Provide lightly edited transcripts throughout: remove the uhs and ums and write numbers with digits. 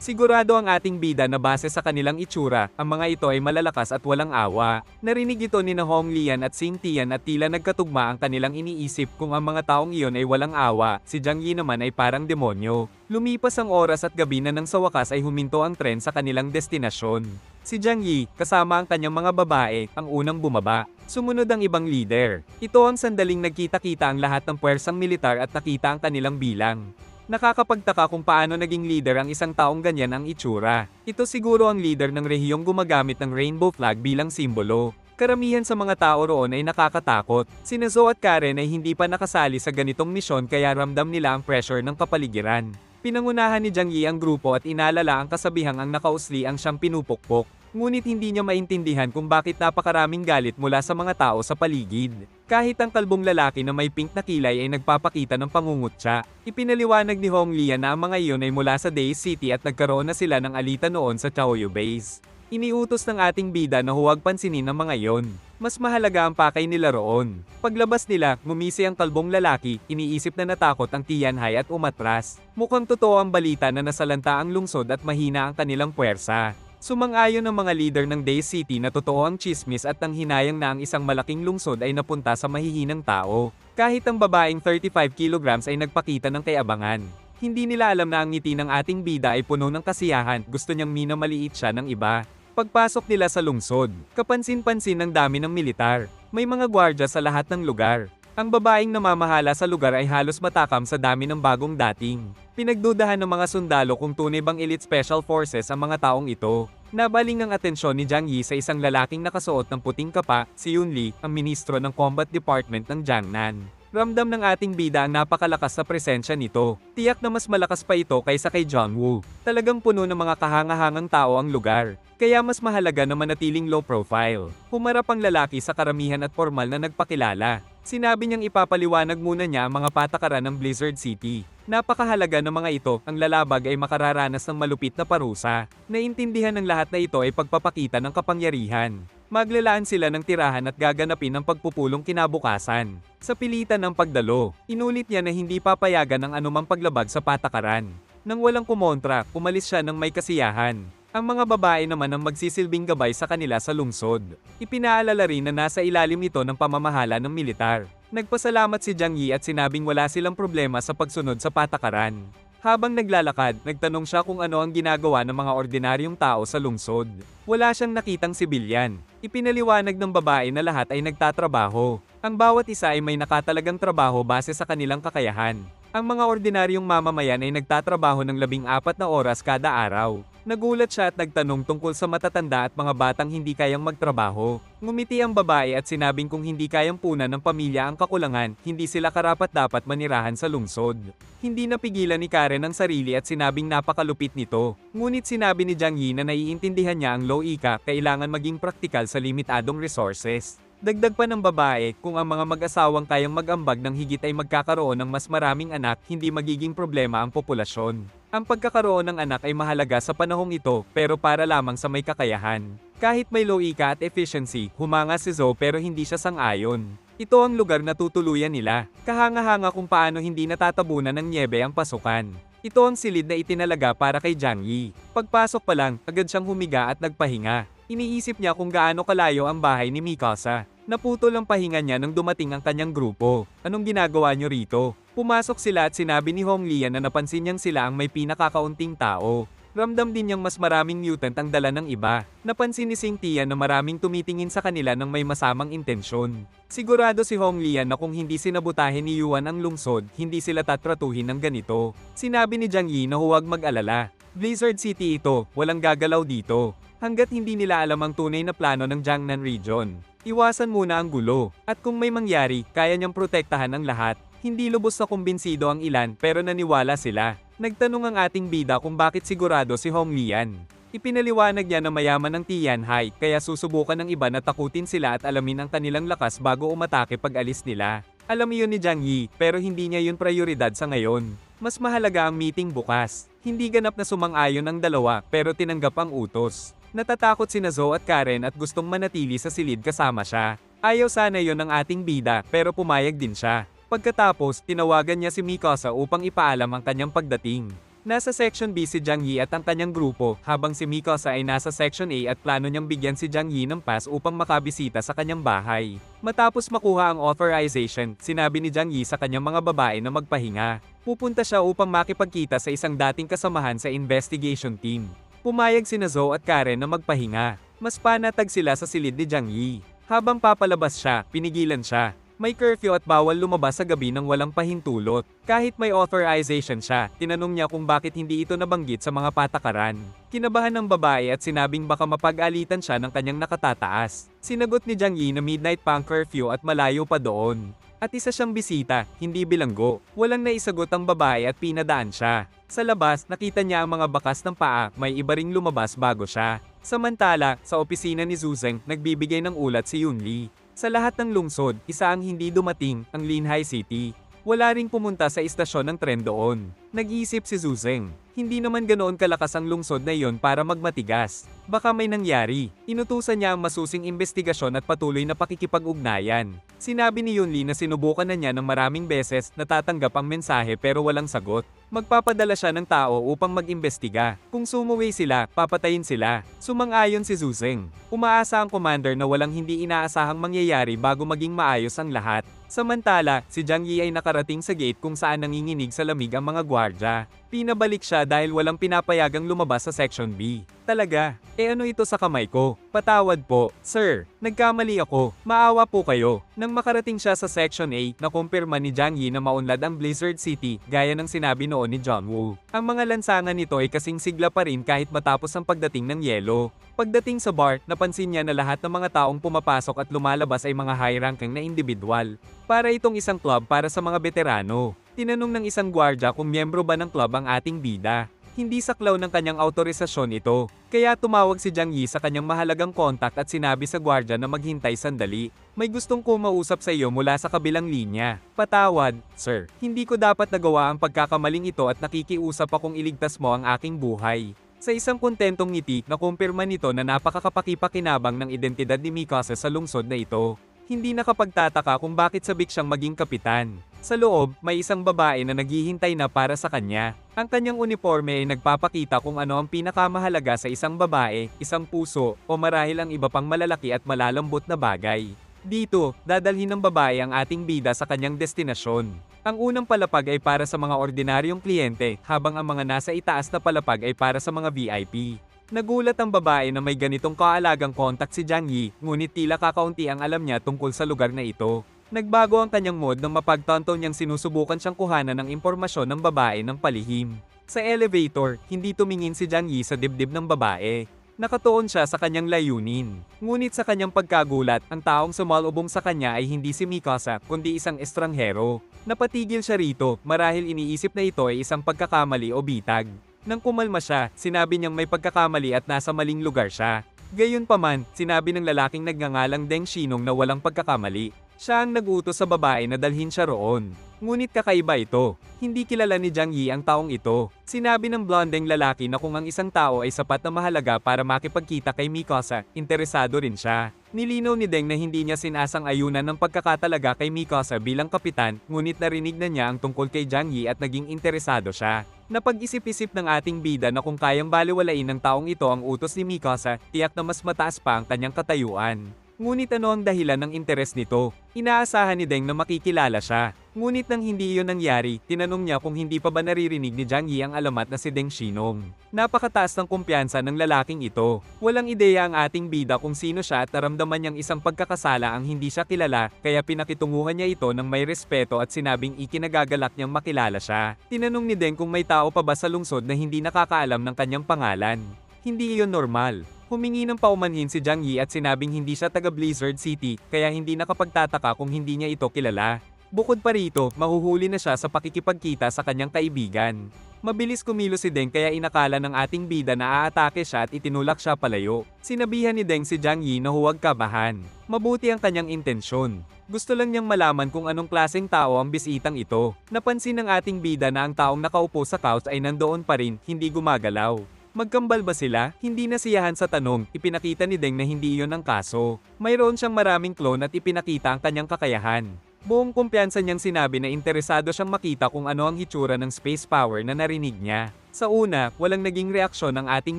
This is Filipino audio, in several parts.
Sigurado ang ating bida na base sa kanilang itsura, ang mga ito ay malalakas at walang awa. Narinig ito ni na Hong Lian at Xing Tian at tila nagkatugma ang kanilang iniisip kung ang mga taong iyon ay walang awa, si Jiang Yi naman ay parang demonyo. Lumipas ang oras at gabi na nang sa wakas ay huminto ang tren sa kanilang destinasyon. Si Jiang Yi, kasama ang kanyang mga babae, ang unang bumaba. Sumunod ang ibang leader. Ito ang sandaling nagkita-kita ang lahat ng puwersang militar at nakita ang kanilang bilang. Nakakapagtaka kung paano naging leader ang isang taong ganyan ang itsura. Ito siguro ang leader ng rehiyong gumagamit ng rainbow flag bilang simbolo. Karamihan sa mga tao roon ay nakakatakot. Sina Zhou at Karen ay hindi pa nakasali sa ganitong misyon kaya ramdam nila ang pressure ng kapaligiran. Pinangunahan ni Jiang Yi ang grupo at inalala ang kasabihang ang nakausli ang siyang pinupukpok. Ngunit hindi niya maintindihan kung bakit napakaraming galit mula sa mga tao sa paligid. Kahit ang kalbong lalaki na may pink na kilay ay nagpapakita ng pangungutya. Ipinaliwanag ni Hong Lian na ang mga iyon ay mula sa Days City at nagkaroon na sila ng alitan noon sa Chaoyu Base. Iniutos ng ating bida na huwag pansinin ang mga iyon. Mas mahalaga ang pakay nila roon. Paglabas nila, ngumisi ang kalbong lalaki, iniisip na natakot ang Tianhai at umatras. Mukhang totoo ang balita na nasalanta ang lungsod at mahina ang kanilang puwersa. Sumang-ayon ang mga leader ng Days City na totoo ang chismis at ang hinayang na ang isang malaking lungsod ay napunta sa mahihinang tao. Kahit ang babaeng 35 kilograms ay nagpakita ng kayabangan. Hindi nila alam na ang ngiti ng ating bida ay puno ng kasiyahan, gusto niyang minamaliit siya ng iba. Pagpasok nila sa lungsod, kapansin-pansin ang dami ng militar. May mga gwardya sa lahat ng lugar. Ang babaeng namamahala sa lugar ay halos matakam sa dami ng bagong dating. Pinagdudahan ng mga sundalo kung tunay bang elite special forces ang mga taong ito. Nabaling ang atensyon ni Jiang Yi sa isang lalaking nakasuot ng puting kapa, si Yun Li, ang ministro ng Combat Department ng Jiangnan. Ramdam ng ating bida ang napakalakas sa presensya nito. Tiyak na mas malakas pa ito kaysa kay John Woo. Talagang puno ng mga kahangahangang tao ang lugar. Kaya mas mahalaga na manatiling low profile. Humarap ang lalaki sa karamihan at formal na nagpakilala. Sinabi niyang ipapaliwanag muna niya ang mga patakaran ng Blizzard City. Napakahalaga ng mga ito, ang lalabag ay makararanas ng malupit na parusa. Naintindihan ng lahat na ito ay pagpapakita ng kapangyarihan. Maglalaan sila ng tirahan at gaganapin ang pagpupulong kinabukasan. Sa pilitan ng pagdalo, inulit niya na hindi papayagan ang anumang paglabag sa patakaran. Nang walang kumontra, umalis siya ng may kasiyahan. Ang mga babae naman ang magsisilbing gabay sa kanila sa lungsod. Ipinaalala rin na nasa ilalim ito ng pamamahala ng militar. Nagpasalamat si Jiang Yi at sinabing wala silang problema sa pagsunod sa patakaran. Habang naglalakad, nagtanong siya kung ano ang ginagawa ng mga ordinaryong tao sa lungsod. Wala siyang nakitang sibilyan. Ipinaliwanag ng babae na lahat ay nagtatrabaho. Ang bawat isa ay may nakatalagang trabaho base sa kanilang kakayahan. Ang mga ordinaryong mamamayan ay nagtatrabaho ng 14 na oras kada araw. Nagulat siya at nagtanong tungkol sa matatanda at mga batang hindi kayang magtrabaho. Ngumiti ang babae at sinabing kung hindi kayang punan ng pamilya ang kakulangan, hindi sila karapat-dapat manirahan sa lungsod. Hindi napigilan ni Karen ang sarili at sinabing napakalupit nito. Ngunit sinabi ni Jiang Yi na naiintindihan niya ang low ika, kailangan maging praktikal sa limitadong resources. Dagdag pa ng babae, kung ang mga mag-asawang kayang mag-ambag ng higit ay magkakaroon ng mas maraming anak, hindi magiging problema ang populasyon. Ang pagkakaroon ng anak ay mahalaga sa panahong ito, pero para lamang sa may kakayahan. Kahit may low ika at efficiency, humanga si Zhou pero hindi siya sang-ayon. Ito ang lugar na tutuluyan nila. Kahanga-hanga kung paano hindi natatabunan ng nyebe ang pasukan. Ito ang silid na itinalaga para kay Jiang Yi. Pagpasok pa lang, agad siyang humiga at nagpahinga. Iniisip niya kung gaano kalayo ang bahay ni Mikasa. Naputol ang pahinga niya nang dumating ang kanyang grupo. Anong ginagawa niyo rito? Pumasok sila at sinabi ni Hong Lian na napansin niyang sila ang may pinakakaunting tao. Ramdam din niyang mas maraming mutant ang dala ng iba. Napansin ni Xing Tian na maraming tumitingin sa kanila ng may masamang intensyon. Sigurado si Hong Lian na kung hindi sinabutahin ni Yuan ang lungsod, hindi sila tatratuhin ng ganito. Sinabi ni Jiang Yi na huwag mag-alala. Blizzard City ito, walang gagalaw dito. Hanggat hindi nila alam ang tunay na plano ng Jiangnan Region. Iwasan muna ang gulo, at kung may mangyari, kaya niyang protektahan ang lahat. Hindi lubos na kumbinsido ang ilan pero naniwala sila. Nagtanong ang ating bida kung bakit sigurado si Hong Lian. Ipinaliwanag niya na mayaman ang Tianhai, kaya susubukan ng iba na takutin sila at alamin ang kanilang lakas bago umatake pag alis nila. Alam iyon ni Jiang Yi, pero hindi niya yun prioridad sa ngayon. Mas mahalaga ang meeting bukas. Hindi ganap na sumang-ayon ang dalawa, pero tinanggap ang utos. Natatakot sina Zhou at Karen at gustong manatili sa silid kasama siya. Ayaw sana yon ng ating bida, pero pumayag din siya. Pagkatapos, tinawagan niya si Mikasa upang ipaalam ang kanyang pagdating. Nasa Section B si Jiang Yi at ang kanyang grupo, habang si Mikasa ay nasa Section A at plano niyang bigyan si Jiang Yi ng pass upang makabisita sa kanyang bahay. Matapos makuha ang authorization, sinabi ni Jiang Yi sa kanyang mga babae na magpahinga. Pupunta siya upang makipagkita sa isang dating kasamahan sa investigation team. Pumayag sina Zoe at Karen na magpahinga. Mas panatag sila sa silid ni Jiang Yi. Habang papalabas siya, pinigilan siya. May curfew at bawal lumabas sa gabi ng walang pahintulot. Kahit may authorization siya, tinanong niya kung bakit hindi ito nabanggit sa mga patakaran. Kinabahan ng babae at sinabing baka mapag-alitan siya ng kanyang nakatataas. Sinagot ni Jiang Yi na midnight pa ang curfew at malayo pa doon. At isa siyang bisita, hindi bilanggo. Walang naisagot ang babae at pinadaan siya. Sa labas, nakita niya ang mga bakas ng paa, may iba ring lumabas bago siya. Samantala, sa opisina ni Zuzeng, nagbibigay ng ulat si Yunli. Sa lahat ng lungsod, isa ang hindi dumating, ang Linhai City. Wala ring pumunta sa istasyon ng tren doon. Nag-iisip si Zuzeng. Hindi naman ganoon kalakas ang lungsod na iyon para magmatigas. Baka may nangyari. Inutusan niya ang masusing investigasyon at patuloy na pakikipag-ugnayan. Sinabi ni Yunli na sinubukan na niya ng maraming beses na tatanggap ang mensahe pero walang sagot. Magpapadala siya ng tao upang mag-imbestiga. Kung sumuwi sila, papatayin sila. Sumang-ayon si Zuzeng. Umaasa ang commander na walang hindi inaasahang mangyayari bago maging maayos ang lahat. Samantala, si Jiang Yi ay nakarating sa gate kung saan nanginginig sa lamig ang mga gwardya. Pinabalik siya dahil walang pinapayagang lumabas sa Section B. Talaga? Ano ito sa kamay ko? Patawad po, sir. Nagkamali ako. Maawa po kayo. Nang makarating siya sa Section A, nakumpirma ni Jiang Yi na maunlad ang Blizzard City, gaya ng sinabi noon ni John Woo. Ang mga lansangan nito ay kasing sigla pa rin kahit matapos ang pagdating ng yelo. Pagdating sa bar, napansin niya na lahat ng mga taong pumapasok at lumalabas ay mga high-ranking na individual. Para itong isang club para sa mga veterano. Tinanong ng isang gwardya kung miyembro ba ng club ang ating bida. Hindi saklaw ng kanyang autorisasyon ito. Kaya tumawag si Jiang Yi sa kanyang mahalagang kontak at sinabi sa gwardya na maghintay sandali. May gustong kumausap sa iyo mula sa kabilang linya. Patawad, sir. Hindi ko dapat nagawa ang pagkakamaling ito at nakikiusap akong iligtas mo ang aking buhay. Sa isang kontentong ngiti, nakumpirma nito na napakakapakipakinabang ng identidad ni Mikasa sa lungsod na ito. Hindi nakapagtataka kung bakit sabik siyang maging kapitan. Sa loob, may isang babae na naghihintay na para sa kanya. Ang kanyang uniforme ay nagpapakita kung ano ang pinakamahalaga sa isang babae, isang puso, o marahil ang iba pang malalaki at malalambot na bagay. Dito, dadalhin ng babae ang ating bida sa kanyang destinasyon. Ang unang palapag ay para sa mga ordinaryong kliyente, habang ang mga nasa itaas na palapag ay para sa mga VIP. Nagulat ang babae na may ganitong kaalagang kontak si Jiang Yi, ngunit tila kakaunti ang alam niya tungkol sa lugar na ito. Nagbago ang kanyang mood nang mapagtanto niyang sinusubukan siyang kuhanan ng impormasyon ng babae ng palihim. Sa elevator, hindi tumingin si Jiang Yi sa dibdib ng babae. Nakatuon siya sa kanyang layunin. Ngunit sa kanyang pagkagulat, ang taong sumalubong sa kanya ay hindi si Mikasa, kundi isang estranghero. Napatigil siya rito, marahil iniisip na ito ay isang pagkakamali o bitag. Nang kumalma siya, sinabi niyang may pagkakamali at nasa maling lugar siya. Gayunpaman, sinabi ng lalaking nagngangalang Deng Shinong na walang pagkakamali. Siya ang nag-utos sa babae na dalhin siya roon. Ngunit kakaiba ito. Hindi kilala ni Jiang Yi ang taong ito. Sinabi ng blondeng lalaki na kung ang isang tao ay sapat na mahalaga para makipagkita kay Mikasa, interesado rin siya. Nilinaw ni Deng na hindi niya sinasang ayunan ng pagkakatalaga kay Mikasa bilang kapitan, ngunit narinig na niya ang tungkol kay Jiang Yi at naging interesado siya. Napag-isip-isip ng ating bida na kung kayang baliwalain ng taong ito ang utos ni Mikasa, tiyak na mas mataas pa ang kanyang katayuan. Ngunit ano ang dahilan ng interes nito? Inaasahan ni Deng na makikilala siya. Ngunit nang hindi iyon nangyari, tinanong niya kung hindi pa ba naririnig ni Jiang Yi ang alamat na si Deng Shinong. Napakataas ng kumpiyansa ng lalaking ito. Walang ideya ang ating bida kung sino siya at naramdaman niyang isang pagkakasala ang hindi siya kilala, kaya pinakitunguhan niya ito ng may respeto at sinabing ikinagagalak niyang makilala siya. Tinanong ni Deng kung may tao pa ba sa lungsod na hindi nakakaalam ng kanyang pangalan. Hindi iyon normal. Humingi ng paumanhin si Jiang Yi at sinabing hindi siya taga Blizzard City, kaya hindi nakapagtataka kung hindi niya ito kilala. Bukod pa rito, mahuhuli na siya sa pakikipagkita sa kanyang kaibigan. Mabilis kumilos si Deng kaya inakala ng ating bida na aatake siya at itinulak siya palayo. Sinabihan ni Deng si Jiang Yi na huwag kabahan. Mabuti ang kanyang intensyon. Gusto lang niyang malaman kung anong klaseng tao ang bisitang ito. Napansin ng ating bida na ang taong nakaupo sa couch ay nandoon pa rin, hindi gumagalaw. Magkambal ba sila? Hindi nasiyahan sa tanong, ipinakita ni Deng na hindi iyon ang kaso. Mayroon siyang maraming clone at ipinakita ang kanyang kakayahan. Buong kumpiyansa niyang sinabi na interesado siyang makita kung ano ang hitsura ng space power na narinig niya. Sa una, walang naging reaksyon ng ating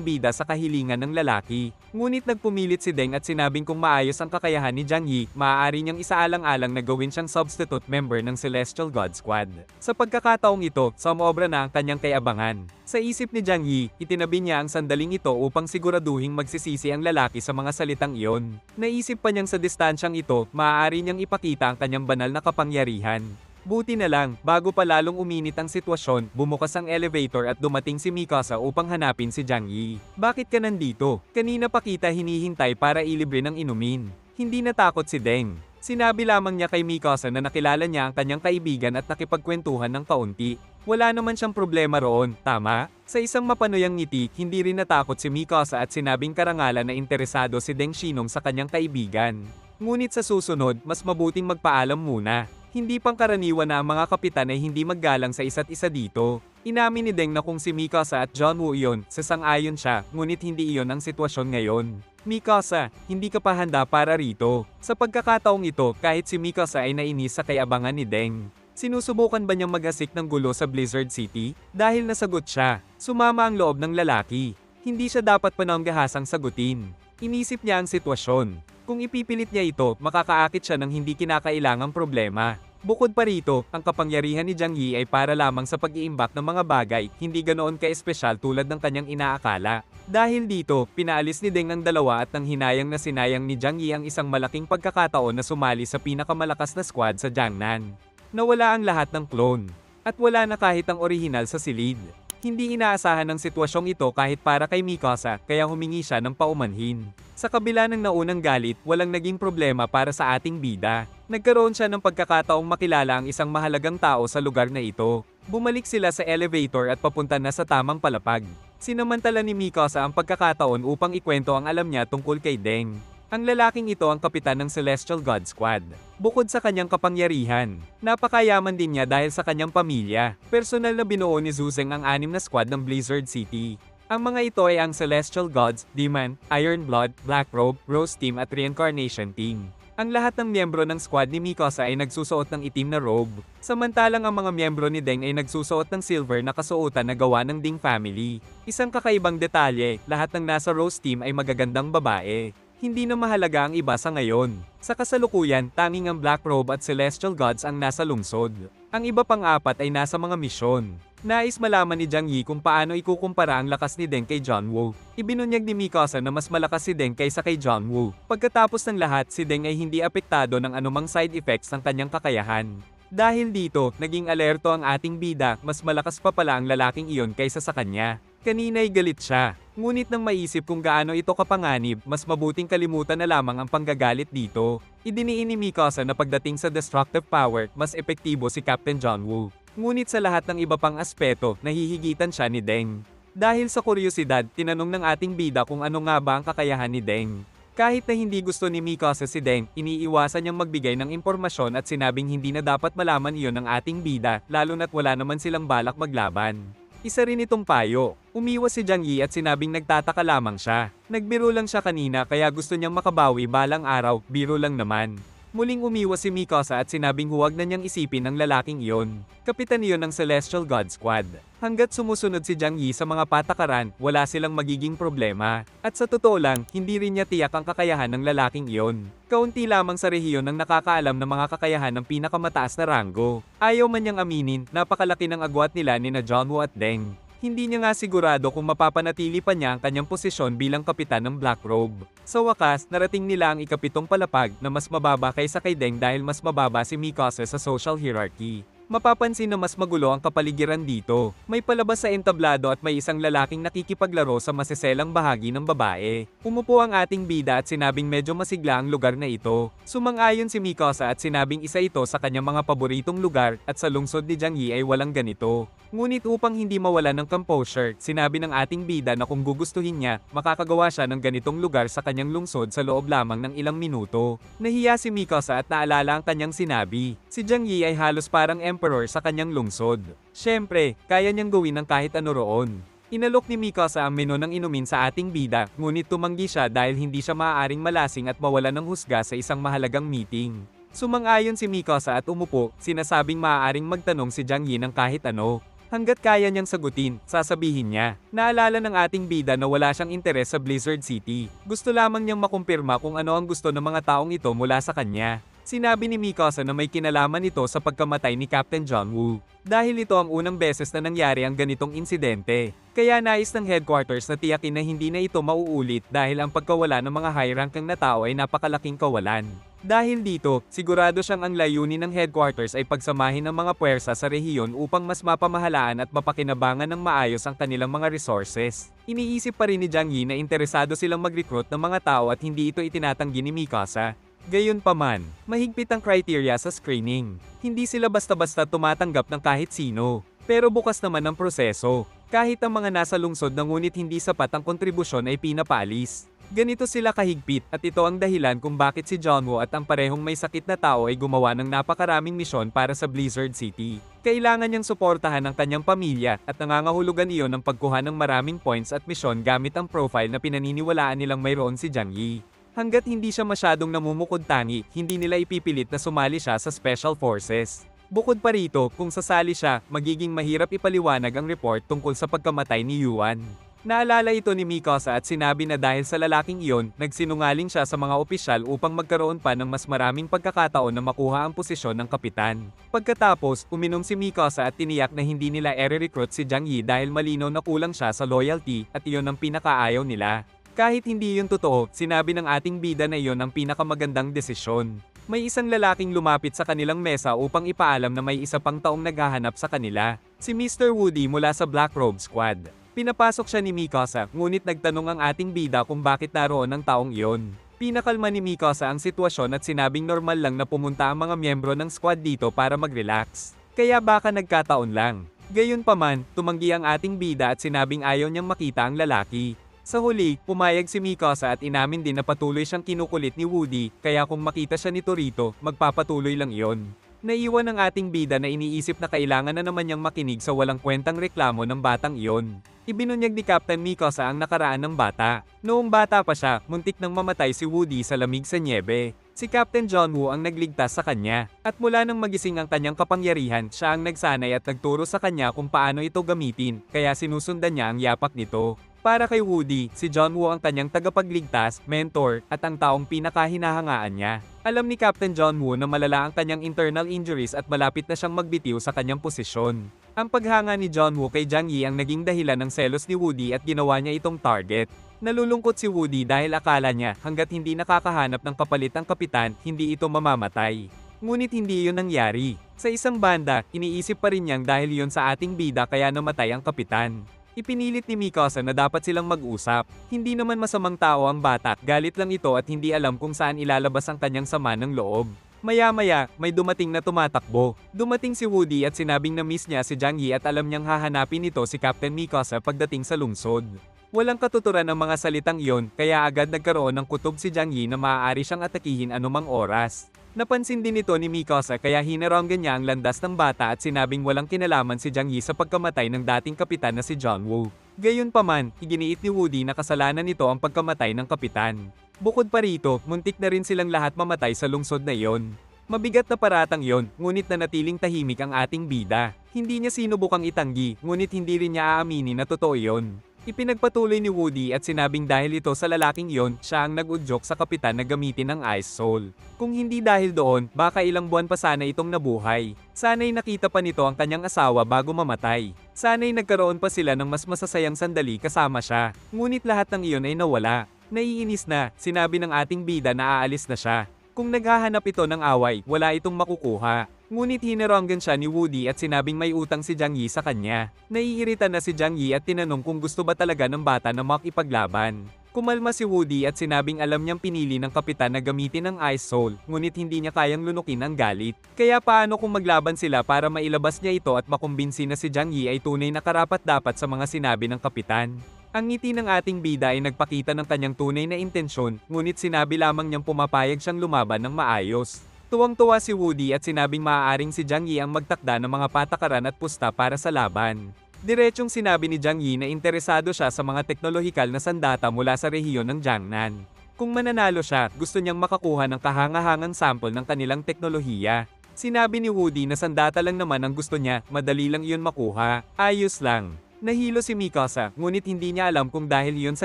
bida sa kahilingan ng lalaki. Ngunit nagpumilit si Deng at sinabing kung maayos ang kakayahan ni Jiang Yi, maaari niyang isaalang-alang na gawin siyang substitute member ng Celestial God Squad. Sa pagkakataong ito, sumobra na ang kanyang kayabangan. Sa isip ni Jiang Yi, itinabi niya ang sandaling ito upang siguraduhing magsisisi ang lalaki sa mga salitang iyon. Naisip pa niyang sa distansyang ito, maaari niyang ipakita ang kanyang banal na kapangyarihan. Buti na lang, bago pa lalong uminit ang sitwasyon, bumukas ang elevator at dumating si Mikasa upang hanapin si Jiang Yi. Bakit ka nandito? Kanina pa kita hinihintay para ilibre ng inumin. Hindi natakot si Deng. Sinabi lamang niya kay Mikasa na nakilala niya ang kanyang kaibigan at nakipagkwentuhan ng kaunti. Wala naman siyang problema roon, tama? Sa isang mapanuyang ngiti, hindi rin natakot si Mikasa at sinabing karangalan na interesado si Deng Xinong sa kanyang kaibigan. Ngunit sa susunod, mas mabuting magpaalam muna. Hindi pangkaraniwan na ang mga kapitan ay hindi maggalang sa isa't isa dito. Inamin ni Deng na kung si Mikasa at John Woo iyon, sasang-ayon siya, ngunit hindi iyon ang sitwasyon ngayon. Mikasa, hindi ka pa handa para rito. Sa pagkakataong ito, kahit si Mikasa ay nainis sa kayabangan ni Deng. Sinusubukan ba niyang maghasik ng gulo sa Blizzard City? Dahil nasagot siya, sumama ang loob ng lalaki. Hindi siya dapat pananggahasang sagutin. Inisip niya ang sitwasyon. Kung ipipilit niya ito, makakaakit siya ng hindi kinakailangang problema. Bukod pa rito, ang kapangyarihan ni Jiang Yi ay para lamang sa pag-iimbak ng mga bagay, hindi ganoon ka-espesyal tulad ng kanyang inaakala. Dahil dito, pinaalis ni Deng ang dalawa at nang hinayang na sinayang ni Jiang Yi ang isang malaking pagkakataon na sumali sa pinakamalakas na squad sa Jiangnan. Nawala ang lahat ng clone. At wala na kahit ang orihinal sa silid. Hindi inaasahan ng sitwasyong ito kahit para kay Mikasa, kaya humingi siya ng paumanhin. Sa kabila ng naunang galit, walang naging problema para sa ating bida. Nagkaroon siya ng pagkakataong makilala ang isang mahalagang tao sa lugar na ito. Bumalik sila sa elevator at papunta na sa tamang palapag. Sinamantala ni Mikasa ang pagkakataon upang ikwento ang alam niya tungkol kay Deng. Ang lalaking ito ang kapitan ng Celestial God Squad. Bukod sa kanyang kapangyarihan, napakayaman din niya dahil sa kanyang pamilya. Personal na binuo ni Zhu Zeng ang 6 na squad ng Blizzard City. Ang mga ito ay ang Celestial Gods, Demon, Iron Blood, Black Robe, Rose Team at Reincarnation Team. Ang lahat ng miyembro ng squad ni Mikasa ay nagsusuot ng itim na robe, samantalang ang mga miyembro ni Deng ay nagsusuot ng silver na kasuotan na gawa ng Ding family. Isang kakaibang detalye, lahat ng nasa Rose Team ay magagandang babae. Hindi na mahalaga ang iba sa ngayon. Sa kasalukuyan, tanging ang Black Robe at Celestial Gods ang nasa lungsod. Ang iba pang 4 ay nasa mga misyon. Nais malaman ni Jiang Yi kung paano ikukumpara ang lakas ni Deng kay John Woo. Ibinunyag ni Mikasa na mas malakas si Deng kaysa kay John Woo. Pagkatapos ng lahat, si Deng ay hindi apektado ng anumang side effects ng kanyang kakayahan. Dahil dito, naging alerto ang ating bida, mas malakas pa pala ang lalaking iyon kaysa sa kanya. Kanina'y galit siya. Ngunit nang maisip kung gaano ito kapanganib, mas mabuting kalimutan na lamang ang panggagalit dito. Idiniin ni Mikasa na pagdating sa destructive power, mas epektibo si Captain John Woo. Ngunit sa lahat ng iba pang aspeto, nahihigitan siya ni Deng. Dahil sa kuryosidad, tinanong ng ating bida kung ano nga ba ang kakayahan ni Deng. Kahit na hindi gusto ni Mikasa si Deng, iniiwasan niyang magbigay ng impormasyon at sinabing hindi na dapat malaman iyon ng ating bida, lalo na't wala naman silang balak maglaban. Isa rin itong payo. Umiwas si Jiang Yi at sinabing nagtataka lamang siya. Nagbiro lang siya kanina kaya gusto niyang makabawi balang araw, biro lang naman. Muling umiwas si Mikasa at sinabing huwag na niyang isipin ang lalaking iyon. Kapitan iyon ng Celestial God Squad. Hanggat sumusunod si Jiang Yi sa mga patakaran, wala silang magiging problema. At sa totoo lang, hindi rin niya tiyak ang kakayahan ng lalaking iyon. Kaunti lamang sa rehiyon ang nakakaalam ng mga kakayahan ng pinakamataas na ranggo. Ayaw man niyang aminin, napakalaki ng agwat nila ni na John Woo at Deng. Hindi niya nga sigurado kung mapapanatili pa niya ang kanyang posisyon bilang kapitan ng Black Robe. Sa wakas, narating nila ang ikapitong palapag na mas mababa kaysa kay Deng dahil mas mababa si Mikasa sa social hierarchy. Mapapansin na mas magulo ang kapaligiran dito. May palabas sa entablado at may isang lalaking nakikipaglaro sa masiselang bahagi ng babae. Umupo ang ating bida at sinabing medyo masigla ang lugar na ito. Sumang-ayon si Mikasa at sinabing isa ito sa kanyang mga paboritong lugar at sa lungsod ni Jiang Yi ay walang ganito. Ngunit upang hindi mawala ng composure, sinabi ng ating bida na kung gugustuhin niya, makakagawa siya ng ganitong lugar sa kanyang lungsod sa loob lamang ng ilang minuto. Nahiya si Mikasa at naalala ang kanyang sinabi. Si Jiang Yi ay halos parang emperor sa kanyang lungsod. Siyempre, kaya niyang gawin ng kahit ano roon. Inalok ni Mikasa ang menu ng inumin sa ating bida, ngunit tumanggi siya dahil hindi siya maaaring malasing at mawala ng husga sa isang mahalagang meeting. Sumang-ayon si Mikasa at umupo, sinasabing maaaring magtanong si Jiang Yi ng kahit ano. Hanggat kaya niyang sagutin, sasabihin niya. Naalala ng ating bida na wala siyang interes sa Blizzard City. Gusto lamang niyang makumpirma kung ano ang gusto ng mga taong ito mula sa kanya. Sinabi ni Mikasa na may kinalaman ito sa pagkamatay ni Captain John Woo. Dahil ito ang unang beses na nangyari ang ganitong insidente. Kaya nais ng headquarters na tiyakin na hindi na ito mauulit dahil ang pagkawala ng mga high-ranking na tao ay napakalaking kawalan. Dahil dito, sigurado siyang ang layunin ng headquarters ay pagsamahin ng mga puwersa sa rehiyon upang mas mapamahalaan at mapakinabangan ng maayos ang kanilang mga resources. Iniisip pa rin ni Jiang Yi na interesado silang mag-recruit ng mga tao at hindi ito itinatanggi ni Mikasa. Gayunpaman, mahigpit ang criteria sa screening. Hindi sila basta-basta tumatanggap ng kahit sino. Pero bukas naman ang proseso. Kahit ang mga nasa lungsod na ngunit hindi sapat ang kontribusyon ay pinapalis. Ganito sila kahigpit at ito ang dahilan kung bakit si John Woo at ang parehong may sakit na tao ay gumawa ng napakaraming misyon para sa Blizzard City. Kailangan niyang suportahan ang kanyang pamilya at nangangahulugan iyon ng pagkuha ng maraming points at misyon gamit ang profile na pinaniniwalaan nilang mayroon si Jiang Yi. Hanggat hindi siya masyadong namumukod-tangi, hindi nila ipipilit na sumali siya sa Special Forces. Bukod pa rito, kung sasali siya, magiging mahirap ipaliwanag ang report tungkol sa pagkamatay ni Yuan. Naalala ito ni Mikasa at sinabi na dahil sa lalaking iyon, nagsinungaling siya sa mga opisyal upang magkaroon pa ng mas maraming pagkakataon na makuha ang posisyon ng kapitan. Pagkatapos, uminom si Mikasa at tiniyak na hindi nila ere-recruit si Jiang Yi dahil malinaw na kulang siya sa loyalty at iyon ang pinakaayaw nila. Kahit hindi yun totoo, sinabi ng ating bida na iyon ang pinakamagandang desisyon. May isang lalaking lumapit sa kanilang mesa upang ipaalam na may isa pang taong naghahanap sa kanila. Si Mr. Woody mula sa Black Robe Squad. Pinapasok siya ni Mikasa, ngunit nagtanong ang ating bida kung bakit naroon ang taong iyon. Pinakalma ni Mikasa ang sitwasyon at sinabing normal lang na pumunta ang mga miyembro ng squad dito para mag-relax. Kaya baka nagkataon lang. Gayunpaman, tumanggi ang ating bida at sinabing ayaw niyang makita ang lalaki. Sa huli, pumayag si Mikasa at inamin din na patuloy siyang kinukulit ni Woody, kaya kung makita siya nito rito, magpapatuloy lang iyon. Naiwan ang ating bida na iniisip na kailangan na naman niyang makinig sa walang kwentang reklamo ng batang iyon. Ibinunyag ni Captain Mikasa ang nakaraan ng bata. Noong bata pa siya, muntik nang mamatay si Woody sa lamig sa nyebe. Si Captain John Woo ang nagligtas sa kanya, at mula nang magising ang kanyang kapangyarihan, siya ang nagsanay at nagturo sa kanya kung paano ito gamitin, kaya sinusundan niya ang yapak nito. Para kay Woody, si John Woo ang kanyang tagapagligtas, mentor, at ang taong pinakahinahangaan niya. Alam ni Captain John Woo na malala ang kanyang internal injuries at malapit na siyang magbitiw sa kanyang posisyon. Ang paghanga ni John Woo kay Jiang Yi ang naging dahilan ng selos ni Woody at ginawa niya itong target. Nalulungkot si Woody dahil akala niya hanggat hindi nakakahanap ng kapalit ang kapitan, hindi ito mamamatay. Ngunit hindi iyon nangyari. Sa isang banda, iniisip pa rin niyang dahil iyon sa ating bida kaya namatay ang kapitan. Ipinilit ni Mikasa na dapat silang mag-usap. Hindi naman masamang tao ang bata, galit lang ito at hindi alam kung saan ilalabas ang kanyang sama ng loob. Maya-maya, may dumating na tumatakbo. Dumating si Woody at sinabing na miss niya si Jiang Yi at alam niyang hahanapin ito si Captain Mikasa pagdating sa lungsod. Walang katuturan ang mga salitang iyon, kaya agad nagkaroon ng kutob si Jiang Yi na maaari siyang atakihin anumang oras. Napansin din ito ni Mikasa kaya hinaranggan niya ang landas ng bata at sinabing walang kinalaman si Jiang Yi sa pagkamatay ng dating kapitan na si John Woo. Gayunpaman, iginiit ni Woody na kasalanan nito ang pagkamatay ng kapitan. Bukod pa rito, muntik na rin silang lahat mamatay sa lungsod na iyon. Mabigat na paratang iyon, ngunit nanatiling tahimik ang ating bida. Hindi niya sinubukang itanggi, ngunit hindi rin niya aaminin na totoo iyon. Ipinagpatuloy ni Woody at sinabing dahil ito sa lalaking iyon, siya ang nag-udyok sa kapitan na gamitin ang Ice Soul. Kung hindi dahil doon, baka ilang buwan pa sana itong nabuhay. Sana'y nakita pa nito ang kanyang asawa bago mamatay. Sana'y nagkaroon pa sila ng mas masasayang sandali kasama siya. Ngunit lahat ng iyon ay nawala. Naiinis na, sinabi ng ating bida na aalis na siya. Kung naghahanap ito ng away, wala itong makukuha. Ngunit hinaranggan siya ni Woody at sinabing may utang si Jiang Yi sa kanya. Naiirita na si Jiang Yi at tinanong kung gusto ba talaga ng bata na makipaglaban. Kumalma si Woody at sinabing alam niyang pinili ng kapitan na gamitin ang Ice Soul, ngunit hindi niya kayang lunukin ang galit. Kaya paano kung maglaban sila para mailabas niya ito at makumbinsi na si Jiang Yi ay tunay na karapat-dapat sa mga sinabi ng kapitan. Ang ngiti ng ating bida ay nagpakita ng kanyang tunay na intensyon, ngunit sinabi lamang niyang pumapayag siyang lumaban ng maayos. Tuwang-tuwa si Woody at sinabing maaaring si Jiang Yi ang magtakda ng mga patakaran at pusta para sa laban. Diretsong sinabi ni Jiang Yi na interesado siya sa mga teknolohikal na sandata mula sa rehiyon ng Jiangnan. Kung mananalo siya, gusto niyang makakuha ng kahangahangang sample ng kanilang teknolohiya. Sinabi ni Woody na sandata lang naman ang gusto niya, madali lang iyon makuha. Ayos lang. Nahilo si Mikasa, ngunit hindi niya alam kung dahil iyon sa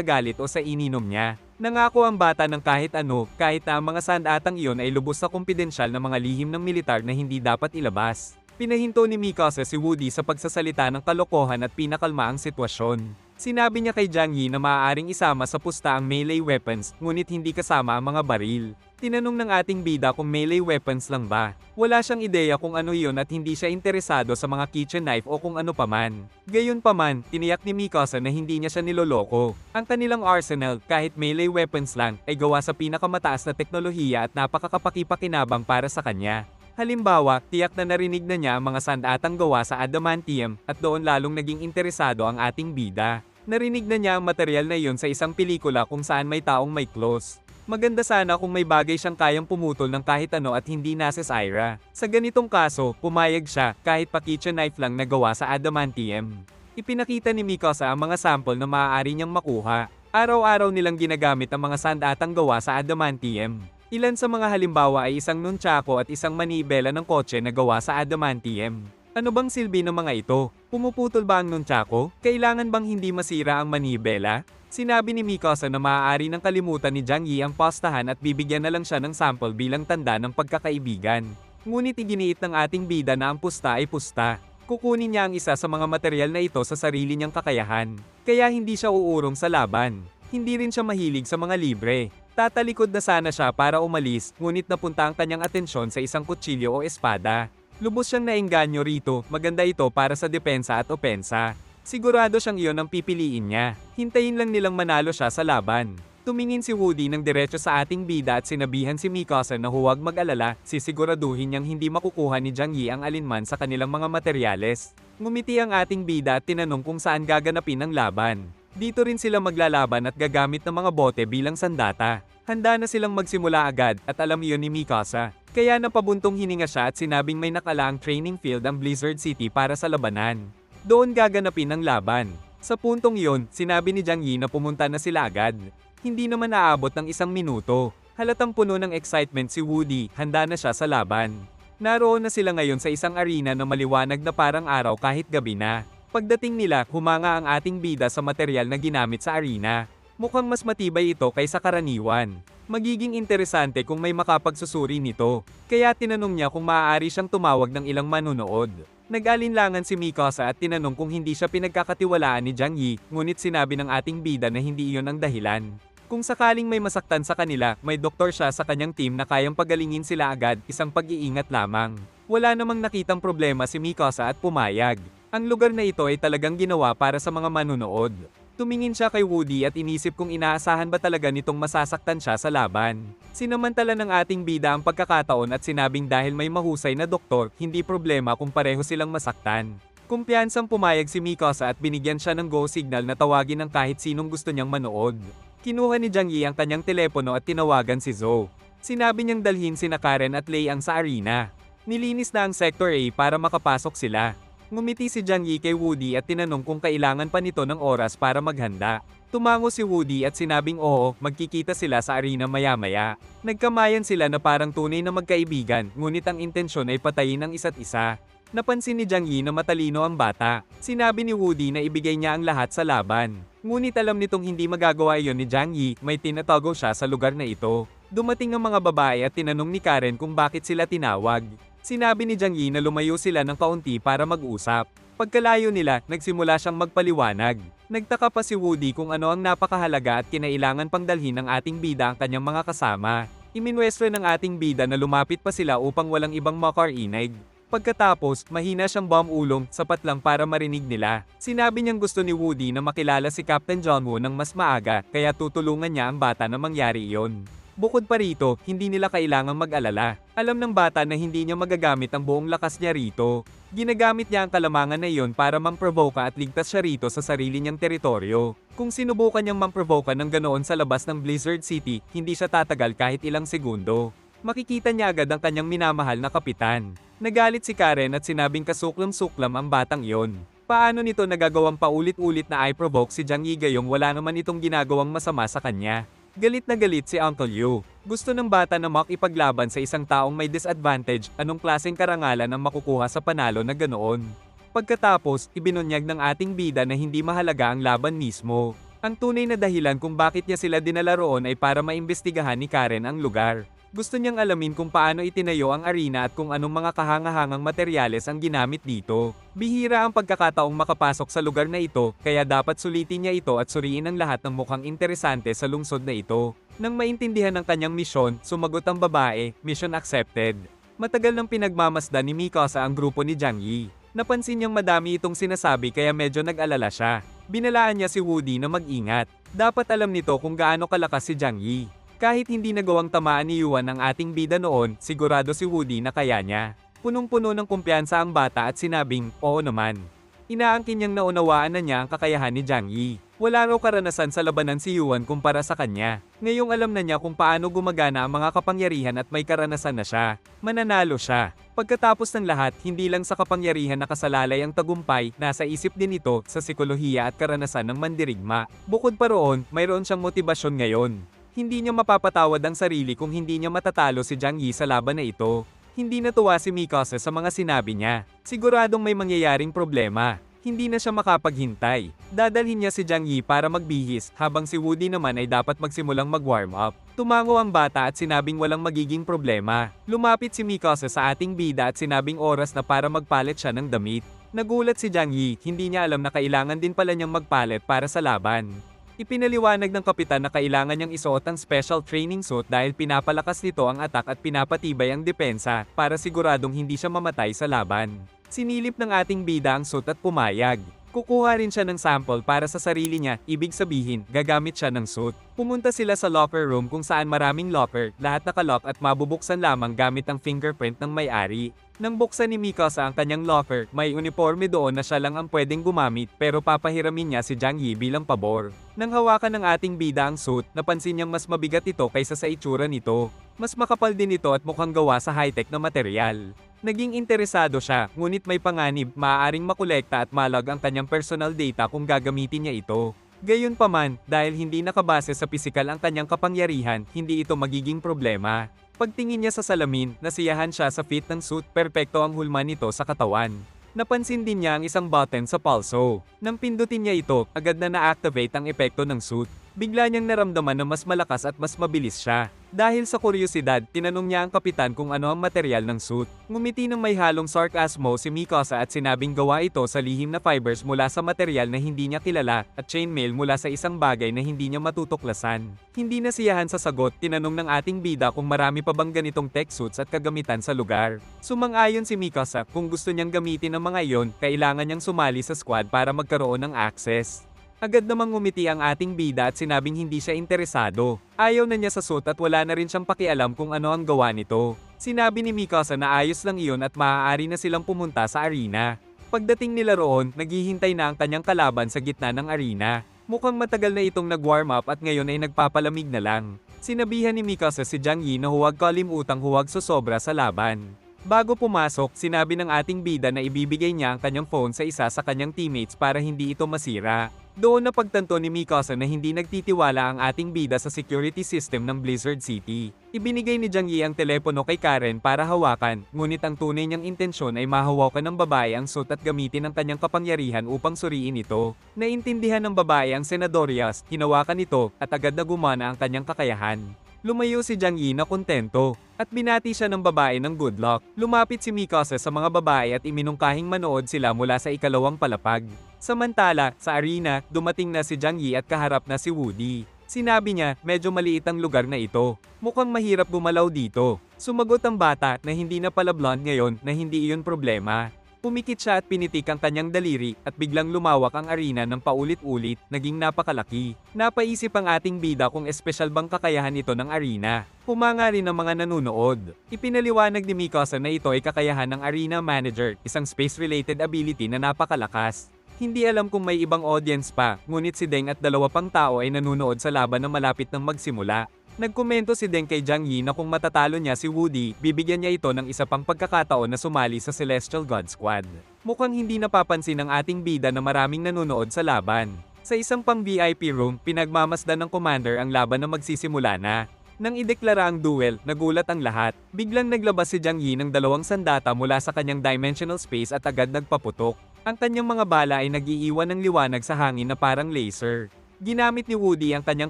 galit o sa ininom niya. Nangako ang bata ng kahit ano, kahit na ang mga sandatang iyon ay lubos sa kumpidensyal na mga lihim ng militar na hindi dapat ilabas. Pinahinto ni Mikasa si Woody sa pagsasalita ng kalokohan at pinakalma ang sitwasyon. Sinabi niya kay Jiang Yi na maaaring isama sa pusta ang melee weapons, ngunit hindi kasama ang mga baril. Tinanong ng ating bida kung melee weapons lang ba. Wala siyang ideya kung ano iyon at hindi siya interesado sa mga kitchen knife o kung ano paman. Gayunpaman, tiniyak ni Mikasa na hindi niya siya niloloko. Ang kanilang arsenal, kahit melee weapons lang, ay gawa sa pinakamataas na teknolohiya at napakakapakipakinabang para sa kanya. Halimbawa, tiyak na narinig na niya ang mga sandatang gawa sa adamantium at doon lalong naging interesado ang ating bida. Narinig na niya ang material na iyon sa isang pelikula kung saan may taong may claws. Maganda sana kung may bagay siyang kayang pumutol ng kahit ano at hindi nasa Ira. Sa ganitong kaso, pumayag siya kahit pa kitchen knife lang na gawa sa adamantium. Ipinakita ni Mikasa ang mga sample na maaari niyang makuha. Araw-araw nilang ginagamit ang mga sandatang gawa sa adamantium. Ilan sa mga halimbawa ay isang nunchako at isang manibela ng kotse na gawa sa adamantium. Ano bang silbi ng mga ito? Pumuputol ba ang nunchako? Kailangan bang hindi masira ang manibela? Sinabi ni Mikasa na maaari nang kalimutan ni Jiang Yi ang pastahan at bibigyan na lang siya ng sample bilang tanda ng pagkakaibigan. Ngunit iginiit ng ating bida na ang pusta ay pusta. Kukunin niya ang isa sa mga material na ito sa sarili niyang kakayahan. Kaya hindi siya uurong sa laban. Hindi rin siya mahilig sa mga libre. Tatalikod na sana siya para umalis, ngunit napunta ang kanyang atensyon sa isang kutsilyo o espada. Lubos siyang naengganyo rito, maganda ito para sa depensa at opensa. Sigurado siyang iyon ang pipiliin niya. Hintayin lang nilang manalo siya sa laban. Tumingin si Woody ng diretso sa ating bida at sinabihan si Mikasa na huwag mag-alala, sisiguraduhin niyang hindi makukuha ni Jiang Yi ang alinman sa kanilang mga materyales. Ngumiti ang ating bida at tinanong kung saan gaganapin ang laban. Dito rin sila maglalaban at gagamit ng mga bote bilang sandata. Handa na silang magsimula agad at alam iyon ni Mikasa. Kaya napabuntong hininga siya at sinabing may nakalaang training field ang Blizzard City para sa labanan. Doon gaganapin ang laban. Sa puntong iyon, sinabi ni Jiang Yi na pumunta na sila agad. Hindi naman naabot ng 1 minuto. Halatang puno ng excitement si Woody, handa na siya sa laban. Naroon na sila ngayon sa isang arena na maliwanag na parang araw kahit gabi na. Pagdating nila, humanga ang ating bida sa material na ginamit sa arena. Mukhang mas matibay ito kaysa karaniwan. Magiging interesante kung may makapagsusuri nito. Kaya tinanong niya kung maaari siyang tumawag ng ilang manunood. Nag-alinlangan si Mikasa at tinanong kung hindi siya pinagkakatiwalaan ni Jiang Yi, ngunit sinabi ng ating bida na hindi iyon ang dahilan. Kung sakaling may masaktan sa kanila, may doktor siya sa kanyang team na kayang pagalingin sila agad, isang pag-iingat lamang. Wala namang nakitang problema si Mikasa at pumayag. Ang lugar na ito ay talagang ginawa para sa mga manunood. Tumingin siya kay Woody at inisip kung inaasahan ba talaga nitong masasaktan siya sa laban. Sinamantala ng ating bida ang pagkakataon at sinabing dahil may mahusay na doktor, hindi problema kung pareho silang masaktan. Kumpiyansang pumayag si Mikasa at binigyan siya ng go signal na tawagin ng kahit sinong gusto niyang manood. Kinuha ni Jiang Yi ang kanyang telepono at tinawagan si Zhou. Sinabi niyang dalhin sina Karen at Lei Ang sa arena. Nilinis na ang Sector A para makapasok sila. Ngumiti si Jiang Yi kay Woody at tinanong kung kailangan pa nito ng oras para maghanda. Tumango si Woody at sinabing oo, magkikita sila sa arena maya-maya. Nagkamayan sila na parang tunay na magkaibigan, ngunit ang intensyon ay patayin ang isa't isa. Napansin ni Jiang Yi na matalino ang bata. Sinabi ni Woody na ibigay niya ang lahat sa laban. Ngunit alam nitong hindi magagawa iyon ni Jiang Yi, may tinatago siya sa lugar na ito. Dumating ang mga babae at tinanong ni Karen kung bakit sila tinawag. Sinabi ni Jiang Yi na lumayo sila ng kaunti para mag-usap. Pagkalayo nila, nagsimula siyang magpaliwanag. Nagtaka pa si Woody kung ano ang napakahalaga at kinailangan pang dalhin ng ating bida ang kanyang mga kasama. Iminwestro ng ating bida na lumapit pa sila upang walang ibang makarinig. Pagkatapos, mahina siyang bomb ulong, sapat lang para marinig nila. Sinabi niyang gusto ni Woody na makilala si Captain John Woo ng mas maaga, kaya tutulungan niya ang bata na mangyari iyon. Bukod pa rito, hindi nila kailangang mag-alala. Alam ng bata na hindi niya magagamit ang buong lakas niya rito. Ginagamit niya ang kalamangan na iyon para mamprovoke at ligtas siya rito sa sarili niyang teritoryo. Kung sinubukan niyang mamprovoke ng ganoon sa labas ng Blizzard City, hindi siya tatagal kahit ilang segundo. Makikita niya agad ang kanyang minamahal na kapitan. Nagalit si Karen at sinabing kasuklam-suklam ang batang iyon. Paano nito nagagawang paulit-ulit na i-provoke si Jiang Yi gayong wala naman itong ginagawang masama sa kanya? Galit na galit si Uncle Yu. Gusto ng bata na makipaglaban sa isang taong may disadvantage, anong klaseng karangalan ang makukuha sa panalo na ganoon? Pagkatapos, ibinunyag ng ating bida na hindi mahalaga ang laban mismo. Ang tunay na dahilan kung bakit niya sila dinala roon ay para maimbestigahan ni Karen ang lugar. Gusto niyang alamin kung paano itinayo ang arena at kung anong mga kahangahangang materyales ang ginamit dito. Bihira ang pagkakataong makapasok sa lugar na ito, kaya dapat sulitin niya ito at suriin ang lahat ng mukhang interesante sa lungsod na ito. Nang maintindihan ng kanyang misyon, sumagot ang babae, mission accepted. Matagal nang pinagmamasdan ni Mikasa ang grupo ni Jiang Yi. Napansin niyang madami itong sinasabi kaya medyo nag-alala siya. Binalaan niya si Woody na mag-ingat. Dapat alam nito kung gaano kalakas si Jiang Yi. Kahit hindi nagawang tamaan ni Yuan ang ating bida noon, sigurado si Woody na kaya niya. Punong-puno ng kumpiyansa ang bata at sinabing, oo naman. Inaangkin niyang naunawaan na niya ang kakayahan ni Jiang Yi. Wala raw karanasan sa labanan si Yuan kumpara sa kanya. Ngayong alam na niya kung paano gumagana ang mga kapangyarihan at may karanasan na siya. Mananalo siya. Pagkatapos ng lahat, hindi lang sa kapangyarihan nakasalalay ang tagumpay, nasa isip din ito sa sikolohiya at karanasan ng mandirigma. Bukod pa roon, mayroon siyang motibasyon ngayon. Hindi niya mapapatawad ang sarili kung hindi niya matatalo si Jiang Yi sa laban na ito. Hindi natuwa si Mikasa sa mga sinabi niya. Siguradong may mangyayaring problema. Hindi na siya makapaghintay. Dadalhin niya si Jiang Yi para magbihis, habang si Woody naman ay dapat magsimulang mag-warm up. Tumango ang bata at sinabing walang magiging problema. Lumapit si Mikasa sa ating bida at sinabing oras na para magpalit siya ng damit. Nagulat si Jiang Yi, hindi niya alam na kailangan din pala niyang magpalit para sa laban. Ipinaliwanag ng kapitan na kailangan niyang isuot ang special training suit dahil pinapalakas nito ang atak at pinapatibay ang depensa para siguradong hindi siya mamatay sa laban. Sinilip ng ating bida ang suit at pumayag. Kukuha rin siya ng sample para sa sarili niya, ibig sabihin, gagamit siya ng suit. Pumunta sila sa locker room kung saan maraming locker, lahat nakalock at mabubuksan lamang gamit ang fingerprint ng may-ari. Nang buksan ni Mikasa ang kanyang locker, may uniforme doon na siya lang ang pwedeng gumamit pero papahiramin niya si Jiang Yi bilang pabor. Nang hawakan ng ating bida ang suit, napansin niyang mas mabigat ito kaysa sa itsura nito. Mas makapal din ito at mukhang gawa sa high-tech na material. Naging interesado siya, ngunit may panganib, maaaring makolekta at malag ang kanyang personal data kung gagamitin niya ito. Gayunpaman, dahil hindi nakabase sa pisikal ang kanyang kapangyarihan, hindi ito magiging problema. Pagtingin niya sa salamin, nasiyahan siya sa fit ng suit, perpekto ang hulma nito sa katawan. Napansin din niya ang isang button sa palso. Nang pindutin niya ito, agad na na-activate ang epekto ng suit. Bigla niyang naramdaman na mas malakas at mas mabilis siya. Dahil sa kuryosidad, tinanong niya ang kapitan kung ano ang material ng suit. Ngumiti ng may halong sarcasmo si Mikasa at sinabing gawa ito sa lihim na fibers mula sa material na hindi niya kilala at chainmail mula sa isang bagay na hindi niya matutuklasan. Hindi nasiyahan sa sagot, tinanong ng ating bida kung marami pa bang ganitong tech suits at kagamitan sa lugar. Sumang-ayon si Mikasa, kung gusto niyang gamitin ang mga iyon, kailangan niyang sumali sa squad para magkaroon ng access. Agad namang ngumiti ang ating bida at sinabing hindi siya interesado. Ayaw na niya sa suit at wala na rin siyang pakialam kung ano ang gawa nito. Sinabi ni Mikasa na ayos lang iyon at maaari na silang pumunta sa arena. Pagdating nila roon, naghihintay na ang kanyang kalaban sa gitna ng arena. Mukhang matagal na itong nag-warm up at ngayon ay nagpapalamig na lang. Sinabihan ni Mikasa si Jiang Yi na huwag kalimutang huwag sosobra sa laban. Bago pumasok, sinabi ng ating bida na ibibigay niya ang kanyang phone sa isa sa kanyang teammates para hindi ito masira. Doon napagtanto ni Mikasa na hindi nagtitiwala ang ating bida sa security system ng Blizzard City. Ibinigay ni Jiang Yi ang telepono kay Karen para hawakan, ngunit ang tunay niyang intensyon ay mahawakan ng babae ang suit at gamitin ang kanyang kapangyarihan upang suriin ito. Naintindihan ng babae ang Senadorias, hinawakan ito, at agad na gumana ang kanyang kakayahan. Lumayo si Jiang Yi na kontento, at binati siya ng babae ng good luck. Lumapit si Mikasa sa mga babae at iminungkahing manood sila mula sa ikalawang palapag. Samantala, sa arena, dumating na si Jiang Yi at kaharap na si Woody. Sinabi niya, medyo maliit ang lugar na ito. Mukhang mahirap gumalaw dito. Sumagot ang bata na hindi na pala blonde ngayon na hindi iyon problema. Pumikit siya at pinitik ang kanyang daliri at biglang lumawak ang arena ng paulit-ulit, naging napakalaki. Napaisip ang ating bida kung espesyal bang kakayahan ito ng arena. Humanga rin ang mga nanunood. Ipinaliwanag ni Mikasa na ito ay kakayahan ng Arena Manager, isang space-related ability na napakalakas. Hindi alam kung may ibang audience pa, ngunit si Deng at dalawa pang tao ay nanunood sa laban na malapit ng magsimula. Nagkomento si Deng kay Jiang Yi na kung matatalo niya si Woody, bibigyan niya ito ng isa pang pagkakataon na sumali sa Celestial God Squad. Mukhang hindi napapansin ng ating bida na maraming nanonood sa laban. Sa isang pang VIP room, pinagmamasdan ng commander ang laban na magsisimula na. Nang ideklara ang duel, nagulat ang lahat. Biglang naglabas si Jiang Yi ng dalawang sandata mula sa kanyang dimensional space at agad nagpaputok. Ang kanyang mga bala ay nag-iiwan ng liwanag sa hangin na parang laser. Ginamit ni Woody ang kanyang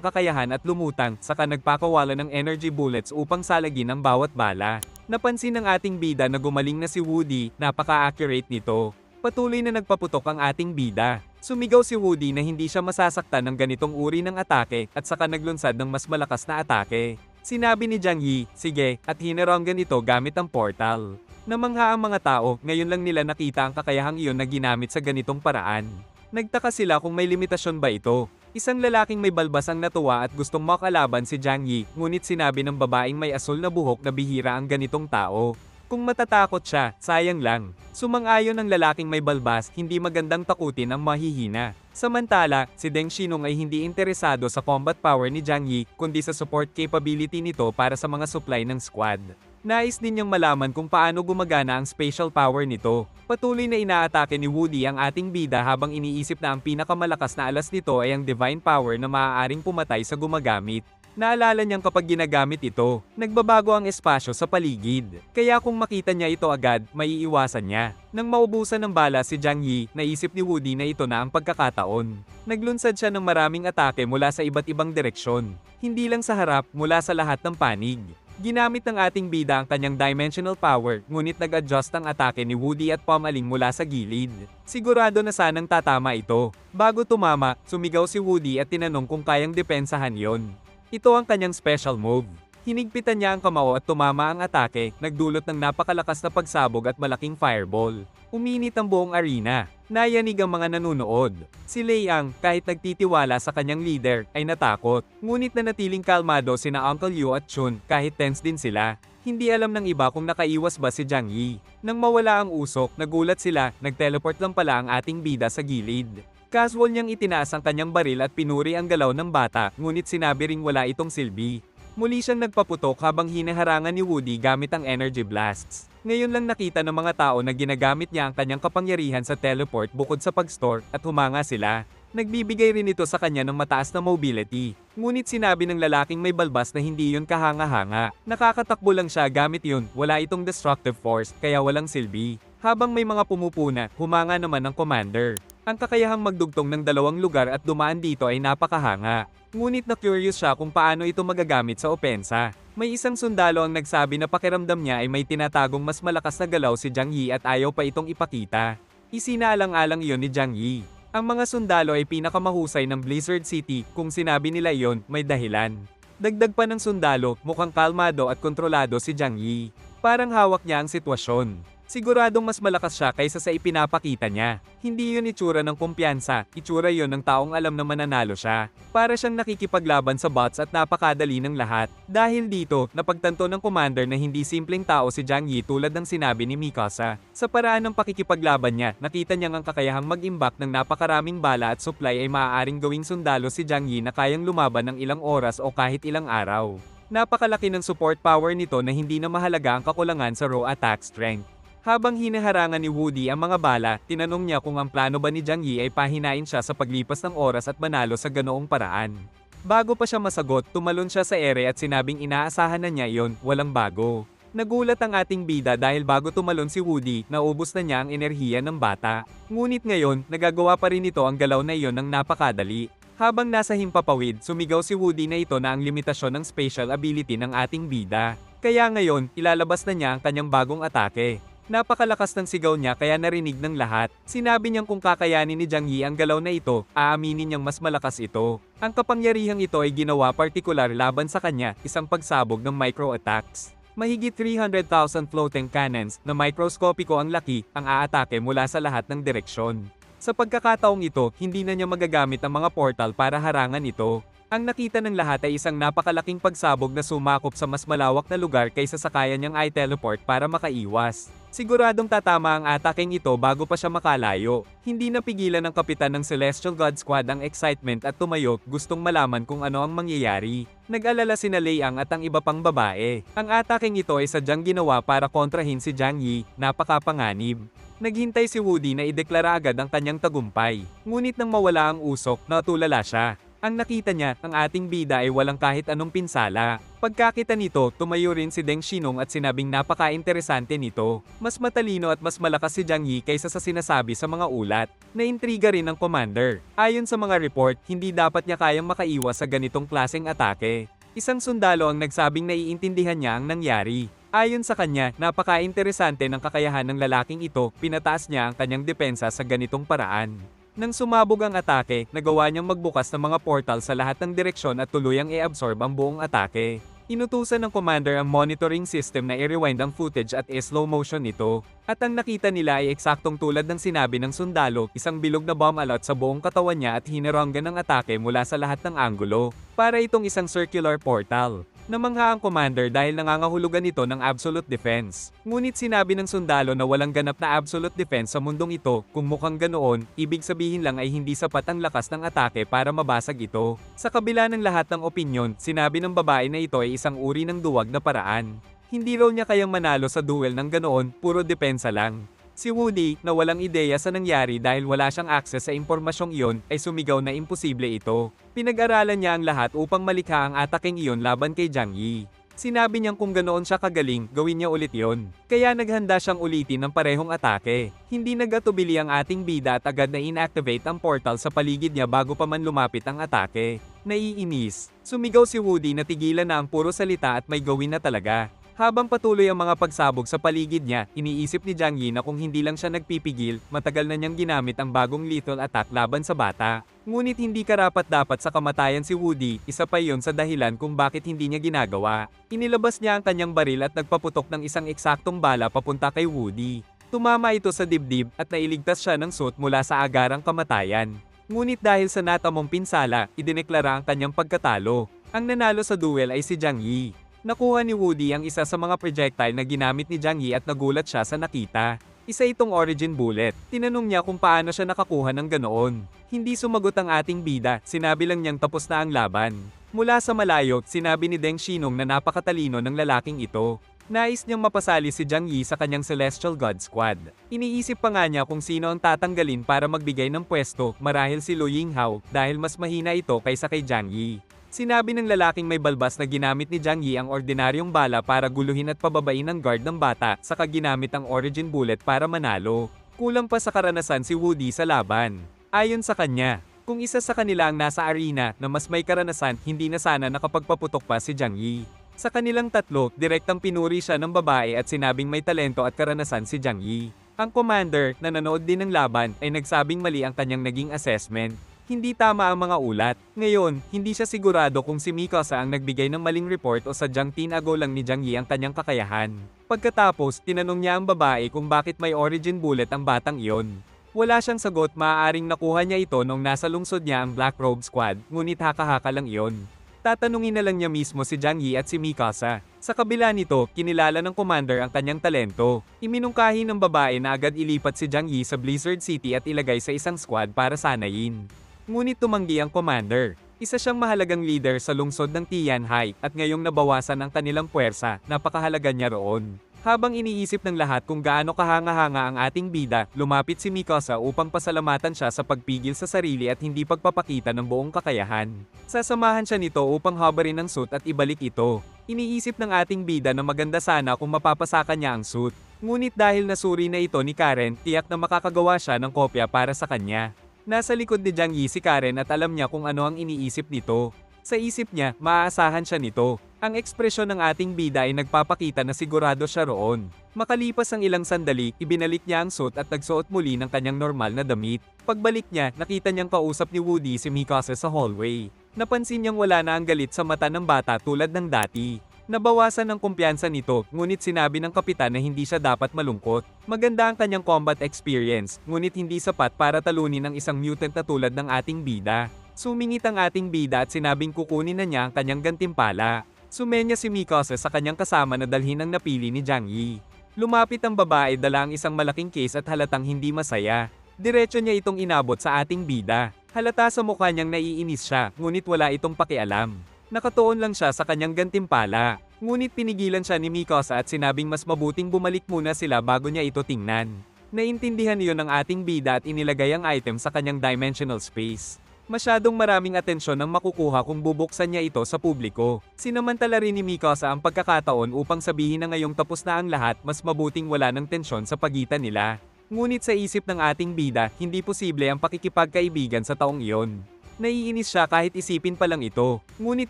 kakayahan at lumutang, saka nagpakawala ng energy bullets upang salagin ang bawat bala. Napansin ng ating bida na gumaling na si Woody, napaka-accurate nito. Patuloy na nagpaputok ang ating bida. Sumigaw si Woody na hindi siya masasaktan ng ganitong uri ng atake at saka naglunsad ng mas malakas na atake. Sinabi ni Jiang Yi, sige, at hinaranggan ito gamit ang portal. Namangha ang mga tao, ngayon lang nila nakita ang kakayahang iyon na ginamit sa ganitong paraan. Nagtaka sila kung may limitasyon ba ito. Isang lalaking may balbas ang natuwa at gustong makalaban si Jiang Yi, ngunit sinabi ng babaeng may asul na buhok na bihira ang ganitong tao. Kung matatakot siya, sayang lang. Sumang-ayon ang lalaking may balbas, hindi magandang takutin ang mahihina. Samantala, si Deng Xinong ay hindi interesado sa combat power ni Jiang Yi, kundi sa support capability nito para sa mga supply ng squad. Nais din niyang malaman kung paano gumagana ang spatial power nito. Patuloy na inaatake ni Woody ang ating bida habang iniisip na ang pinakamalakas na alas nito ay ang divine power na maaaring pumatay sa gumagamit. Naalala niyang kapag ginagamit ito, nagbabago ang espasyo sa paligid. Kaya kung makita niya ito agad, maiiwasan niya. Nang maubusan ng bala si Jiang Yi, naisip ni Woody na ito na ang pagkakataon. Naglunsad siya ng maraming atake mula sa iba't ibang direksyon. Hindi lang sa harap, mula sa lahat ng panig. Ginamit ng ating bida ang kanyang dimensional power, ngunit nag-adjust ang atake ni Woody at pumaling mula sa gilid. Sigurado na sanang tatama ito. Bago tumama, sumigaw si Woody at tinanong kung kayang depensahan yon. Ito ang kanyang special move. Hinigpitan niya ang kamao at tumama ang atake, nagdulot ng napakalakas na pagsabog at malaking fireball. Uminit ang buong arena. Nayanig ang mga nanunood. Si Lei Ang, kahit nagtitiwala sa kanyang leader, ay natakot. Ngunit nanatiling kalmado sina Uncle Yu at Chun, kahit tense din sila. Hindi alam ng iba kung nakaiwas ba si Jiang Yi. Nang mawala ang usok, nagulat sila, nagteleport lang pala ang ating bida sa gilid. Casual niyang itinaas ang kanyang baril at pinuri ang galaw ng bata, ngunit sinabi ring wala itong silbi. Muli siyang nagpaputok habang hinaharangan ni Woody gamit ang energy blasts. Ngayon lang nakita ng mga tao na ginagamit niya ang kanyang kapangyarihan sa teleport bukod sa pag-store at humanga sila. Nagbibigay rin ito sa kanya ng mataas na mobility. Ngunit sinabi ng lalaking may balbas na hindi yun kahanga-hanga. Nakakatakbo lang siya gamit yun, wala itong destructive force, kaya walang silbi. Habang may mga pumupuna, humanga naman ang commander. Ang kakayahang magdugtong ng dalawang lugar at dumaan dito ay napakahanga. Ngunit na-curious siya kung paano ito magagamit sa opensa. May isang sundalo ang nagsabi na pakiramdam niya ay may tinatagong mas malakas na galaw si Jiang Yi at ayaw pa itong ipakita. Isinaalang-alang iyon ni Jiang Yi. Ang mga sundalo ay pinakamahusay ng Blizzard City, kung sinabi nila iyon, may dahilan. Dagdag pa ng sundalo, mukhang kalmado at kontrolado si Jiang Yi. Parang hawak niya ang sitwasyon. Siguradong mas malakas siya kaysa sa ipinapakita niya. Hindi yun itsura ng kumpiyansa, itsura yun ng taong alam na mananalo siya. Para siyang nakikipaglaban sa bots at napakadali ng lahat. Dahil dito, napagtanto ng commander na hindi simpleng tao si Jiang Yi tulad ng sinabi ni Mikasa. Sa paraan ng pakikipaglaban niya, nakita niyang ang kakayahang mag-imbak ng napakaraming bala at supply ay maaaring gawing sundalo si Jiang Yi na kayang lumaban ng ilang oras o kahit ilang araw. Napakalaki ng support power nito na hindi na mahalaga ang kakulangan sa raw attack strength. Habang hinaharangan ni Woody ang mga bala, tinanong niya kung ang plano ba ni Jiang Yi ay pahinain siya sa paglipas ng oras at manalo sa ganoong paraan. Bago pa siya masagot, tumalon siya sa ere at sinabing inaasahan na niya iyon, walang bago. Nagulat ang ating bida dahil bago tumalon si Woody, naubos na niya ang enerhiya ng bata. Ngunit ngayon, nagagawa pa rin ito ang galaw na iyon ng napakadali. Habang nasa himpapawid, sumigaw si Woody na ito na ang limitasyon ng spatial ability ng ating bida. Kaya ngayon, ilalabas na niya ang kanyang bagong atake. Napakalakas ng sigaw niya kaya narinig ng lahat. Sinabi niyang kung kakayanin ni Jiang Yi ang galaw na ito, aaminin niyang mas malakas ito. Ang kapangyarihang ito ay ginawa partikular laban sa kanya, isang pagsabog ng micro-attacks. Mahigit 300,000 floating cannons na microscopiko ang laki, ang aatake mula sa lahat ng direksyon. Sa pagkakataong ito, hindi na niya magagamit ang mga portal para harangan ito. Ang nakita ng lahat ay isang napakalaking pagsabog na sumakop sa mas malawak na lugar kaysa sa kaya niyang i-teleport para makaiwas. Siguradong tatama ang ataking ito bago pa siya makalayo. Hindi napigilan ng kapitan ng Celestial God Squad ang excitement at tumayo, gustong malaman kung ano ang mangyayari. Nag-alala sina Lei Ang at ang iba pang babae. Ang ataking ito ay sadyang ginawa para kontrahin si Jiang Yi, napakapanganib. Naghintay si Woody na ideklara agad ang kanyang tagumpay. Ngunit nang mawala ang usok, natulala siya. Ang nakita niya, ang ating bida ay walang kahit anong pinsala. Pagkakita nito, tumayo rin si Deng Xinong at sinabing napaka-interesante nito. Mas matalino at mas malakas si Jiang Yi kaysa sa sinasabi sa mga ulat. Naintriga rin ng commander. Ayon sa mga report, hindi dapat niya kayang makaiwas sa ganitong klaseng atake. Isang sundalo ang nagsabing naiintindihan niya ang nangyari. Ayon sa kanya, napaka-interesante ng kakayahan ng lalaking ito, pinataas niya ang kanyang depensa sa ganitong paraan. Nang sumabog ang atake, nagawa niyang magbukas ng mga portal sa lahat ng direksyon at tuluyang i-absorb ang buong atake. Inutusan ng commander ang monitoring system na i-rewind ang footage at i-slow motion nito. At ang nakita nila ay eksaktong tulad ng sinabi ng sundalo, isang bilog na bomb alot sa buong katawan niya at hiniranggan ng atake mula sa lahat ng anggulo. Para itong isang circular portal. Namangha ang commander dahil nangangahulugan ito ng absolute defense. Ngunit sinabi ng sundalo na walang ganap na absolute defense sa mundong ito, kung mukhang ganoon, ibig sabihin lang ay hindi sapat ang lakas ng atake para mabasag ito. Sa kabila ng lahat ng opinyon, sinabi ng babae na ito ay isang uri ng duwag na paraan. Hindi raw niya kayang manalo sa duel ng ganoon, puro depensa lang. Si Woody, na walang ideya sa nangyari dahil wala siyang access sa impormasyong iyon, ay sumigaw na imposible ito. Pinag-aralan niya ang lahat upang malikha ang ataking iyon laban kay Jiang Yi. Sinabi niyang kung ganoon siya kagaling, gawin niya ulit yon. Kaya naghanda siyang ulitin ng parehong atake. Hindi nagatubili ang ating bida at agad na inactivate ang portal sa paligid niya bago pa man lumapit ang atake. Naiinis. Sumigaw si Woody na tigilan na ang puro salita at may gawin na talaga. Habang patuloy ang mga pagsabog sa paligid niya, iniisip ni Jiang Yi na kung hindi lang siya nagpipigil, matagal na niyang ginamit ang bagong lethal attack laban sa bata. Ngunit hindi karapat-dapat sa kamatayan si Woody, isa pa iyon sa dahilan kung bakit hindi niya ginagawa. Inilabas niya ang kanyang baril at nagpaputok ng isang eksaktong bala papunta kay Woody. Tumama ito sa dibdib at nailigtas siya ng suit mula sa agarang kamatayan. Ngunit dahil sa natamong pinsala, idineklara ang kanyang pagkatalo. Ang nanalo sa duel ay si Jiang Yi. Nakuha ni Woody ang isa sa mga projectile na ginamit ni Jiang Yi at nagulat siya sa nakita. Isa itong origin bullet. Tinanong niya kung paano siya nakakuha ng ganoon. Hindi sumagot ang ating bida, sinabi lang niyang tapos na ang laban. Mula sa malayo, sinabi ni Deng Xinong na napakatalino ng lalaking ito. Nais niyang mapasali si Jiang Yi sa kanyang Celestial God Squad. Iniisip pa nga niya kung sino ang tatanggalin para magbigay ng pwesto, marahil si Lu Yinghao, dahil mas mahina ito kaysa kay Jiang Yi. Sinabi ng lalaking may balbas na ginamit ni Jiang Yi ang ordinaryong bala para guluhin at pababain ang guard ng bata, saka ginamit ang origin bullet para manalo. Kulang pa sa karanasan si Woody sa laban. Ayon sa kanya, kung isa sa kanila ang nasa arena na mas may karanasan, hindi na sana nakapagpaputok pa si Jiang Yi. Sa kanilang tatlo, direktang pinuri siya ng babae at sinabing may talento at karanasan si Jiang Yi. Ang commander, na nanood din ng laban, ay nagsabing mali ang kanyang naging assessment. Hindi tama ang mga ulat. Ngayon, hindi siya sigurado kung si Mikasa ang nagbigay ng maling report o sadyang tinago lang ni Jiang Yi ang kanyang kakayahan. Pagkatapos, tinanong niya ang babae kung bakit may origin bullet ang batang iyon. Wala siyang sagot, maaaring nakuha niya ito nung nasa lungsod niya ang Black Robe Squad, ngunit haka-haka lang iyon. Tatanungin na lang niya mismo si Jiang Yi at si Mikasa. Sa kabila nito, kinilala ng commander ang kanyang talento. Iminungkahi ng babae na agad ilipat si Jiang Yi sa Blizzard City at ilagay sa isang squad para sanayin. Ngunit tumanggi ang commander. Isa siyang mahalagang leader sa lungsod ng Tianhai at ngayong nabawasan ang kanilang puwersa, napakahalaga niya roon. Habang iniisip ng lahat kung gaano kahanga-hanga ang ating bida, lumapit si Mikasa upang pasalamatan siya sa pagpigil sa sarili at hindi pagpapakita ng buong kakayahan. Sasamahan siya nito upang habarin ang suit at ibalik ito. Iniisip ng ating bida na maganda sana kung mapapasakan niya ang suit. Ngunit dahil nasuri na ito ni Karen, tiyak na makakagawa siya ng kopya para sa kanya. Nasa likod ni Jiang Yi si Karen at alam niya kung ano ang iniisip nito. Sa isip niya, maaasahan siya nito. Ang ekspresyon ng ating bida ay nagpapakita na sigurado siya roon. Makalipas ang ilang sandali, ibinalik niya ang suit at nagsuot muli ng kanyang normal na damit. Pagbalik niya, nakita niyang kausap ni Woody si Mikasa sa hallway. Napansin niyang wala na ang galit sa mata ng bata tulad ng dati. Nabawasan ng kumpiyansa nito, ngunit sinabi ng kapitan na hindi siya dapat malungkot. Maganda ang kanyang combat experience, ngunit hindi sapat para talunin ang isang mutant na tulad ng ating bida. Sumingit ang ating bida at sinabing kukunin na niya ang kanyang gantimpala. Sumenya si Mikasa sa kanyang kasama na dalhin ang napili ni Jiang Yi. Lumapit ang babae dala ang isang malaking case at halatang hindi masaya. Diretso niya itong inabot sa ating bida. Halata sa mukha niyang naiinis siya, ngunit wala itong pakialam. Nakatuon lang siya sa kanyang gantimpala. Ngunit pinigilan siya ni Mikasa at sinabing mas mabuting bumalik muna sila bago niya ito tingnan. Naintindihan niyo ng ating bida at inilagay ang item sa kanyang dimensional space. Masyadong maraming atensyon ang makukuha kung bubuksan niya ito sa publiko. Sinamantala rin ni Mikasa ang pagkakataon upang sabihin na ngayong tapos na ang lahat, mas mabuting wala ng tensyon sa pagitan nila. Ngunit sa isip ng ating bida, hindi posible ang pakikipagkaibigan sa taong iyon. Naiinis siya kahit isipin pa lang ito, ngunit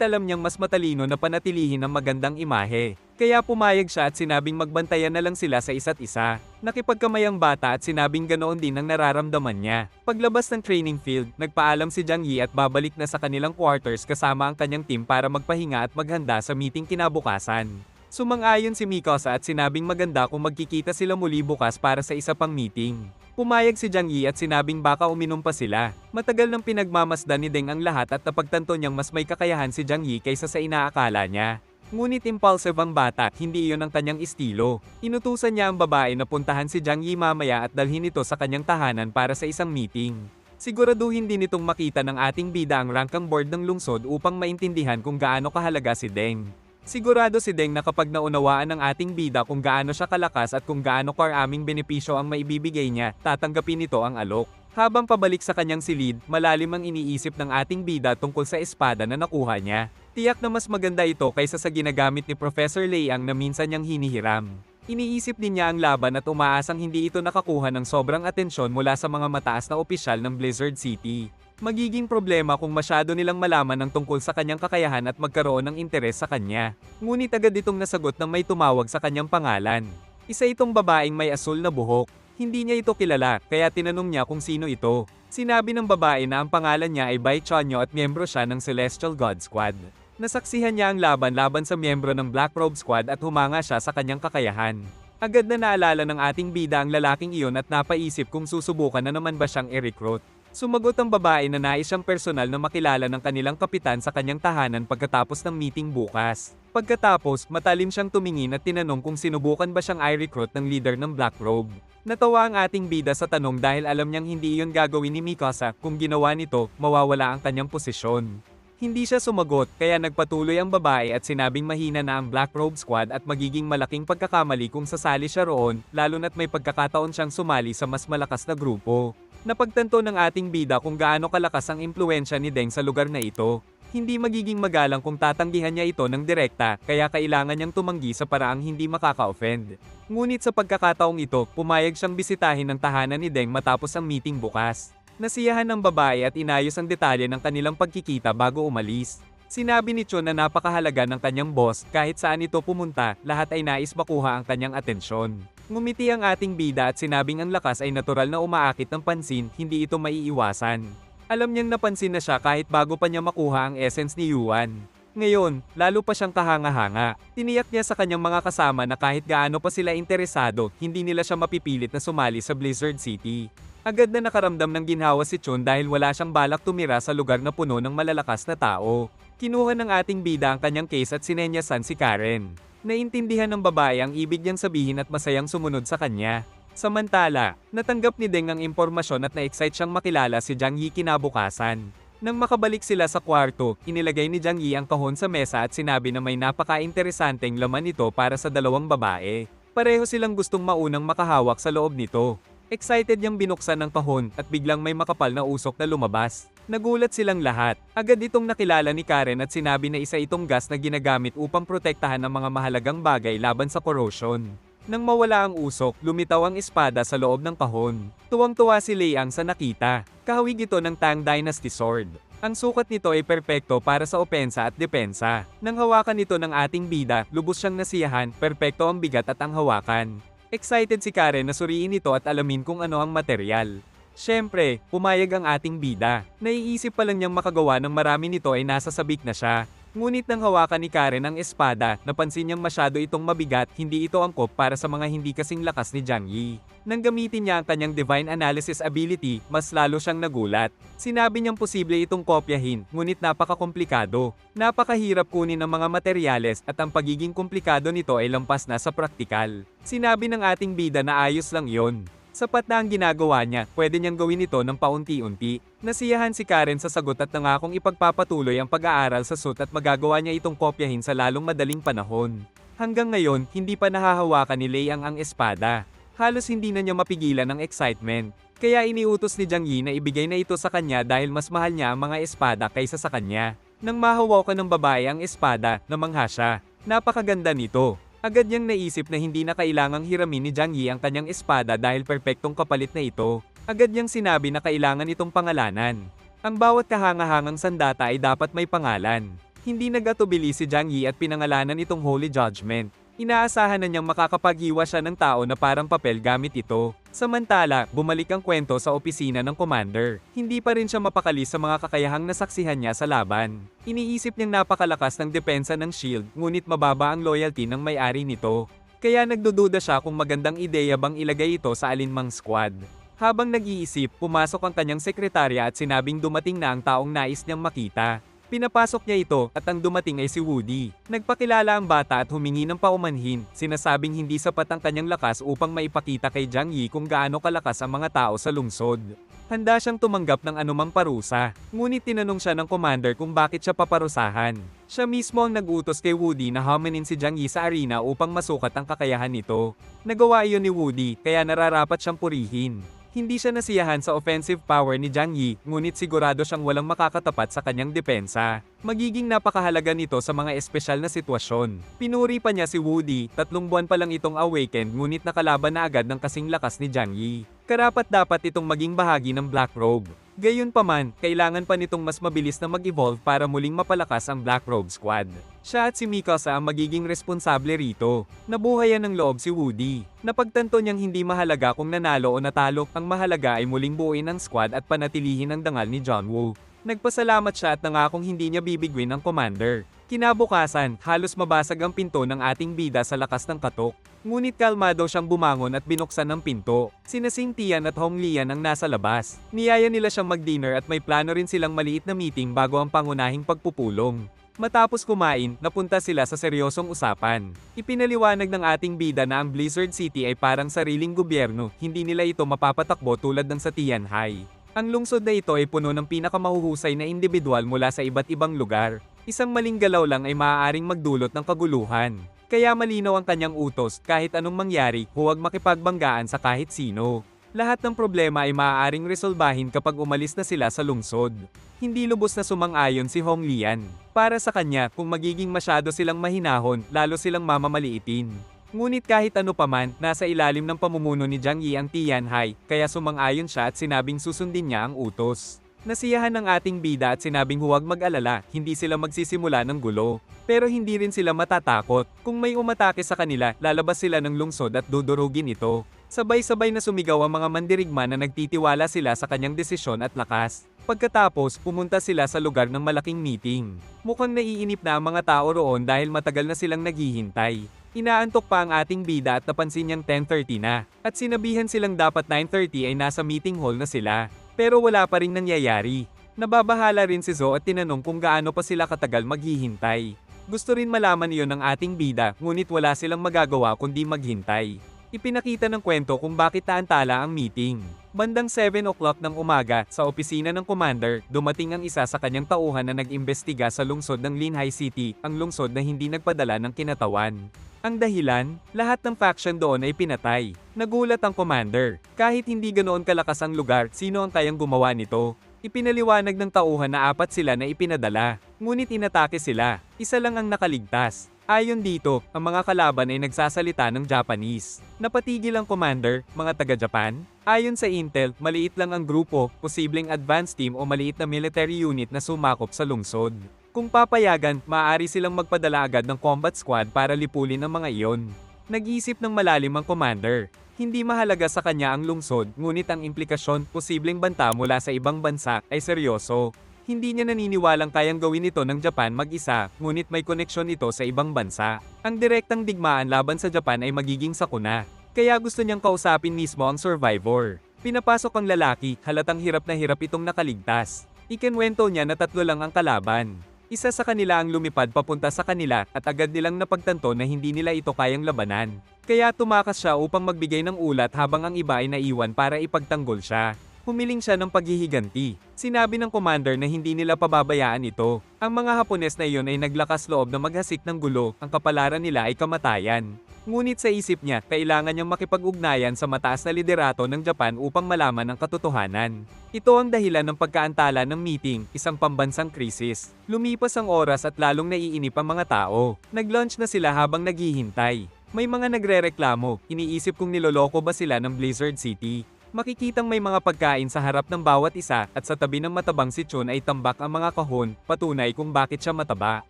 alam niyang mas matalino na panatilihin ang magandang imahe. Kaya pumayag siya at sinabing magbantayan na lang sila sa isa't isa. Nakipagkamay ang bata at sinabing ganoon din ang nararamdaman niya. Paglabas ng training field, nagpaalam si Jiang Yi at babalik na sa kanilang quarters kasama ang kanyang team para magpahinga at maghanda sa meeting kinabukasan. Sumang-ayon si Mikasa at sinabing maganda kung magkikita sila muli bukas para sa isa pang meeting. Pumayag si Jiang Yi at sinabing baka uminom pa sila. Matagal nang pinagmamasdan ni Deng ang lahat at napagtanto niyang mas may kakayahan si Jiang Yi kaysa sa inaakala niya. Ngunit impulsive ang bata, hindi iyon ang kanyang estilo. Inutusan niya ang babae na puntahan si Jiang Yi mamaya at dalhin ito sa kanyang tahanan para sa isang meeting. Siguraduhin din itong makita ng ating bida ang rangkang board ng lungsod upang maintindihan kung gaano kahalaga si Deng. Sigurado si Deng na kapag naunawaan ng ating bida kung gaano siya kalakas at kung gaano karaming benepisyo ang maibibigay niya, tatanggapin nito ang alok. Habang pabalik sa kanyang silid, malalim ang iniisip ng ating bida tungkol sa espada na nakuha niya. Tiyak na mas maganda ito kaysa sa ginagamit ni Professor Liang na minsan niyang hinihiram. Iniisip din niya ang laban at umaasang hindi ito nakakuha ng sobrang atensyon mula sa mga mataas na opisyal ng Blizzard City. Magiging problema kung masyado nilang malaman ang tungkol sa kanyang kakayahan at magkaroon ng interes sa kanya. Ngunit agad itong nasagot na may tumawag sa kanyang pangalan. Isa itong babaeng may asul na buhok. Hindi niya ito kilala, kaya tinanong niya kung sino ito. Sinabi ng babae na ang pangalan niya ay Bai Chanyo at miyembro siya ng Celestial God Squad. Nasaksihan niya ang laban sa miyembro ng Black Robe Squad at humanga siya sa kanyang kakayahan. Agad na naalala ng ating bida ang lalaking iyon at napaisip kung susubukan na naman ba siyang i-recruit. Sumagot ang babae na nais siyang personal na makilala ng kanilang kapitan sa kanyang tahanan pagkatapos ng meeting bukas. Pagkatapos, matalim siyang tumingin at tinanong kung sinubukan ba siyang i-recruit ng leader ng Black Robe. Natawa ang ating bida sa tanong dahil alam niyang hindi iyon gagawin ni Mikasa, kung ginawa nito, mawawala ang kanyang posisyon. Hindi siya sumagot, kaya nagpatuloy ang babae at sinabing mahina na ang Black Robe Squad at magiging malaking pagkakamali kung sasali siya roon, lalo na't may pagkakataon siyang sumali sa mas malakas na grupo. Napagtanto ng ating bida kung gaano kalakas ang impluensya ni Deng sa lugar na ito. Hindi magiging magalang kung tatanggihan niya ito ng direkta, kaya kailangan niyang tumanggi sa paraang hindi makaka-offend. Ngunit sa pagkakataong ito, pumayag siyang bisitahin ng tahanan ni Deng matapos ang meeting bukas. Nasiyahan ng babae at inayos ang detalye ng kanilang pagkikita bago umalis. Sinabi ni Chon na napakahalaga ng kanyang boss, kahit saan ito pumunta, lahat ay nais makuha ang kanyang atensyon. Ngumiti ang ating bida at sinabing ang lakas ay natural na umaakit ng pansin, hindi ito maiiwasan. Alam niyang napansin na siya kahit bago pa niya makuha ang essence ni Yuan. Ngayon, lalo pa siyang kahanga-hanga. Tiniyak niya sa kanyang mga kasama na kahit gaano pa sila interesado, hindi nila siya mapipilit na sumali sa Blizzard City. Agad na nakaramdam ng ginhawa si Chon dahil wala siyang balak tumira sa lugar na puno ng malalakas na tao. Kinuha ng ating bida ang kanyang case at sinenyasan si Karen. Naintindihan ng babae ang ibig niyang sabihin at masayang sumunod sa kanya. Samantala, natanggap ni Deng ang impormasyon at na-excite siyang makilala si Jiang Yi kinabukasan. Nang makabalik sila sa kwarto, inilagay ni Jiang Yi ang kahon sa mesa at sinabi na may napaka-interesanteng laman nito para sa dalawang babae. Pareho silang gustong maunang makahawak sa loob nito. Excited niyang binuksan ng kahon at biglang may makapal na usok na lumabas. Nagulat silang lahat. Agad itong nakilala ni Karen at sinabi na isa itong gas na ginagamit upang protektahan ang mga mahalagang bagay laban sa corrosion. Nang mawala ang usok, lumitaw ang espada sa loob ng kahon. Tuwang-tuwa si Liang sa nakita. Kahawig ito ng Tang Dynasty Sword. Ang sukat nito ay perpekto para sa opensa at depensa. Nang hawakan ito ng ating bida, lubos siyang nasiyahan, perpekto ang bigat at ang hawakan. Excited si Karen na suriin ito at alamin kung ano ang material. Siyempre, pumayag ang ating bida. Naiisip pa lang niyang makagawa ng marami nito ay nasa sabik na siya. Ngunit nang hawakan ni Karen ang espada, napansin niyang masyado itong mabigat, hindi ito angkop para sa mga hindi kasing lakas ni Jiang Yi. Nang gamitin niya ang kanyang Divine Analysis ability, mas lalo siyang nagulat. Sinabi niyang posible itong kopyahin, ngunit napakakomplikado. Napakahirap kunin ng mga materyales at ang pagiging komplikado nito ay lampas na sa praktikal. Sinabi ng ating bida na ayos lang yon. Sapat na ang ginagawa niya, pwede niyang gawin ito ng paunti-unti. Nasiyahan si Karen sa sagot at nangakong ipagpapatuloy ang pag-aaral sa suit at magagawa niya itong kopyahin sa lalong madaling panahon. Hanggang ngayon, hindi pa nahahawakan ni Liang ang espada. Halos hindi na niya mapigilan ang excitement. Kaya iniutos ni Jiang Yi na ibigay na ito sa kanya dahil mas mahal niya ang mga espada kaysa sa kanya. Nang mahawakan ng babae ang espada, namangha siya. Napakaganda nito. Agad niyang naisip na hindi na kailangang hiramin ni Jiang Yi ang kanyang espada dahil perpektong kapalit na ito. Agad niyang sinabi na kailangan itong pangalanan. Ang bawat kahangahangang sandata ay dapat may pangalan. Hindi nag-atubili si Jiang Yi at pinangalanan itong Holy Judgment. Inaasahan na niyang makakapaghiwa siya ng tao na parang papel gamit ito. Samantala, bumalik ang kwento sa opisina ng commander. Hindi pa rin siya mapakali sa mga kakayahang nasaksihan niya sa laban. Iniisip niyang napakalakas ng depensa ng shield, ngunit mababa ang loyalty ng may-ari nito. Kaya nagdududa siya kung magandang ideya bang ilagay ito sa alinmang squad. Habang nag-iisip, pumasok ang kanyang sekretarya at sinabing dumating na ang taong nais niyang makita. Pinapasok niya ito at ang dumating ay si Woody. Nagpakilala ang bata at humingi ng paumanhin, sinasabing hindi sapat ang kanyang lakas upang maipakita kay Jiang Yi kung gaano kalakas ang mga tao sa lungsod. Handa siyang tumanggap ng anumang parusa, ngunit tinanong siya ng commander kung bakit siya paparusahan. Siya mismo ang nag-utos kay Woody na hamanin si Jiang Yi sa arena upang masukat ang kakayahan nito. Nagawa iyon ni Woody, kaya nararapat siyang purihin. Hindi siya nasiyahan sa offensive power ni Jiang Yi, ngunit sigurado siyang walang makakatapat sa kanyang depensa. Magiging napakahalaga nito sa mga espesyal na sitwasyon. Pinuri pa niya si Woody, 3 buwan pa lang itong awakened ngunit nakalaban na agad ng kasing lakas ni Jiang Yi. Karapat-dapat itong maging bahagi ng Black Robe. Gayunpaman, kailangan pa nitong mas mabilis na mag-evolve para muling mapalakas ang Black Robe Squad. Siya at si Mikasa ang magiging responsable rito. Nabuhayan ng loob si Woody. Napagtanto niyang hindi mahalaga kung nanalo o natalo, ang mahalaga ay muling buuin ang squad at panatilihin ang dangal ni John Woo. Nagpasalamat siya at nangakong hindi niya bibigwin ang commander. Kinabukasan, halos mabasag ang pinto ng ating bida sa lakas ng katok. Ngunit kalmado siyang bumangon at binuksan ang pinto. Sina Sing Tian at Hong Lian ang nasa labas. Niyaya nila siyang mag-dinner at may plano rin silang maliit na meeting bago ang pangunahing pagpupulong. Matapos kumain, napunta sila sa seryosong usapan. Ipinaliwanag ng ating bida na ang Blizzard City ay parang sariling gobyerno, hindi nila ito mapapatakbo tulad ng sa Tianhai. Ang lungsod na ito ay puno ng pinakamahuhusay na individual mula sa iba't ibang lugar. Isang maling galaw lang ay maaaring magdulot ng kaguluhan. Kaya malinaw ang kanyang utos, kahit anong mangyari, huwag makipagbanggaan sa kahit sino. Lahat ng problema ay maaaring resolbahin kapag umalis na sila sa lungsod. Hindi lubos na sumang-ayon si Hong Lian. Para sa kanya, kung magiging masyado silang mahinahon, lalo silang mamamaliitin. Ngunit kahit ano paman, nasa ilalim ng pamumuno ni Jiang Yi ang Tianhai, kaya sumang-ayon siya at sinabing susundin niya ang utos. Nasiyahan ng ating bida at sinabing huwag mag-alala, hindi sila magsisimula ng gulo. Pero hindi rin sila matatakot. Kung may umatake sa kanila, lalabas sila ng lungsod at dudurugin ito. Sabay-sabay na sumigaw ang mga mandirigma na nagtitiwala sila sa kanyang desisyon at lakas. Pagkatapos, pumunta sila sa lugar ng malaking meeting. Mukhang naiinip na ang mga tao roon dahil matagal na silang naghihintay. Inaantok pa ang ating bida at napansin niyang 10:30 na. At sinabihan silang dapat 9:30 ay nasa meeting hall na sila. Pero wala pa ring nangyayari. Nababahala rin si Zo at tinanong kung gaano pa sila katagal maghihintay. Gusto rin malaman iyon ng ating bida, ngunit wala silang magagawa kundi maghintay. Ipinakita ng kwento kung bakit taantala ang meeting. Bandang 7 o'clock ng umaga, sa opisina ng commander, dumating ang isa sa kanyang tauhan na nag-imbestiga sa lungsod ng Linhai City, ang lungsod na hindi nagpadala ng kinatawan. Ang dahilan, lahat ng faction doon ay pinatay. Nagulat ang commander. Kahit hindi ganoon kalakas ang lugar, sino ang kayang gumawa nito? Ipinaliwanag ng tauhan na 4 sila na ipinadala. Ngunit inatake sila. Isa lang ang nakaligtas. Ayon dito, ang mga kalaban ay nagsasalita ng Japanese. Napatigil ang commander, mga taga-Japan. Ayon sa intel, maliit lang ang grupo, posibleng advanced team o maliit na military unit na sumakop sa lungsod. Kung papayagan, maaari silang magpadala agad ng combat squad para lipulin ang mga iyon. Nag-iisip ng malalim ang commander. Hindi mahalaga sa kanya ang lungsod, ngunit ang implikasyon, posibleng banta mula sa ibang bansa, ay seryoso. Hindi niya naniniwalang kayang gawin ito ng Japan mag-isa, ngunit may koneksyon ito sa ibang bansa. Ang direktang digmaan laban sa Japan ay magiging sakuna. Kaya gusto niyang kausapin mismo ang survivor. Pinapasok ang lalaki, halatang hirap na hirap itong nakaligtas. Ikinwento niya na 3 lang ang kalaban. Isa sa kanila ang lumipad papunta sa kanila at agad nilang napagtanto na hindi nila ito kayang labanan. Kaya tumakas siya upang magbigay ng ulat habang ang iba ay naiwan para ipagtanggol siya. Humiling siya ng paghihiganti. Sinabi ng commander na hindi nila pababayaan ito. Ang mga Hapones na iyon ay naglakas loob na maghasik ng gulo, ang kapalaran nila ay kamatayan. Ngunit sa isip niya, kailangan niyang makipag-ugnayan sa mataas na liderato ng Japan upang malaman ang katotohanan. Ito ang dahilan ng pagkaantala ng meeting, isang pambansang krisis. Lumipas ang oras at lalong naiinip ang mga tao. Nag-lunch na sila habang naghihintay. May mga nagrereklamo, iniisip kung niloloko ba sila ng Blizzard City. Makikitang may mga pagkain sa harap ng bawat isa at sa tabi ng matabang si Chun ay tambak ang mga kahon, patunay kung bakit siya mataba.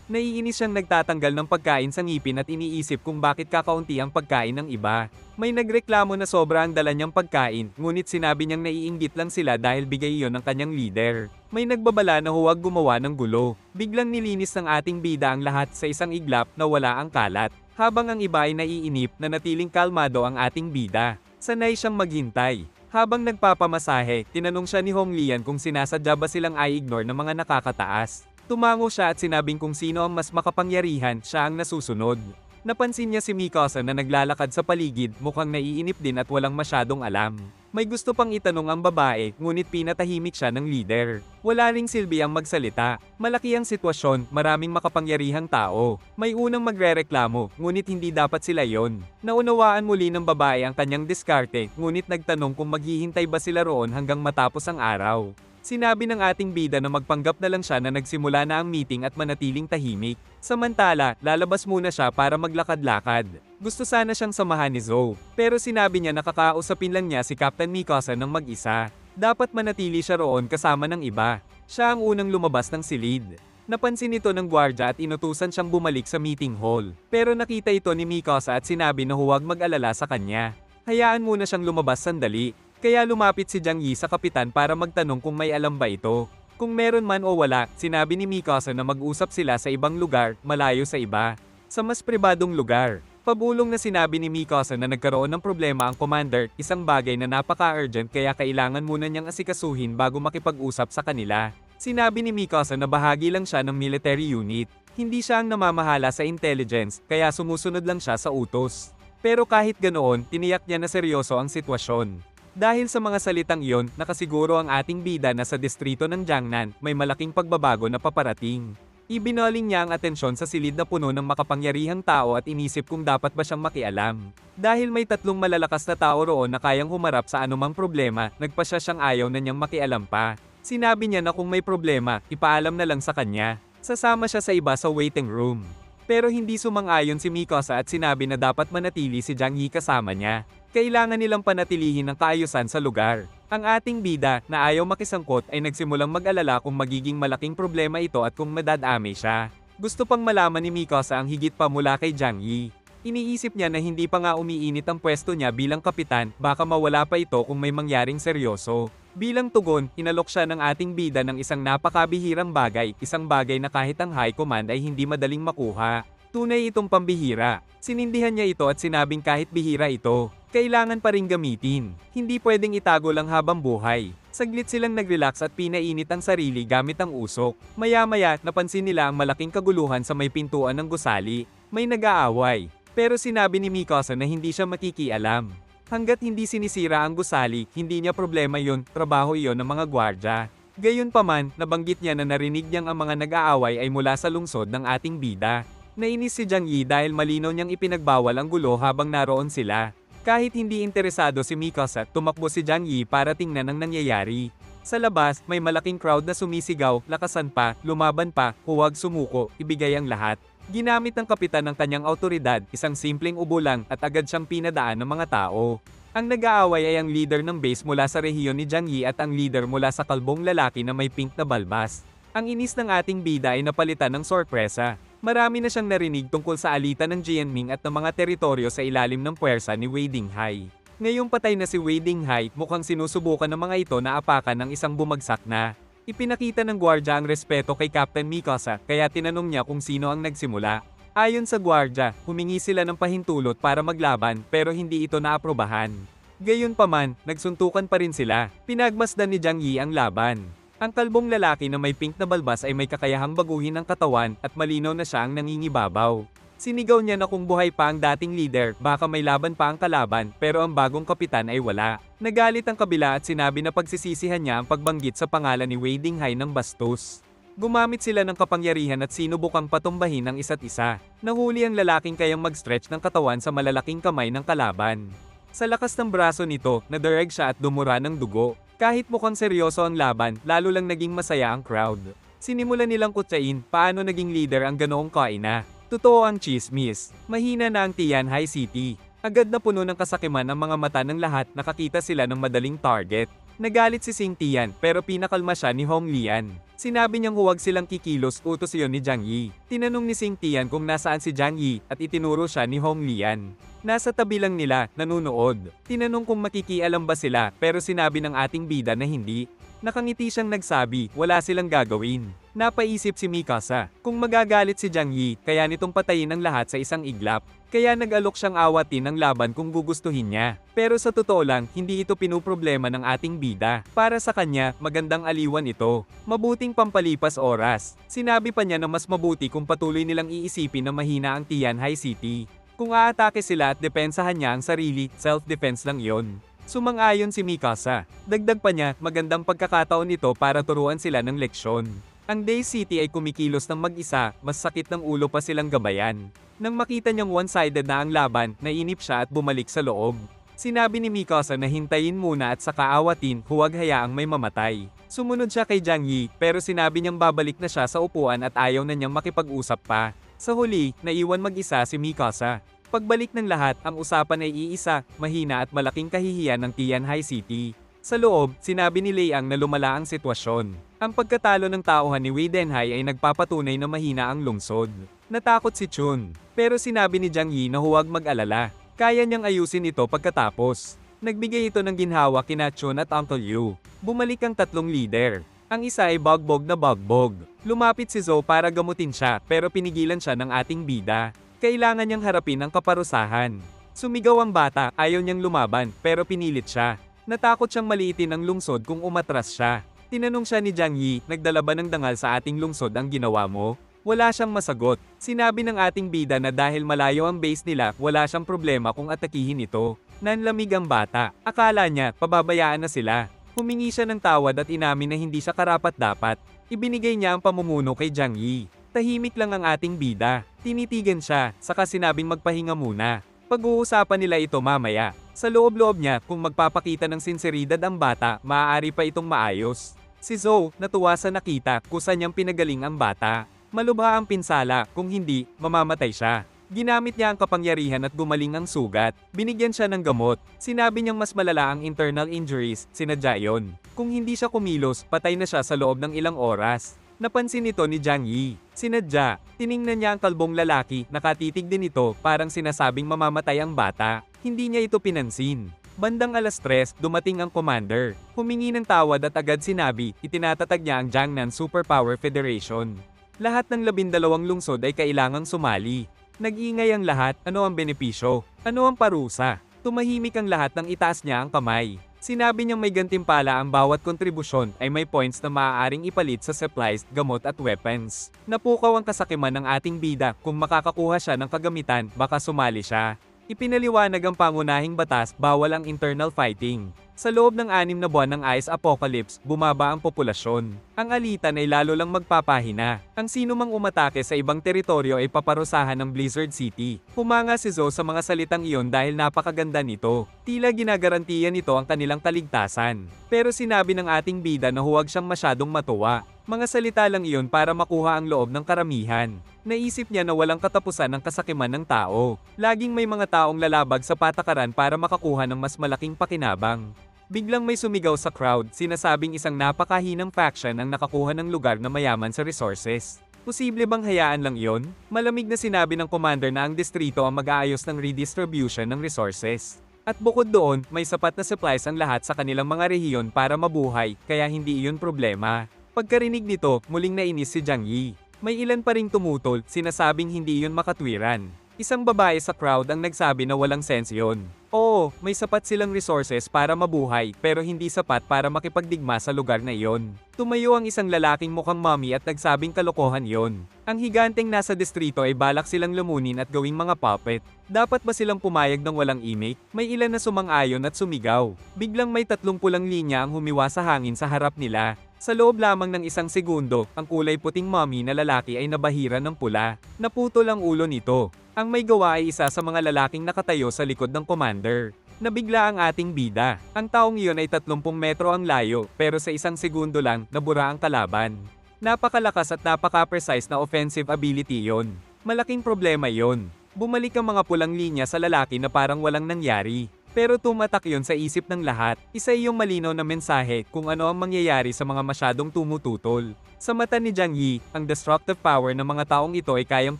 Naiinis siyang nagtatanggal ng pagkain sa ngipin at iniisip kung bakit kakaunti ang pagkain ng iba. May nagreklamo na sobra ang dala niyang pagkain, ngunit sinabi niyang naiinggit lang sila dahil bigay iyon ng kanyang leader. May nagbabala na huwag gumawa ng gulo. Biglang nilinis ng ating bida ang lahat sa isang iglap na wala ang kalat. Habang ang iba ay naiinip, nanatiling kalmado ang ating bida. Sanay siyang maghintay. Habang nagpapamasahe, tinanong siya ni Hong Lian kung sinasadya ba silang i-ignore ng mga nakakataas. Tumango siya at sinabing kung sino ang mas makapangyarihan, siya ang nasusunod. Napansin niya si Mikasa na naglalakad sa paligid, mukhang naiinip din at walang masyadong alam. May gusto pang itanong ang babae, ngunit pinatahimik siya ng leader. Wala ring silbi ang magsalita. Malaki ang sitwasyon, maraming makapangyarihang tao. May unang magrereklamo, ngunit hindi dapat sila yon. Naunawaan muli ng babae ang kanyang diskarte, ngunit nagtanong kung maghihintay ba sila roon hanggang matapos ang araw. Sinabi ng ating bida na magpanggap na lang siya na nagsimula na ang meeting at manatiling tahimik. Samantala, lalabas muna siya para maglakad-lakad. Gusto sana siyang samahan ni Zou, pero sinabi niya na kakausapin lang niya si Captain Mikasa ng mag-isa. Dapat manatili siya roon kasama ng iba. Siya ang unang lumabas ng silid. Napansin ito ng gwardya at inutusan siyang bumalik sa meeting hall. Pero nakita ito ni Mikasa at sinabi na huwag mag-alala sa kanya. Hayaan muna siyang lumabas sandali. Kaya lumapit si Jiang Yi sa kapitan para magtanong kung may alam ba ito. Kung meron man o wala, sinabi ni Mikasa na mag-usap sila sa ibang lugar, malayo sa iba. Sa mas pribadong lugar. Pabulong na sinabi ni Mikasa na nagkaroon ng problema ang commander, isang bagay na napaka-urgent kaya kailangan muna niyang asikasuhin bago makipag-usap sa kanila. Sinabi ni Mikasa na bahagi lang siya ng military unit. Hindi siya ang namamahala sa intelligence, kaya sumusunod lang siya sa utos. Pero kahit ganoon, tiniyak niya na seryoso ang sitwasyon. Dahil sa mga salitang iyon, nakasiguro ang ating bida na sa distrito ng Jiangnan, may malaking pagbabago na paparating. Ibinaling niya ang atensyon sa silid na puno ng makapangyarihang tao at inisip kung dapat ba siyang makialam. Dahil may 3 malalakas na tao roon na kayang humarap sa anumang problema, nagpasya siyang ayaw na niyang makialam pa. Sinabi niya na kung may problema, ipaalam na lang sa kanya. Sasama siya sa iba sa waiting room. Pero hindi sumang-ayon si Mikasa at sinabi na dapat manatili si Jiang Yi kasama niya. Kailangan nilang panatilihin ang kaayusan sa lugar. Ang ating bida, na ayaw makisangkot, ay nagsimulang mag-alala kung magiging malaking problema ito at kung madadami siya. Gusto pang malaman ni Mikasa ang higit pa mula kay Jiang Yi. Iniisip niya na hindi pa nga umiinit ang pwesto niya bilang kapitan, baka mawala pa ito kung may mangyaring seryoso. Bilang tugon, inalok siya ng ating bida ng isang napakabihirang bagay, isang bagay na kahit ang high command ay hindi madaling makuha. Tunay itong pambihira. Sinindihan niya ito at sinabing kahit bihira ito, kailangan pa ring gamitin. Hindi pwedeng itago lang habang buhay. Saglit silang nag-relax at pinainit ang sarili gamit ang usok. Maya-maya, napansin nila ang malaking kaguluhan sa may pintuan ng gusali. May nag-aaway. Pero sinabi ni Mikasa na hindi siya makikialam. Hanggat hindi sinisira ang gusali, hindi niya problema yon, trabaho iyon ng mga gwardya. Gayunpaman, nabanggit niya na narinig niyang ang mga nag-aaway ay mula sa lungsod ng ating bida. Nainis si Jiang Yi dahil malinaw niyang ipinagbawal ang gulo habang naroon sila. Kahit hindi interesado si Mikasa, tumakbo si Jiang Yi para tingnan ang nangyayari. Sa labas, may malaking crowd na sumisigaw, lakasan pa, lumaban pa, huwag sumuko, ibigay ang lahat. Ginamit ng kapitan ng kanyang autoridad, isang simpleng ubo lang at agad siyang pinadaan ng mga tao. Ang nag-aaway ay ang leader ng base mula sa rehiyon ni Jiang Yi at ang leader mula sa kalbong lalaki na may pink na balbas. Ang inis ng ating bida ay napalitan ng sorpresa. Marami na siyang narinig tungkol sa alitan ng Jianming at ng mga teritoryo sa ilalim ng puwersa ni Wei Dinghai. Ngayong patay na si Wei Dinghai, mukhang sinusubukan ng mga ito na apakan ng isang bumagsak na. Ipinakita ng gwardya ang respeto kay Captain Mikasa, kaya tinanong niya kung sino ang nagsimula. Ayon sa gwardya, humingi sila ng pahintulot para maglaban pero hindi ito naaprobahan. Gayunpaman, nagsuntukan pa rin sila. Pinagmasdan ni Jiang Yi ang laban. Ang kalbong lalaki na may pink na balbas ay may kakayahang baguhin ang katawan at malinaw na siya ang nangingibabaw. Sinigaw niya na kung buhay pa ang dating leader, baka may laban pa ang kalaban, pero ang bagong kapitan ay wala. Nagalit ang kabila at sinabi na pagsisisihan niya ang pagbanggit sa pangalan ni Wei Dinghai ng bastos. Gumamit sila ng kapangyarihan at sinubukang patumbahin ang isa't isa. Nahuli ang lalaking kayang mag-stretch ng katawan sa malalaking kamay ng kalaban. Sa lakas ng braso nito, nadareg siya at dumura ng dugo. Kahit mukhang seryoso ang laban, lalo lang naging masaya ang crowd. Sinimulan nilang kutsain paano naging leader ang ganoong kaina. Totoo ang chismis. Mahina na ang Tian High City. Agad na puno ng kasakiman ang mga mata ng lahat, nakakita sila ng madaling target. Nagalit si Xing Tian pero pinakalma siya ni Hong Lian. Sinabi niyang huwag silang kikilos, utos iyon ni Jiang Yi. Tinanong ni Xing Tian kung nasaan si Jiang Yi at itinuro siya ni Hong Lian. Nasa tabi lang nila, nanunood. Tinanong kung makikialam ba sila pero sinabi ng ating bida na hindi. Nakangiti siyang nagsabi, wala silang gagawin. Napaisip si Mikasa, kung magagalit si Jiang Yi, kaya nitong patayin ang lahat sa isang iglap. Kaya nag-alok siyang awatin ang laban kung gugustuhin niya. Pero sa totoo lang, hindi ito pinuproblema ng ating bida. Para sa kanya, magandang aliwan ito. Mabuting pampalipas oras. Sinabi pa niya na mas mabuti kung patuloy nilang iisipin na mahina ang Tian High City. Kung aatake sila at depensahan niya ang sarili, self-defense lang yon. Sumang-ayon si Mikasa. Dagdag pa niya, magandang pagkakataon ito para turuan sila ng leksyon. Ang Day City ay kumikilos ng mag-isa, mas sakit ng ulo pa silang gabayan. Nang makita niyang one-sided na ang laban, nainip siya at bumalik sa loob. Sinabi ni Mikasa na hintayin muna at saka awatin, huwag hayaang may mamatay. Sumunod siya kay Jiang Yi, pero sinabi niyang babalik na siya sa upuan at ayaw na niyang makipag-usap pa. Sa huli, naiwan mag-isa si Mikasa. Pagbalik ng lahat, ang usapan ay iisa, mahina at malaking kahihiyan ng Tian High City. Sa loob, sinabi ni Liang na lumala ang sitwasyon. Ang pagkatalo ng tauhan ni Wei Denhai ay nagpapatunay na mahina ang lungsod. Natakot si Chun, pero sinabi ni Jiang Yi na huwag mag-alala. Kaya niyang ayusin ito pagkatapos. Nagbigay ito ng ginhawa kina Chun at Uncle Yu. Bumalik ang tatlong leader. Ang isa ay bagbog na bagbog. Lumapit si Zhou para gamutin siya pero pinigilan siya ng ating bida. Kailangan niyang harapin ang kaparusahan. Sumigaw ang bata, ayaw niyang lumaban, pero pinilit siya. Natakot siyang maliitin ang lungsod kung umatras siya. Tinanong siya ni Jiang Yi, nagdala ba ng dangal sa ating lungsod ang ginawa mo? Wala siyang masagot. Sinabi ng ating bida na dahil malayo ang base nila, wala siyang problema kung atakihin ito. Nanlamig ang bata. Akala niya, pababayaan na sila. Humingi siya ng tawad at inamin na hindi siya karapat-dapat. Ibinigay niya ang pamumuno kay Jiang Yi. Tahimik lang ang ating bida. Tinitigan siya, saka sinabing magpahinga muna. Pag-uusapan nila ito mamaya. Sa loob-loob niya, kung magpapakita ng sinseridad ang bata, maaari pa itong maayos. Si Zhou, natuwa sa nakita, kusa niyang pinagaling ang bata. Malubha ang pinsala, kung hindi, mamamatay siya. Ginamit niya ang kapangyarihan at gumaling ang sugat. Binigyan siya ng gamot. Sinabi niyang mas malala ang internal injuries, sinadya yon. Kung hindi siya kumilos, patay na siya sa loob ng ilang oras. Napansin ito ni Jiang Yi. Sinadya, tiningnan niya ang kalbong lalaki, nakatitig din ito, parang sinasabing mamamatay ang bata. Hindi niya ito pinansin. Bandang 3:00, dumating ang commander. Humingi ng tawad at agad sinabi, itinatatag niya ang Jiangnan Superpower Federation. Lahat ng 12 lungsod ay kailangang sumali. Nag-ingay ang lahat, ano ang benepisyo? Ano ang parusa? Tumahimik ang lahat nang itaas niya ang kamay. Sinabi niyang may gantimpala ang bawat kontribusyon ay may points na maaaring ipalit sa supplies, gamot at weapons. Napukaw ang kasakiman ng ating bida, kung makakakuha siya ng kagamitan, baka sumali siya. Ipinaliwanag ang pangunahing batas, bawal ang internal fighting. Sa loob ng 6 na buwan ng Ice Apocalypse, bumaba ang populasyon. Ang alitan ay lalo lang magpapahina. Ang sino mang umatake sa ibang teritoryo ay paparusahan ng Blizzard City. Humanga si Zhou sa mga salitang iyon dahil napakaganda nito. Tila ginagarantiyan nito ang kanilang kaligtasan. Pero sinabi ng ating bida na huwag siyang masyadong matuwa. Mga salita lang iyon para makuha ang loob ng karamihan. Naisip niya na walang katapusan ng kasakiman ng tao. Laging may mga taong lalabag sa patakaran para makakuha ng mas malaking pakinabang. Biglang may sumigaw sa crowd, sinasabing isang napakahinang faction ang nakakuha ng lugar na mayaman sa resources. Posible bang hayaan lang iyon? Malamig na sinabi ng commander na ang distrito ang mag-aayos ng redistribution ng resources. At bukod doon, may sapat na supplies ang lahat sa kanilang mga rehiyon para mabuhay, kaya hindi iyon problema. Pagkarinig nito, muling nainis si Jiang Yi. May ilan pa ring tumutol, sinasabing hindi iyon makatwiran. Isang babae sa crowd ang nagsabi na walang sense yun. Oo, may sapat silang resources para mabuhay pero hindi sapat para makipagdigma sa lugar na iyon. Tumayo ang isang lalaking mukhang mommy at nagsabing kalokohan yon. Ang higanteng nasa distrito ay balak silang lumunin at gawing mga puppet. Dapat ba silang pumayag ng walang imik? May ilan na sumang-ayon at sumigaw. Biglang may 30 pulang linya ang humiwa sa hangin sa harap nila. Sa loob lamang ng isang segundo, ang kulay puting mommy na lalaki ay nabahira ng pula. Naputol ang ulo nito. Ang may gawa ay isa sa mga lalaking nakatayo sa likod ng commander. Nabigla ang ating bida. Ang taong iyon ay 30 metro ang layo, pero sa isang segundo lang, nabura ang kalaban. Napakalakas at napaka-precise na offensive ability yon. Malaking problema yon. Bumalik ang mga pulang linya sa lalaki na parang walang nangyari. Pero tumatak yon sa isip ng lahat. Isa iyong malinaw na mensahe kung ano ang mangyayari sa mga masyadong tumututol. Sa mata ni Jiang Yi, ang destructive power ng mga taong ito ay kayang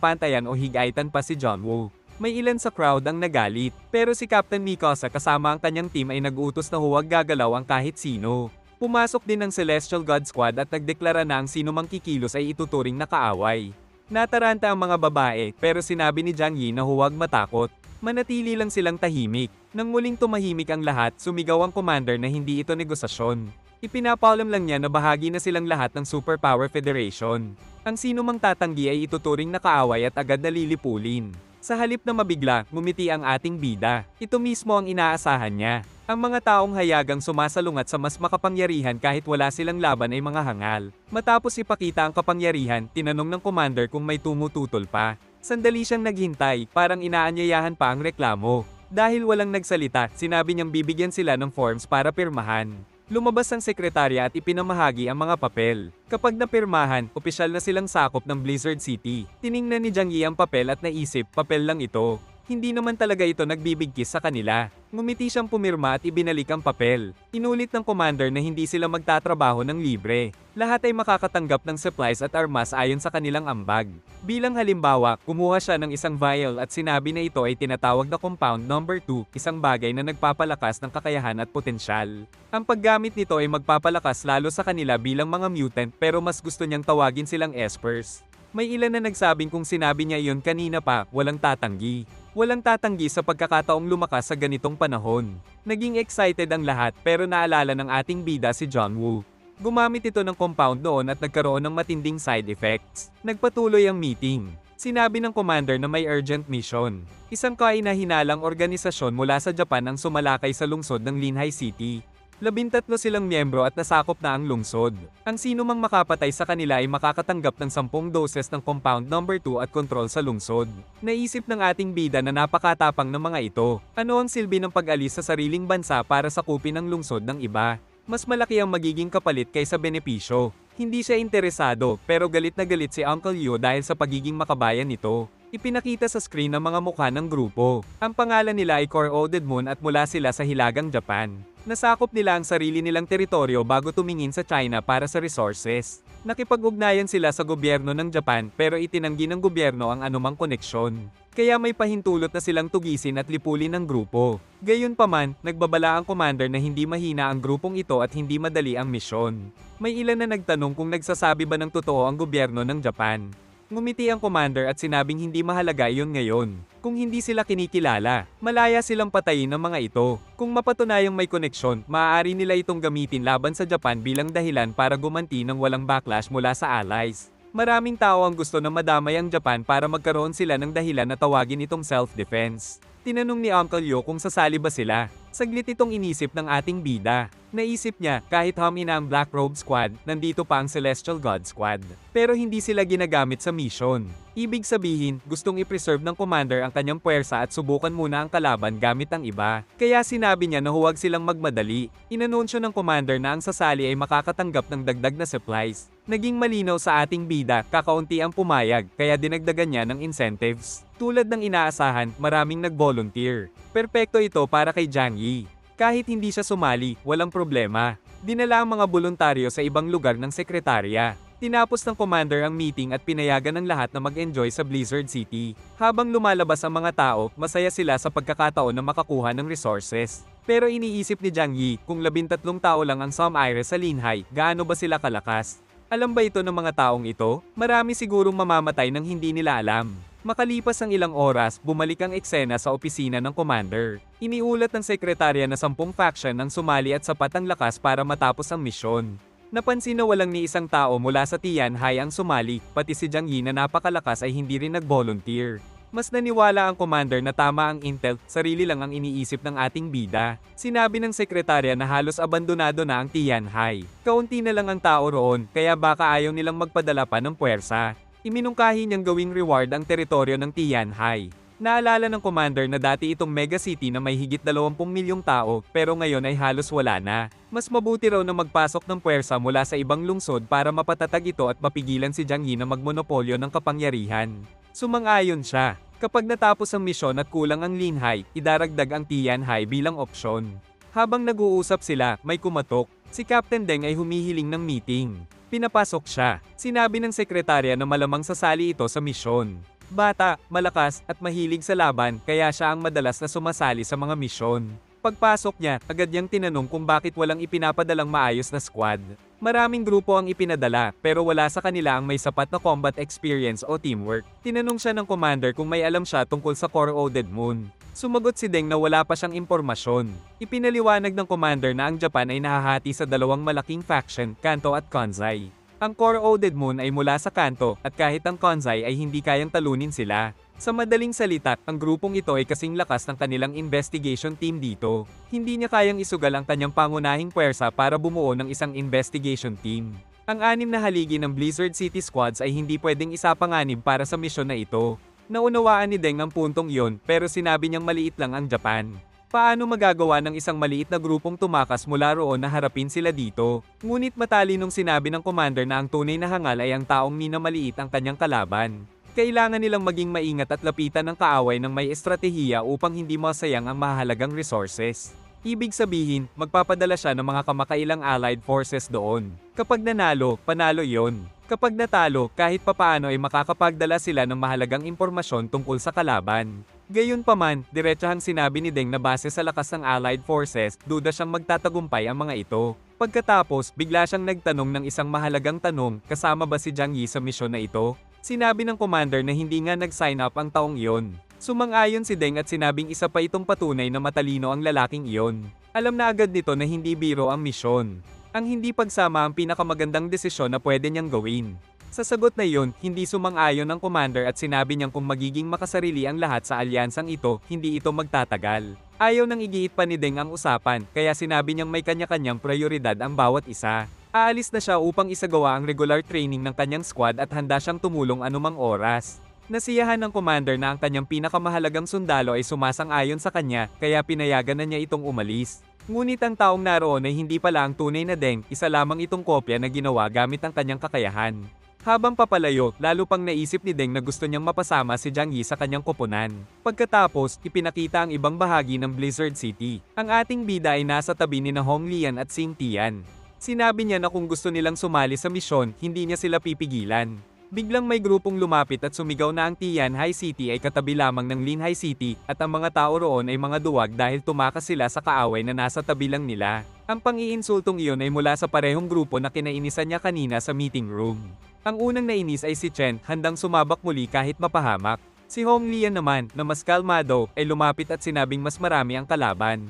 pantayan o higaitan pa si John Woo. May ilan sa crowd ang nagalit, pero si Captain Mikasa kasama ang kanyang team ay nag-utos na huwag gagalaw ang kahit sino. Pumasok din ang Celestial God Squad at nagdeklara na ang sino mang kikilos ay ituturing na kaaway. Nataranta ang mga babae pero sinabi ni Jiang Yi na huwag matakot. Manatili lang silang tahimik. Nang muling tumahimik ang lahat, sumigaw ang commander na hindi ito negosasyon. Ipinapaalam lang niya na bahagi na silang lahat ng Superpower Federation. Ang sino mang tatanggi ay ituturing na kaaway at agad nalilipulin. Sa halip na mabigla, ngumiti ang ating bida. Ito mismo ang inaasahan niya. Ang mga taong hayagang sumasalungat sa mas makapangyarihan kahit wala silang laban ay mga hangal. Matapos ipakita ang kapangyarihan, tinanong ng commander kung may tumututol pa. Sandali siyang naghintay, parang inaanyayahan pa ang reklamo. Dahil walang nagsalita, sinabi niyang bibigyan sila ng forms para pirmahan. Lumabas ang sekretarya at ipinamahagi ang mga papel. Kapag napirmahan, opisyal na silang sakop ng Blizzard City. Tiningnan ni Jiang Yi ang papel at naisip, papel lang ito. Hindi naman talaga ito nagbibigkis sa kanila. Ngumiti siyang pumirma at ibinalik ang papel. Inulit ng commander na hindi sila magtatrabaho ng libre. Lahat ay makakatanggap ng supplies at armas ayon sa kanilang ambag. Bilang halimbawa, kumuha siya ng isang vial at sinabi na ito ay tinatawag na compound number 2, isang bagay na nagpapalakas ng kakayahan at potensyal. Ang paggamit nito ay magpapalakas lalo sa kanila bilang mga mutant pero mas gusto niyang tawagin silang espers. May ilan na nagsabing kung sinabi niya iyon kanina pa, walang tatanggi. Walang tatanggi sa pagkakataong lumakas sa ganitong panahon. Naging excited ang lahat pero naalala ng ating bida si John Woo. Gumamit ito ng compound noon at nagkaroon ng matinding side effects. Nagpatuloy ang meeting. Sinabi ng commander na may urgent mission. Isang kahinahinalang organisasyon mula sa Japan ang sumalakay sa lungsod ng Linhai City. 13 silang miyembro at nasakop na ang lungsod. Ang sino mang makapatay sa kanila ay makakatanggap ng 10 doses ng compound number 2 at kontrol sa lungsod. Naisip ng ating bida na napakatapang ng mga ito. Ano ang silbi ng pag-alis sa sariling bansa para sakupin ang lungsod ng iba? Mas malaki ang magiging kapalit kaysa benepisyo. Hindi siya interesado pero galit na galit si Uncle Yo dahil sa pagiging makabayan nito. Ipinakita sa screen ang mga mukha ng grupo. Ang pangalan nila ay Core-Oded Moon at mula sila sa Hilagang Japan. Nasakop nila ang sarili nilang teritoryo bago tumingin sa China para sa resources. Nakipag-ugnayan sila sa gobyerno ng Japan pero itinanggi ng gobyerno ang anumang koneksyon. Kaya may pahintulot na silang tugisin at lipulin ng grupo. Gayunpaman, nagbabala ang commander na hindi mahina ang grupong ito at hindi madali ang misyon. May ilan na nagtanong kung nagsasabi ba ng totoo ang gobyerno ng Japan. Ngumiti ang commander at sinabing hindi mahalaga iyon ngayon. Kung hindi sila kinikilala, malaya silang patayin ng mga ito. Kung mapatunayang may koneksyon, maaari nila itong gamitin laban sa Japan bilang dahilan para gumanti ng walang backlash mula sa allies. Maraming tao ang gusto na madamay ang Japan para magkaroon sila ng dahilan na tawagin itong self-defense. Tinanong ni Uncle Yo kung sasali ba sila. Saglit itong inisip ng ating bida. Naisip niya, kahit humina ang Black Robe Squad, nandito pa ang Celestial God Squad. Pero hindi sila ginagamit sa mission. Ibig sabihin, gustong i-preserve ng commander ang kanyang puwersa at subukan muna ang kalaban gamit ang iba. Kaya sinabi niya na huwag silang magmadali. Inanunsyo ng commander na ang sasali ay makakatanggap ng dagdag na supplies. Naging malinaw sa ating bida, kakaunti ang pumayag, kaya dinagdagan niya ng incentives. Tulad ng inaasahan, maraming nag-volunteer. Perpekto ito para kay Jiang Yi. Kahit hindi siya sumali, walang problema. Dinala ang mga voluntaryo sa ibang lugar ng sekretarya. Tinapos ng commander ang meeting at pinayagan ng lahat na mag-enjoy sa Blizzard City. Habang lumalabas ang mga tao, masaya sila sa pagkakataon na makakuha ng resources. Pero iniisip ni Jiang Yi, kung 13 tao lang ang Some-Ire sa Linhai, gaano ba sila kalakas? Alam ba ito ng mga taong ito? Marami sigurong mamamatay nang hindi nila alam. Makalipas ang ilang oras, bumalik ang eksena sa opisina ng commander. Iniulat ng sekretarya na 10 faction ang sumali at sapat ang lakas para matapos ang misyon. Napansin na walang ni isang tao mula sa Tianhai ang sumali, pati si Jiang Yi na napakalakas ay hindi rin nag-volunteer. Mas naniwala ang commander na tama ang intel, sarili lang ang iniisip ng ating bida. Sinabi ng sekretarya na halos abandonado na ang Tianhai. Kaunti na lang ang tao roon, kaya baka ayaw nilang magpadala pa ng puwersa. Iminungkahi niyang gawing reward ang teritoryo ng Tianhai. Naalala ng commander na dati itong mega city na may higit 20 milyong tao, pero ngayon ay halos wala na. Mas mabuti raw na magpasok ng puwersa mula sa ibang lungsod para mapatatag ito at mapigilan si Jiang Yi na magmonopolyo ng kapangyarihan. Sumang-ayon siya. Kapag natapos ang misyon at kulang ang Linhai, idaragdag ang Tianhai bilang opsyon. Habang nag-uusap sila, may kumatok. Si Captain Deng ay humihiling ng meeting. Pinapasok siya. Sinabi ng sekretarya na malamang sasali ito sa misyon. Bata, malakas, at mahilig sa laban, kaya siya ang madalas na sumasali sa mga misyon. Pagpasok niya, agad niyang tinanong kung bakit walang ipinapadalang maayos na squad. Maraming grupo ang ipinadala, pero wala sa kanila ang may sapat na combat experience o teamwork. Tinanong siya ng commander kung may alam siya tungkol sa Core-Oded Moon. Sumagot si Deng na wala pa siyang impormasyon. Ipinaliwanag ng commander na ang Japan ay nahahati sa dalawang malaking faction, Kanto at Kansai. Ang Core-Oded Moon ay mula sa Kanto, at kahit ang Kansai ay hindi kayang talunin sila. Sa madaling salita, ang grupong ito ay kasing lakas ng kanilang investigation team dito. Hindi niya kayang isugal ang kanyang pangunahing puwersa para bumuo ng isang investigation team. Ang 6 na haligi ng Blizzard City Squads ay hindi pwedeng isapanganib para sa misyon na ito. Naunawaan ni Deng ang puntong iyon, pero sinabi niyang maliit lang ang Japan. Paano magagawa ng isang maliit na grupong tumakas mula roon na harapin sila dito? Ngunit matalinong sinabi ng commander na ang tunay na hangal ay ang taong minamaliit ang kanyang kalaban. Kailangan nilang maging maingat at lapitan ng kaaway ng may estratehiya upang hindi masayang ang mahalagang resources. Ibig sabihin, magpapadala siya ng mga kamakailang allied forces doon. Kapag nanalo, panalo iyon. Kapag natalo, kahit papaano ay makakapagdala sila ng mahalagang impormasyon tungkol sa kalaban. Gayunpaman, diretsahang sinabi ni Deng na base sa lakas ng Allied Forces, duda siyang magtatagumpay ang mga ito. Pagkatapos, bigla siyang nagtanong ng isang mahalagang tanong, kasama ba si Jiang Yi sa misyon na ito? Sinabi ng commander na hindi nga nag-sign up ang taong iyon. Sumang-ayon si Deng at sinabing isa pa itong patunay na matalino ang lalaking iyon. Alam na agad nito na hindi biro ang misyon. Ang hindi pagsama ang pinakamagandang desisyon na pwede niyang gawin. Sa sagot na iyon, hindi sumang-ayon ang commander at sinabi niyang kung magiging makasarili ang lahat sa alyansang ito, hindi ito magtatagal. Ayaw nang igiit pa ni Deng ang usapan, kaya sinabi niyang may kanya-kanyang prioridad ang bawat isa. Aalis na siya upang isagawa ang regular training ng kanyang squad at handa siyang tumulong anumang oras. Nasiyahan ng commander na ang kanyang pinakamahalagang sundalo ay sumasang-ayon sa kanya, kaya pinayagan na niya itong umalis. Ngunit ang taong naroon ay hindi pala ang tunay na Deng, isa lamang itong kopya na ginawa gamit ang kanyang kakayahan. Habang papalayo, lalo pang naisip ni Deng na gusto niyang mapasama si Jiang Yi sa kanyang koponan. Pagkatapos, ipinakita ang ibang bahagi ng Blizzard City. Ang ating bida ay nasa tabi ni na Hong Lian at Xing Tian. Sinabi niya na kung gusto nilang sumali sa misyon, hindi niya sila pipigilan. Biglang may grupong lumapit at sumigaw na ang Tianhai City ay katabi lamang ng Linhai City at ang mga tao roon ay mga duwag dahil tumakas sila sa kaaway na nasa tabi lang nila. Ang pang-iinsultong iyon ay mula sa parehong grupo na kinainisan niya kanina sa meeting room. Ang unang nainis ay si Chen, handang sumabak muli kahit mapahamak. Si Hong Lian naman, na mas kalmado, ay lumapit at sinabing mas marami ang kalaban.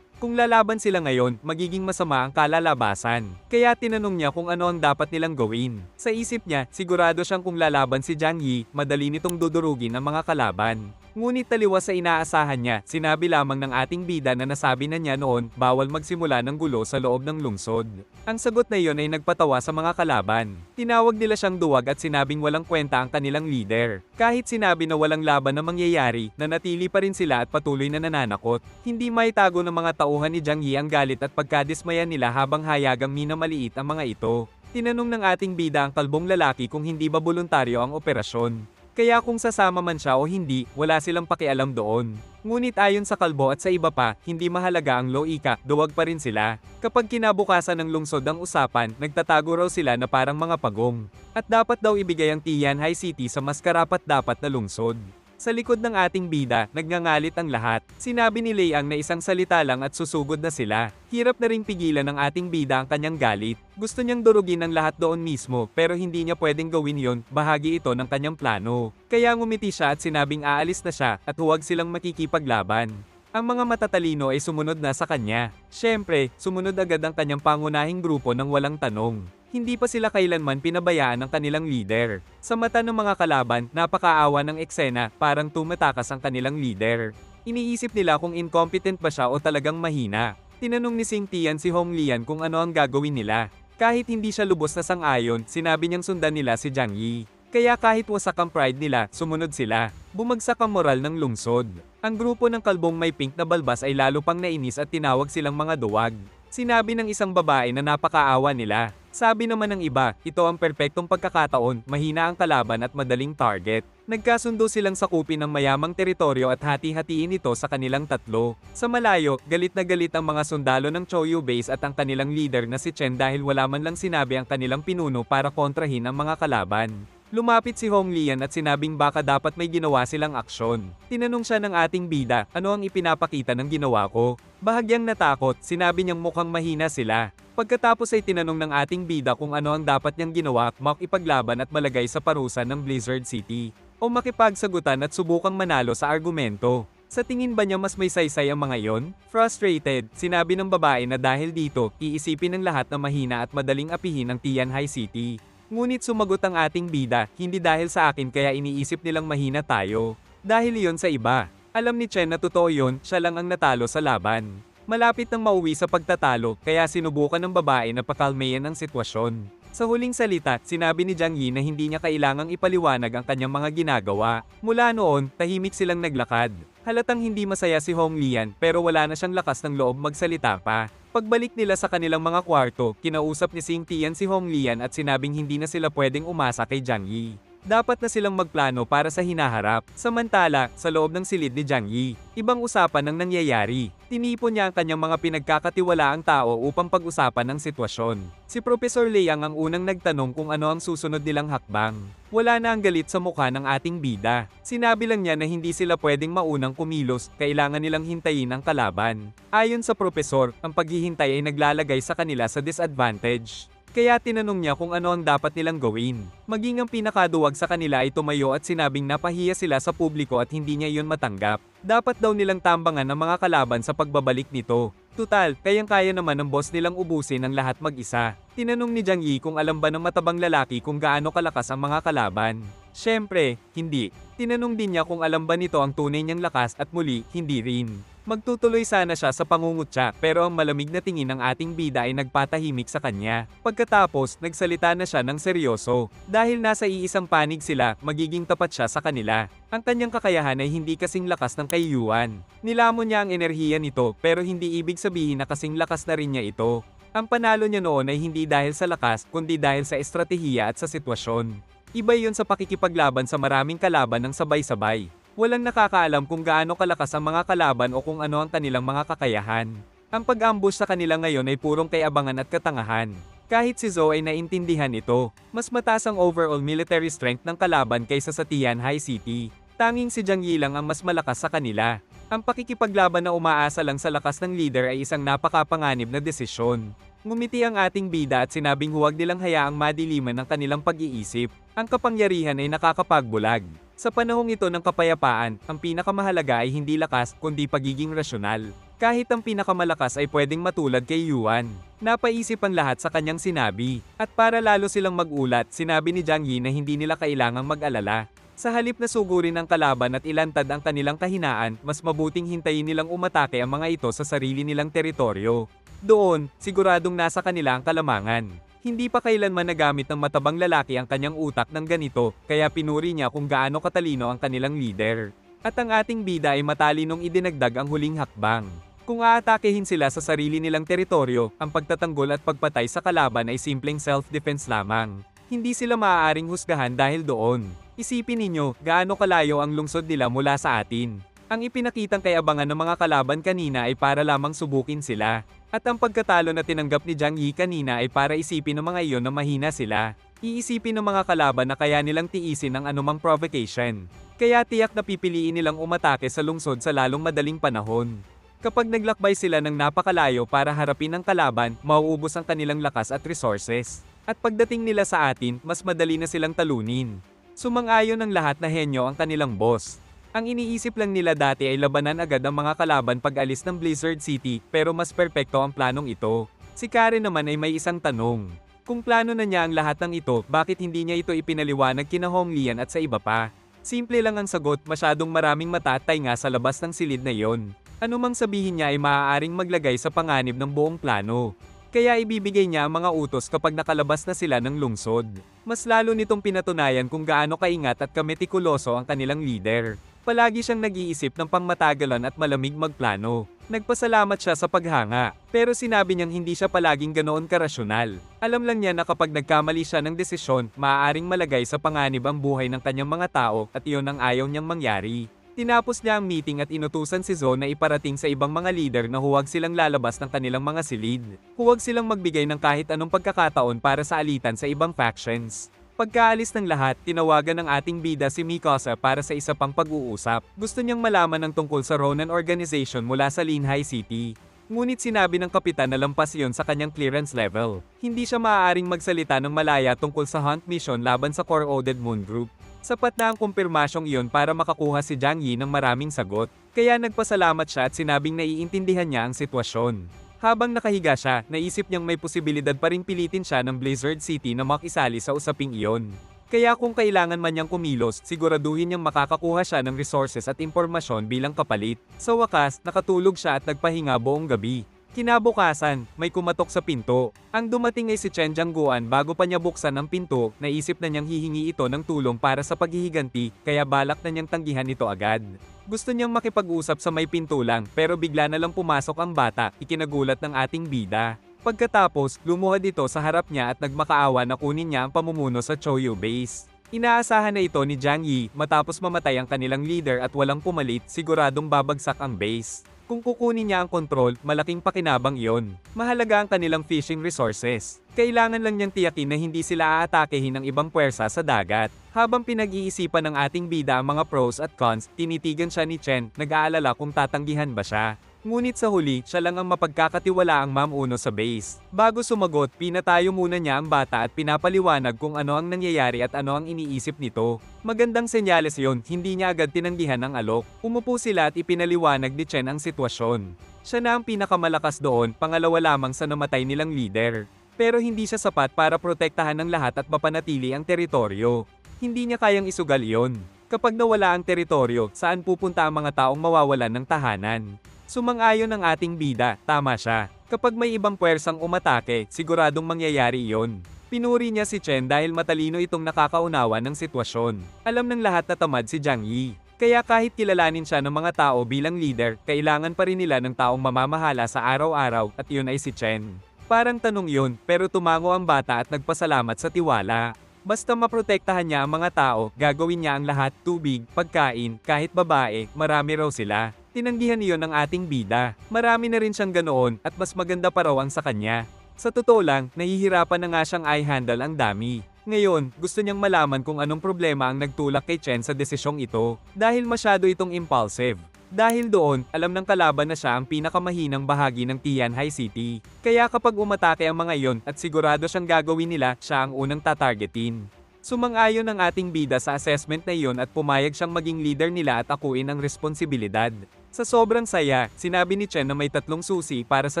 Kung lalaban sila ngayon, magiging masama ang kalalabasan. Kaya tinanong niya kung ano ang dapat nilang gawin. Sa isip niya, sigurado siyang kung lalaban si Jiang Yi, madali nitong dudurugin ang mga kalaban. Ngunit taliwas sa inaasahan niya, sinabi lamang ng ating bida na nasabi na niya noon, bawal magsimula ng gulo sa loob ng lungsod. Ang sagot na iyon ay nagpatawa sa mga kalaban. Tinawag nila siyang duwag at sinabing walang kwenta ang kanilang leader. Kahit sinabi na walang laban na mangyayari, nanatili pa rin sila at patuloy na nananakot. Hindi maitago ng mga tauhan ni Jiang Yi ang galit at pagkadismaya nila habang hayagang minamaliit ang mga ito. Tinanong ng ating bida ang kalbong lalaki kung hindi ba voluntaryo ang operasyon. Kaya kung sasama man siya o hindi, wala silang pakialam doon. Ngunit ayon sa kalbo at sa iba pa, hindi mahalaga ang loika, duwag pa rin sila. Kapag kinabukasan ng lungsod ang usapan, nagtatago raw sila na parang mga pagong. At dapat daw ibigay ang Tianhai City sa mas karapat-dapat na lungsod. Sa likod ng ating bida, nagngangalit ang lahat. Sinabi ni Liang na isang salita lang at susugod na sila. Hirap na ring pigilan ng ating bida ang kanyang galit. Gusto niyang durugin ang lahat doon mismo, pero hindi niya pwedeng gawin yon, bahagi ito ng kanyang plano. Kaya ngumiti siya at sinabing aalis na siya at huwag silang makikipaglaban. Ang mga matatalino ay sumunod na sa kanya. Siyempre, sumunod agad ang kanyang pangunahing grupo ng walang tanong. Hindi pa sila kailanman pinabayaan ng kanilang leader. Sa mata ng mga kalaban, napakaawa ng eksena, parang tumatakas ang kanilang leader. Iniisip nila kung incompetent ba siya o talagang mahina. Tinanong ni Xing Tian si Hong Lian kung ano ang gagawin nila. Kahit hindi siya lubos na sang-ayon, sinabi niyang sundan nila si Jiang Yi. Kaya kahit wasak ang pride nila, sumunod sila. Bumagsak ang moral ng lungsod. Ang grupo ng kalbong may pink na balbas ay lalo pang nainis at tinawag silang mga duwag. Sinabi ng isang babae na napakaawa nila. Sabi naman ng iba, ito ang perpektong pagkakataon, mahina ang kalaban at madaling target. Nagkasundo silang sakupin ng mayamang teritoryo at hati-hatiin ito sa kanilang tatlo. Sa malayo, galit na galit ang mga sundalo ng Choyu Base at ang kanilang leader na si Chen dahil wala man lang sinabi ang kanilang pinuno para kontrahin ang mga kalaban. Lumapit si Hong Lian at sinabing baka dapat may ginawa silang aksyon. Tinanong siya ng ating bida, ano ang ipinapakita ng ginawa ko? Bahagyang natakot, sinabi niyang mukhang mahina sila. Pagkatapos ay tinanong ng ating bida kung ano ang dapat niyang ginawa, makipaglaban at malagay sa parusa ng Blizzard City. O makipagsagutan at subukang manalo sa argumento. Sa tingin ba niya mas may saysay ang mga yon? Frustrated, sinabi ng babae na dahil dito, iisipin ng lahat na mahina at madaling apihin ang Tianhai City. Ngunit sumagot ang ating bida, hindi dahil sa akin kaya iniisip nilang mahina tayo. Dahil iyon sa iba. Alam ni Chen na totoo yun, siya lang ang natalo sa laban. Malapit nang mauwi sa pagtatalo, kaya sinubukan ng babae na pakalmayan ang sitwasyon. Sa huling salita, sinabi ni Jiang Yi na hindi niya kailangang ipaliwanag ang kanyang mga ginagawa. Mula noon, tahimik silang naglakad. Halatang hindi masaya si Hong Lian pero wala na siyang lakas ng loob magsalita pa. Pagbalik nila sa kanilang mga kwarto, kinausap ni Xing Tian si Hong Lian at sinabing hindi na sila pwedeng umasa kay Jiang Yi. Dapat na silang magplano para sa hinaharap. Samantala, sa loob ng silid ni Jiang Yi, ibang usapan ang nangyayari. Tinipon niya ang kanyang mga pinagkakatiwalaang tao upang pag-usapan ang sitwasyon. Si Professor Liang ang unang nagtanong kung ano ang susunod nilang hakbang. Wala na ang galit sa mukha ng ating bida. Sinabi lang niya na hindi sila pwedeng maunang kumilos, kailangan nilang hintayin ang kalaban. Ayon sa profesor, ang paghihintay ay naglalagay sa kanila sa disadvantage. Kaya tinanong niya kung ano ang dapat nilang gawin. Maging ang pinakaduwag sa kanila ay tumayo at sinabing napahiya sila sa publiko at hindi niya iyon matanggap. Dapat daw nilang tambangan ang mga kalaban sa pagbabalik nito. Tutal, kayang-kaya naman ng boss nilang ubusin ang lahat mag-isa. Tinanong ni Jiang Yi kung alam ba ng matabang lalaki kung gaano kalakas ang mga kalaban. Siyempre, hindi. Tinanong din niya kung alam ba nito ang tunay niyang lakas at muli, hindi rin. Magtutuloy sana siya sa pangungutya pero ang malamig na tingin ng ating bida ay nagpatahimik sa kanya. Pagkatapos, nagsalita na siya ng seryoso. Dahil nasa iisang panig sila, magiging tapat siya sa kanila. Ang kanyang kakayahan ay hindi kasing lakas ng kay Yuan. Nilamon niya ang enerhiya nito pero hindi ibig sabihin na kasing lakas na rin niya ito. Ang panalo niya noon ay hindi dahil sa lakas kundi dahil sa estratehiya at sa sitwasyon. Iba yun sa pakikipaglaban sa maraming kalaban ng sabay-sabay. Walang nakakaalam kung gaano kalakas ang mga kalaban o kung ano ang kanilang mga kakayahan. Ang pag-ambush sa kanila ngayon ay purong kayabangan at katangahan. Kahit si Zhou ay naintindihan ito, mas mataas ang overall military strength ng kalaban kaysa sa Tianhai City. Tanging si Jiang Yi lang ang mas malakas sa kanila. Ang pakikipaglaban na umaasa lang sa lakas ng leader ay isang napakapanganib na desisyon. Ngumiti ang ating bida at sinabing huwag nilang hayaang madiliman ng kanilang pag-iisip. Ang kapangyarihan ay nakakapagbulag. Sa panahong ito ng kapayapaan, ang pinakamahalaga ay hindi lakas kundi pagiging rasyonal. Kahit ang pinakamalakas ay pwedeng matulad kay Yuan. Napaisip ang lahat sa kanyang sinabi. At para lalo silang mag-ulat, sinabi ni Jiang Yi na hindi nila kailangang mag-alala. Sa halip na sugurin ang kalaban at ilantad ang kanilang kahinaan, mas mabuting hintayin nilang umatake ang mga ito sa sarili nilang teritoryo. Doon, siguradong nasa kanila ang kalamangan. Hindi pa kailanman nagamit ng matabang lalaki ang kanyang utak ng ganito, kaya pinuri niya kung gaano katalino ang kanilang leader. At ang ating bida ay matalinong idinagdag ang huling hakbang. Kung aatakehin sila sa sarili nilang teritoryo, ang pagtatanggol at pagpatay sa kalaban ay simpleng self-defense lamang. Hindi sila maaaring husgahan dahil doon. Isipin ninyo, gaano kalayo ang lungsod nila mula sa atin. Ang ipinakitang kayabangan ng mga kalaban kanina ay para lamang subukin sila. At ang pagkatalo na tinanggap ni Jiang Yi kanina ay para isipin ng mga iyon na mahina sila. Iisipin ng mga kalaban na kaya nilang tiisin ang anumang provocation. Kaya tiyak na pipiliin nilang umatake sa lungsod sa lalong madaling panahon. Kapag naglakbay sila ng napakalayo para harapin ang kalaban, mauubos ang kanilang lakas at resources. At pagdating nila sa atin, mas madali na silang talunin. Sumang-ayon ng lahat na henyo ang kanilang boss. Ang iniisip lang nila dati ay labanan agad ang mga kalaban pag alis ng Blizzard City, pero mas perpekto ang planong ito. Si Karen naman ay may isang tanong. Kung plano na niya ang lahat ng ito, bakit hindi niya ito ipinaliwanag kina Hong Lian at sa iba pa? Simple lang ang sagot, masyadong maraming mata at tainga sa labas ng silid na iyon. Ano mang sabihin niya ay maaaring maglagay sa panganib ng buong plano. Kaya ibibigay niya ang mga utos kapag nakalabas na sila ng lungsod. Mas lalo nitong pinatunayan kung gaano kaingat at kametikuloso ang kanilang leader. Palagi siyang nag-iisip ng pangmatagalan at malamig magplano. Nagpasalamat siya sa paghanga, pero sinabi niyang hindi siya palaging ganoon karasyonal. Alam lang niya na kapag nagkamali siya ng desisyon, maaaring malagay sa panganib ang buhay ng kanyang mga tao at iyon ang ayaw niyang mangyari. Tinapos niya ang meeting at inutusan si Zo na iparating sa ibang mga leader na huwag silang lalabas ng kanilang mga silid. Huwag silang magbigay ng kahit anong pagkakataon para sa alitan sa ibang factions. Pagkaalis ng lahat, tinawagan ng ating bida si Mikasa para sa isa pang pag-uusap. Gusto niyang malaman ang tungkol sa Ronin Organization mula sa Linhai City. Ngunit sinabi ng kapitan na lampas iyon sa kanyang clearance level. Hindi siya maaaring magsalita ng malaya tungkol sa hunt mission laban sa Core-Oded Moon Group. Sapat na ang kumpirmasyong iyon para makakuha si Jiang Yi ng maraming sagot. Kaya nagpasalamat siya at sinabing naiintindihan niya ang sitwasyon. Habang nakahiga siya, naisip niyang may posibilidad pa ring pilitin siya ng Blizzard City na makisali sa usaping iyon. Kaya kung kailangan man niyang kumilos, siguraduhin niyang makakakuha siya ng resources at impormasyon bilang kapalit. Sa wakas, nakatulog siya at nagpahinga buong gabi. Kinabukasan, may kumatok sa pinto. Ang dumating ay si Chen Jiangguan. Bago pa niya buksan ang pinto, naisip na niyang hihingi ito ng tulong para sa paghihiganti, kaya balak na niyang tanggihan ito agad. Gusto niyang makipag-usap sa may pinto lang, pero bigla na lang pumasok ang bata, ikinagulat ng ating bida. Pagkatapos, lumuhad ito sa harap niya at nagmakaawa na kunin niya ang pamumuno sa Choyu Base. Inaasahan na ito ni Jiang Yi, matapos mamatay ang kanilang leader at walang pumalit, siguradong babagsak ang base. Kung kukunin niya ang kontrol, malaking pakinabang iyon. Mahalaga ang kanilang fishing resources. Kailangan lang niyang tiyakin na hindi sila aatakehin ng ibang puwersa sa dagat. Habang pinag-iisipan ng ating bida ang mga pros at cons, tinitigan siya ni Chen, nag-aalala kung tatanggihan ba siya. Ngunit sa huli, siya lang ang mapagkakatiwalaang mamuno sa base. Bago sumagot, pinatayo muna niya ang bata at pinapaliwanag kung ano ang nangyayari at ano ang iniisip nito. Magandang senyales yon, hindi niya agad tinanggihan ang alok. Umupo sila at ipinaliwanag ni Chen ang sitwasyon. Siya na ang pinakamalakas doon, pangalawa lamang sa namatay nilang leader. Pero hindi siya sapat para protektahan ng lahat at mapanatili ang teritoryo. Hindi niya kayang isugal iyon. Kapag nawala ang teritoryo, saan pupunta ang mga taong mawawalan ng tahanan? Sumang-ayon ang ating bida, tama siya. Kapag may ibang puwersang umatake, siguradong mangyayari iyon. Pinuri niya si Chen dahil matalino itong nakakaunawa ng sitwasyon. Alam ng lahat na tamad si Jiang Yi. Kaya kahit kilalanin siya ng mga tao bilang leader, kailangan pa rin nila ng taong mamamahala sa araw-araw at yun ay si Chen. Parang tanong yun, pero tumango ang bata at nagpasalamat sa tiwala. Basta maprotektahan niya ang mga tao, gagawin niya ang lahat, tubig, pagkain, kahit babae, marami raw sila. Tinanggihan iyon ng ating bida. Marami na rin siyang ganoon at mas maganda pa raw ang sa kanya. Sa totoo lang, nahihirapan na nga siyang i-handle ang dami. Ngayon, gusto niyang malaman kung anong problema ang nagtulak kay Chen sa desisyong ito. Dahil masyado itong impulsive. Dahil doon, alam ng kalaban na siya ang pinakamahinang bahagi ng Tianhai City. Kaya kapag umatake ang mga iyon at sigurado siyang gagawin nila, siya ang unang tatargetin. Sumang-ayon ang ating bida sa assessment na iyon at pumayag siyang maging leader nila at akuin ang responsibilidad. Sa sobrang saya, sinabi ni Chen na may 3 susi para sa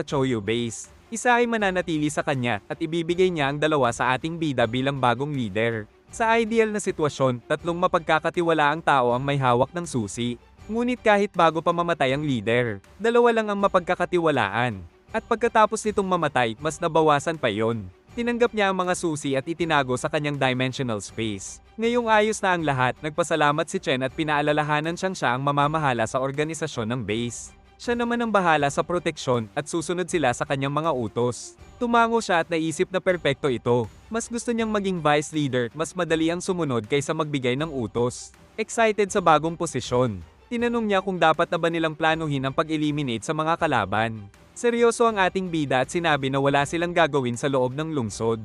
Choyu Base. Isa ay mananatili sa kanya at ibibigay niya ang 2 sa ating bida bilang bagong leader. Sa ideal na sitwasyon, 3 mapagkakatiwalaang tao ang may hawak ng susi. Ngunit kahit bago pa mamatay ang leader, 2 lang ang mapagkakatiwalaan. At pagkatapos nitong mamatay, mas nabawasan pa yon. Tinanggap niya ang mga susi at itinago sa kanyang dimensional space. Ngayong ayos na ang lahat, nagpasalamat si Chen at pinaalalahanan siya ang mamamahala sa organisasyon ng base. Siya naman ang bahala sa proteksyon at susunod sila sa kanyang mga utos. Tumango siya at naisip na perpekto ito. Mas gusto niyang maging vice leader, mas madali ang sumunod kaysa magbigay ng utos. Excited sa bagong posisyon. Tinanong niya kung dapat na ba nilang planuhin ang pag-eliminate sa mga kalaban. Seryoso ang ating bida at sinabi na wala silang gagawin sa loob ng lungsod.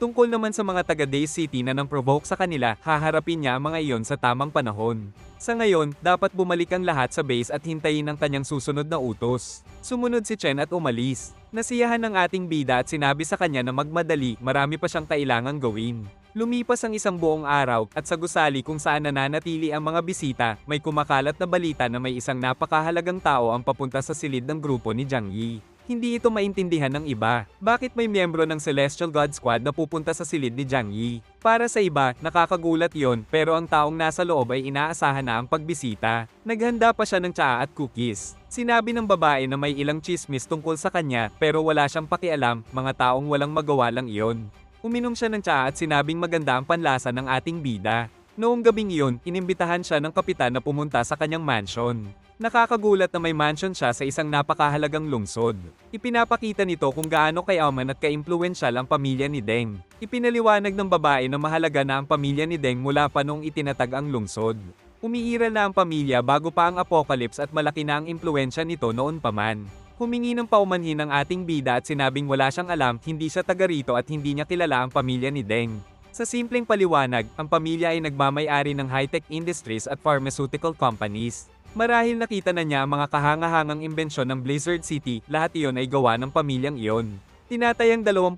Tungkol naman sa mga taga Days City na nang provoke sa kanila, haharapin niya ang mga iyon sa tamang panahon. Sa ngayon, dapat bumalik ang lahat sa base at hintayin ang kanyang susunod na utos. Sumunod si Chen at umalis. Nasiyahan ng ating bida at sinabi sa kanya na magmadali, marami pa siyang kailangang gawin. Lumipas ang isang buong araw, at sa gusali kung saan nananatili ang mga bisita, may kumakalat na balita na may isang napakahalagang tao ang papunta sa silid ng grupo ni Jiang Yi. Hindi ito maintindihan ng iba. Bakit may miyembro ng Celestial God Squad na pupunta sa silid ni Jiang Yi? Para sa iba, nakakagulat yon, pero ang taong nasa loob ay inaasahan na ang pagbisita. Naghanda pa siya ng tsaa at cookies. Sinabi ng babae na may ilang chismis tungkol sa kanya, pero wala siyang pakialam, mga taong walang magawa lang iyon. Uminom siya ng tsaa at sinabing maganda ang panlasa ng ating bida. Noong gabing iyon, inimbitahan siya ng kapitan na pumunta sa kanyang mansion. Nakakagulat na may mansion siya sa isang napakahalagang lungsod. Ipinapakita nito kung gaano kayaman at kaimpluwensyal ang pamilya ni Deng. Ipinaliwanag ng babae na mahalaga na ang pamilya ni Deng mula pa noong itinatag ang lungsod. Umiiral na ang pamilya bago pa ang apocalypse at malaki na ang impluwensya nito noon pa man. Humingi ng paumanhin ang ating bida at sinabing wala siyang alam, hindi siya taga rito at hindi niya kilala ang pamilya ni Deng. Sa simpleng paliwanag, ang pamilya ay nagmamay-ari ng high-tech industries at pharmaceutical companies. Marahil nakita na niya ang mga kahangahangang imbensyon ng Blizzard City, lahat iyon ay gawa ng pamilyang iyon. Tinatayang 20%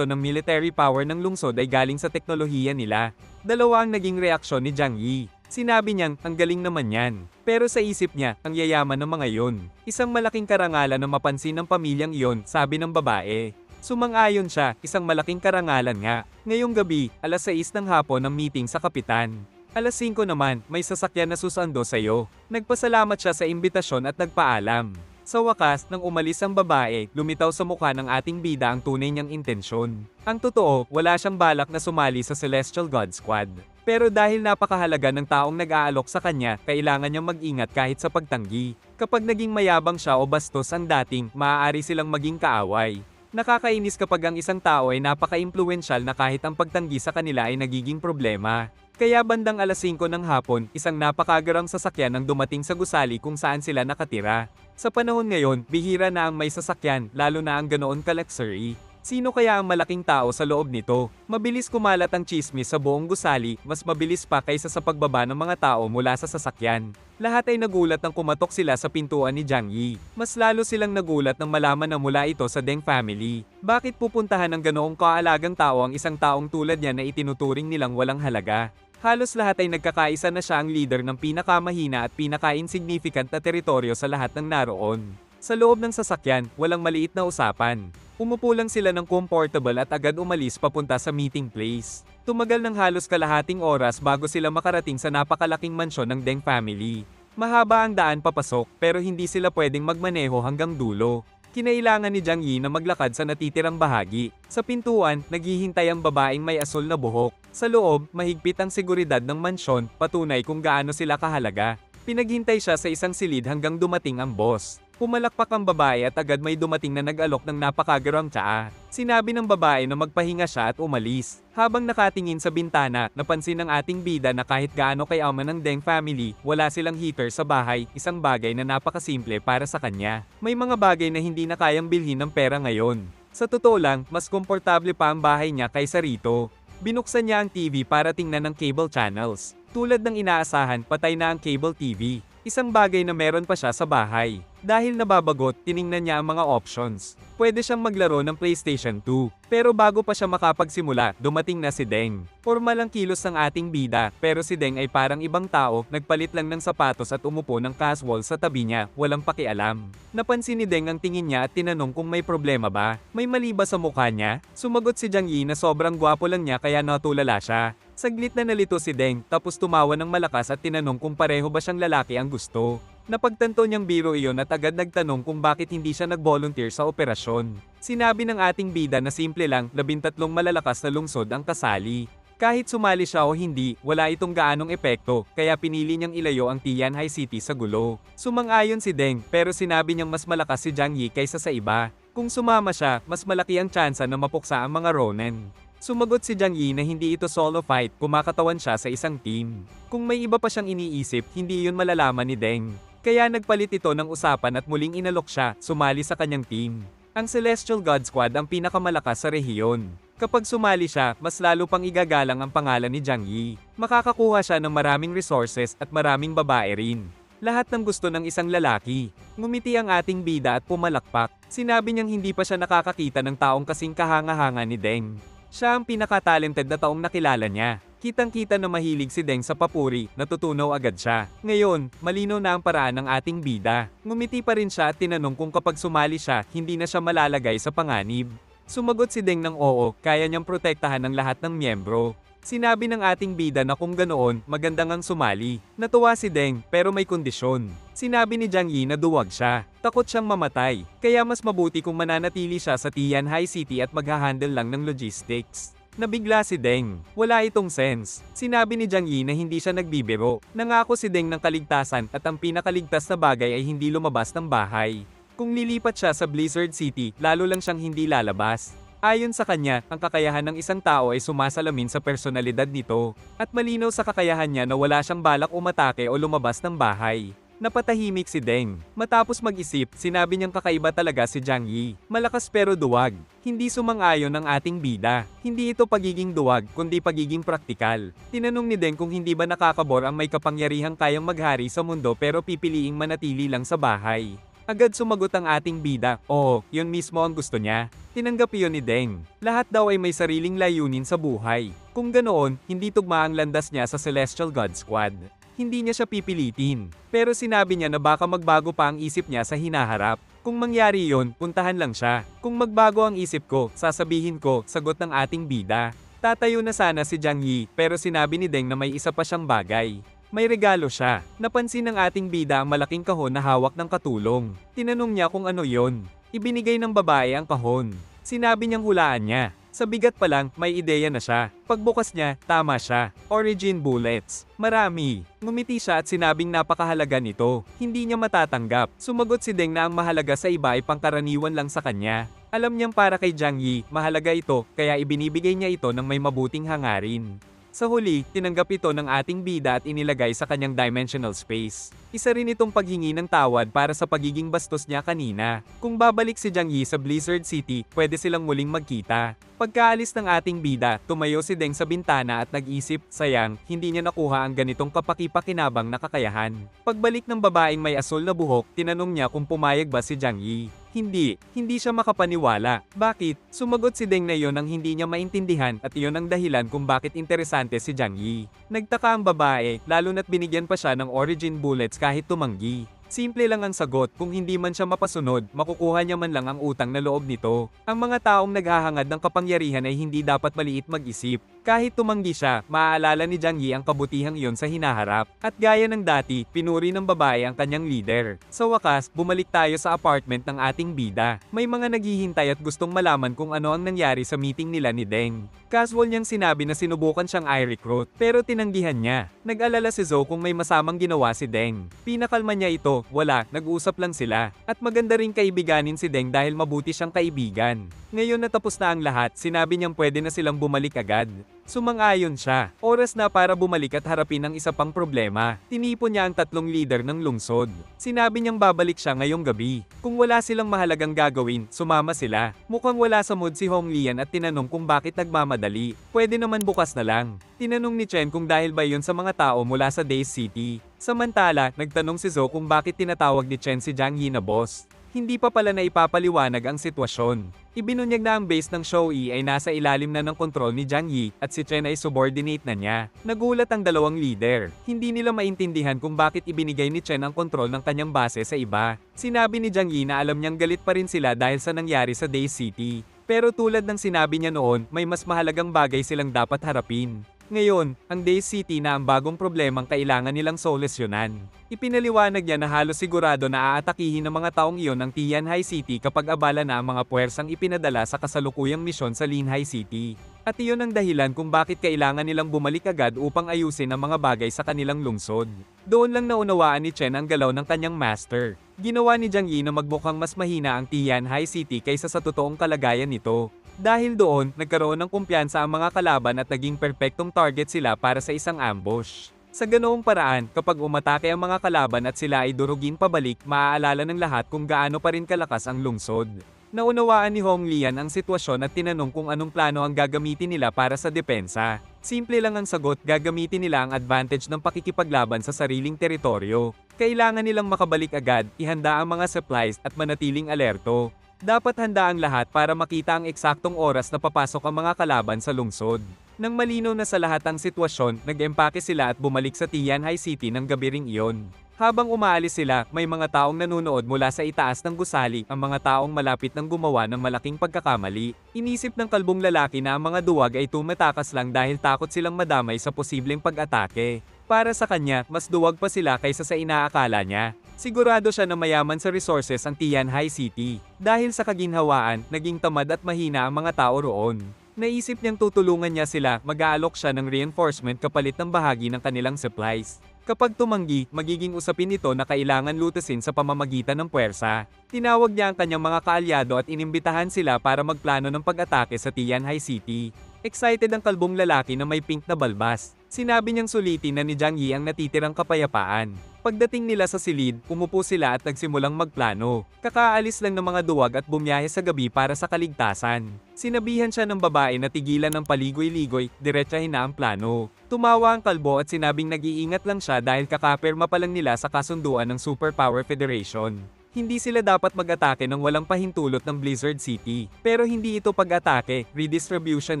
ng military power ng lungsod ay galing sa teknolohiya nila. Dalawa ang naging reaksyon ni Jiang Yi. Sinabi niyang, ang galing naman yan. Pero sa isip niya, ang yayaman ng mga iyon. Isang malaking karangalan na mapansin ng pamilyang iyon, sabi ng babae. Sumang-ayon siya, isang malaking karangalan nga. Ngayong gabi, alas 6 ng hapon ang meeting sa kapitan. Alas 5 naman, may sasakyan na susando sa'yo. Nagpasalamat siya sa imbitasyon at nagpaalam. Sa wakas, nang umalis ang babae, lumitaw sa mukha ng ating bida ang tunay niyang intensyon. Ang totoo, wala siyang balak na sumali sa Celestial God Squad. Pero dahil napakahalaga ng taong nag-aalok sa kanya, kailangan niyang mag-ingat kahit sa pagtanggi. Kapag naging mayabang siya o bastos ang dating, maaari silang maging kaaway. Nakakainis kapag ang isang tao ay napaka-impluwensyal na kahit ang pagtanggi sa kanila ay nagiging problema. Kaya bandang alas 5 ng hapon, isang napakagarang sasakyan ang dumating sa gusali kung saan sila nakatira. Sa panahon ngayon, bihira na ang may sasakyan, lalo na ang ganoon ka-luxury. Sino kaya ang malaking tao sa loob nito? Mabilis kumalat ang chismis sa buong gusali, mas mabilis pa kaysa sa pagbaba ng mga tao mula sa sasakyan. Lahat ay nagulat nang kumatok sila sa pintuan ni Jiang Yi. Mas lalo silang nagulat nang malaman na mula ito sa Deng family. Bakit pupuntahan ng ganoong kaalagang tao ang isang taong tulad niya na itinuturing nilang walang halaga? Halos lahat ay nagkakaisa na siya ang leader ng pinakamahina at pinaka-insignificant na teritoryo sa lahat ng naroon. Sa loob ng sasakyan, walang maliit na usapan. Umupo lang sila ng comfortable at agad umalis papunta sa meeting place. Tumagal ng halos kalahating oras bago sila makarating sa napakalaking mansyon ng Deng family. Mahaba ang daan papasok, pero hindi sila pwedeng magmaneho hanggang dulo. Kinailangan ni Jiang Yi na maglakad sa natitirang bahagi. Sa pintuan, naghihintay ang babaeng may asul na buhok. Sa loob, mahigpit ang seguridad ng mansyon, patunay kung gaano sila kahalaga. Pinaghintay siya sa isang silid hanggang dumating ang boss. Pumalakpak ang babae at agad may dumating na nag-alok ng napakagarang tsaa. Sinabi ng babae na magpahinga siya at umalis. Habang nakatingin sa bintana, napansin ng ating bida na kahit gaano kayaman ng Deng family, wala silang heater sa bahay, isang bagay na napakasimple para sa kanya. May mga bagay na hindi na kayang bilhin ng pera ngayon. Sa totoo lang, mas komportable pa ang bahay niya kaysa rito. Binuksan niya ang TV para tingnan ng cable channels. Tulad ng inaasahan, patay na ang cable TV. Isang bagay na meron pa siya sa bahay. Dahil nababagot, tiningnan niya ang mga options. Pwede siyang maglaro ng PlayStation 2. Pero bago pa siya makapagsimula, dumating na si Deng. Formal ang kilos ng ating bida, pero si Deng ay parang ibang tao, nagpalit lang ng sapatos at umupo ng casual sa tabi niya, walang pakialam. Napansin ni Deng ang tingin niya at tinanong kung may problema ba. May mali ba sa mukha niya? Sumagot si Jiang Yi na sobrang gwapo lang niya kaya natulala siya. Saglit na nalito si Deng, tapos tumawa ng malakas at tinanong kung pareho ba siyang lalaki ang gusto. Napagtanto niyang biro iyon at agad nagtanong kung bakit hindi siya nag-volunteer sa operasyon. Sinabi ng ating bida na simple lang, 13 malalakas na lungsod ang kasali. Kahit sumali siya o hindi, wala itong gaanong epekto, kaya pinili niyang ilayo ang Tianhai City sa gulo. Sumang-ayon si Deng, pero sinabi niyang mas malakas si Jiang Yi kaysa sa iba. Kung sumama siya, mas malaki ang tsansa na mapuksa ang mga Ronin. Sumagot si Jiang Yi na hindi ito solo fight, kumakatawan siya sa isang team. Kung may iba pa siyang iniisip, hindi yun malalaman ni Deng. Kaya nagpalit ito ng usapan at muling inalok siya, sumali sa kanyang team. Ang Celestial God Squad ang pinakamalakas sa rehiyon. Kapag sumali siya, mas lalo pang igagalang ang pangalan ni Jiang Yi. Makakakuha siya ng maraming resources at maraming babae rin. Lahat ng gusto ng isang lalaki. Ngumiti ang ating bida at pumalakpak. Sinabi niyang hindi pa siya nakakakita ng taong kasing kahanga-hanga ni Deng. Siya ang pinaka-talented na taong nakilala niya. Kitang-kita na mahilig si Deng sa papuri, natutunaw agad siya. Ngayon, malinaw na ang paraan ng ating bida. Ngumiti pa rin siya at tinanong kung kapag sumali siya, hindi na siya malalagay sa panganib. Sumagot si Deng ng oo, kaya niyang protektahan ng lahat ng miyembro. Sinabi ng ating bida na kung ganoon, magandang ang sumali. Natuwa si Deng, pero may kondisyon. Sinabi ni Jiang Yi na duwag siya. Takot siyang mamatay. Kaya mas mabuti kung mananatili siya sa Tianhai City at maghahandle lang ng logistics. Nabigla si Deng. Wala itong sense. Sinabi ni Jiang Yi na hindi siya nagbibiro. Nangako si Deng ng kaligtasan at ang pinakaligtas na bagay ay hindi lumabas ng bahay. Kung lilipat siya sa Blizzard City, lalo lang siyang hindi lalabas. Ayon sa kanya, ang kakayahan ng isang tao ay sumasalamin sa personalidad nito. At malinaw sa kakayahan niya na wala siyang balak umatake o lumabas ng bahay. Napatahimik si Deng. Matapos mag-isip, sinabi niyang kakaiba talaga si Jiang Yi. Malakas pero duwag. Hindi sumang-ayon ang ating bida. Hindi ito pagiging duwag, kundi pagiging praktikal. Tinanong ni Deng kung hindi ba nakakabor ang may kapangyarihang kayang maghari sa mundo pero pipiliing manatili lang sa bahay. Agad sumagot ang ating bida, oo, yun mismo ang gusto niya. Tinanggap iyon ni Deng. Lahat daw ay may sariling layunin sa buhay. Kung ganoon, hindi tugma ang landas niya sa Celestial God Squad. Hindi niya siya pipilitin. Pero sinabi niya na baka magbago pa ang isip niya sa hinaharap. Kung mangyari yon, puntahan lang siya. Kung magbago ang isip ko, sasabihin ko, sagot ng ating bida. Tatayo na sana si Jiang Yi, pero sinabi ni Deng na may isa pa siyang bagay. May regalo siya. Napansin ng ating bida ang malaking kahon na hawak ng katulong. Tinanong niya kung ano yon. Ibinigay ng babae ang kahon. Sinabi niyang hulaan niya. Sa bigat pa lang, may ideya na siya. Pagbukas niya, tama siya. Origin bullets. Marami. Ngumiti siya at sinabing napakahalaga nito. Hindi niya matatanggap. Sumagot si Deng na ang mahalaga sa iba ay pangkaraniwan lang sa kanya. Alam niyang para kay Jiang Yi, mahalaga ito, kaya ibinibigay niya ito ng may mabuting hangarin. Sa huli, tinanggap ito ng ating bida at inilagay sa kanyang dimensional space. Isa rin itong paghingi ng tawad para sa pagiging bastos niya kanina. Kung babalik si Jiang Yi sa Blizzard City, pwede silang muling magkita. Pagkaalis ng ating bida, tumayo si Deng sa bintana at nag-isip, sayang, hindi niya nakuha ang ganitong kapaki-pakinabang na kakayahan. Pagbalik ng babaeng may asul na buhok, tinanong niya kung pumayag ba si Jiang Yi. Hindi siya makapaniwala. Bakit? Sumagot si Deng na iyon ang hindi niya maintindihan at iyon ang dahilan kung bakit interesante si Jiang Yi. Nagtaka ang babae, lalo na't binigyan pa siya ng origin bullets kahit tumanggi. Simple lang ang sagot, kung hindi man siya mapasunod, makukuha niya man lang ang utang na loob nito. Ang mga taong naghahangad ng kapangyarihan ay hindi dapat maliit mag-isip. Kahit tumanggi siya, maaalala ni Jiang Yi ang kabutihang iyon sa hinaharap. At gaya ng dati, pinuri ng babae ang kanyang leader. Sa wakas, bumalik tayo sa apartment ng ating bida. May mga naghihintay at gustong malaman kung ano ang nangyari sa meeting nila ni Deng. Casual niyang sinabi na sinubukan siyang i-recruit, pero tinanggihan niya. Nag-alala si Zhou kung may masamang ginawa si Deng. Pinakalma niya ito, wala, nag-usap lang sila. At maganda ring kaibiganin si Deng dahil mabuti siyang kaibigan. Ngayon natapos na ang lahat, sinabi niyang pwede na silang bumalik agad. Sumang-ayon siya. Oras na para bumalik at harapin ang isa pang problema. Tinipon niya ang 3 leader ng lungsod. Sinabi niyang babalik siya ngayong gabi. Kung wala silang mahalagang gagawin, sumama sila. Mukhang wala sa mood si Hong Lian at tinanong kung bakit nagmamadali. Pwede naman bukas na lang. Tinanong ni Chen kung dahil ba yun sa mga tao mula sa Days City. Samantala, nagtanong si Zhou kung bakit tinatawag ni Chen si Jiang Yi na boss. Hindi pa pala na ipapaliwanag ang sitwasyon. Ibinunyag na ang base ng Shoei ay nasa ilalim na ng kontrol ni Jiang Yi at si Chen ay subordinate na niya. Nagulat ang dalawang leader. Hindi nila maintindihan kung bakit ibinigay ni Chen ang kontrol ng kanyang base sa iba. Sinabi ni Jiang Yi na alam niyang galit pa rin sila dahil sa nangyari sa Days City. Pero tulad ng sinabi niya noon, may mas mahalagang bagay silang dapat harapin. Ngayon, ang Days City na ang bagong problemang kailangan nilang solusyonan. Ipinaliwanag niya na halos sigurado na aatakihin ng mga taong iyon ang Tianhai City kapag abala na ang mga puwersang ipinadala sa kasalukuyang misyon sa Linhai City. At iyon ang dahilan kung bakit kailangan nilang bumalik agad upang ayusin ang mga bagay sa kanilang lungsod. Doon lang naunawaan ni Chen ang galaw ng kanyang master. Ginawa ni Jiang Yi na magmukhang mas mahina ang Tianhai City kaysa sa totoong kalagayan nito. Dahil doon, nagkaroon ng kumpiyansa ang mga kalaban at naging perpektong target sila para sa isang ambush. Sa ganoong paraan, kapag umatake ang mga kalaban at sila ay durugin pabalik, maaalala ng lahat kung gaano pa rin kalakas ang lungsod. Naunawaan ni Hong Lian ang sitwasyon at tinanong kung anong plano ang gagamitin nila para sa depensa. Simple lang ang sagot, gagamitin nila ang advantage ng pakikipaglaban sa sariling teritoryo. Kailangan nilang makabalik agad, ihanda ang mga supplies at manatiling alerto. Dapat handa ang lahat para makita ang eksaktong oras na papasok ang mga kalaban sa lungsod. Nang malinaw na sa lahat ang sitwasyon, nag-empake sila at bumalik sa Tianhai City ng gabi ring iyon. Habang umaalis sila, may mga taong nanunood mula sa itaas ng gusali, ang mga taong malapit nang gumawa ng malaking pagkakamali. Inisip ng kalbong lalaki na ang mga duwag ay tumatakas lang dahil takot silang madamay sa posibleng pag-atake. Para sa kanya, mas duwag pa sila kaysa sa inaakala niya. Sigurado siya na mayaman sa resources ang Tianhai City. Dahil sa kaginhawaan, naging tamad at mahina ang mga tao roon. Naisip niyang tutulungan niya sila, mag-aalok siya ng reinforcement kapalit ng bahagi ng kanilang supplies. Kapag tumanggi, magiging usapin ito na kailangan lutasin sa pamamagitan ng puwersa. Tinawag niya ang kanyang mga kaalyado at inimbitahan sila para magplano ng pag-atake sa Tianhai City. Excited ang kalbong lalaki na may pink na balbas. Sinabi niyang sulitin na ni Jiang Yi ang natitirang kapayapaan. Pagdating nila sa silid, umupo sila at nagsimulang magplano. Kakaalis lang ng mga duwag at bumiyahe sa gabi para sa kaligtasan. Sinabihan siya ng babae na tigilan ng paligoy-ligoy, diretsahin na ang plano. Tumawa ang kalbo at sinabing nag-iingat lang siya dahil kakapirma pa lang nila sa kasunduan ng Superpower Federation. Hindi sila dapat mag-atake ng walang pahintulot ng Blizzard City. Pero hindi ito pag-atake, redistribution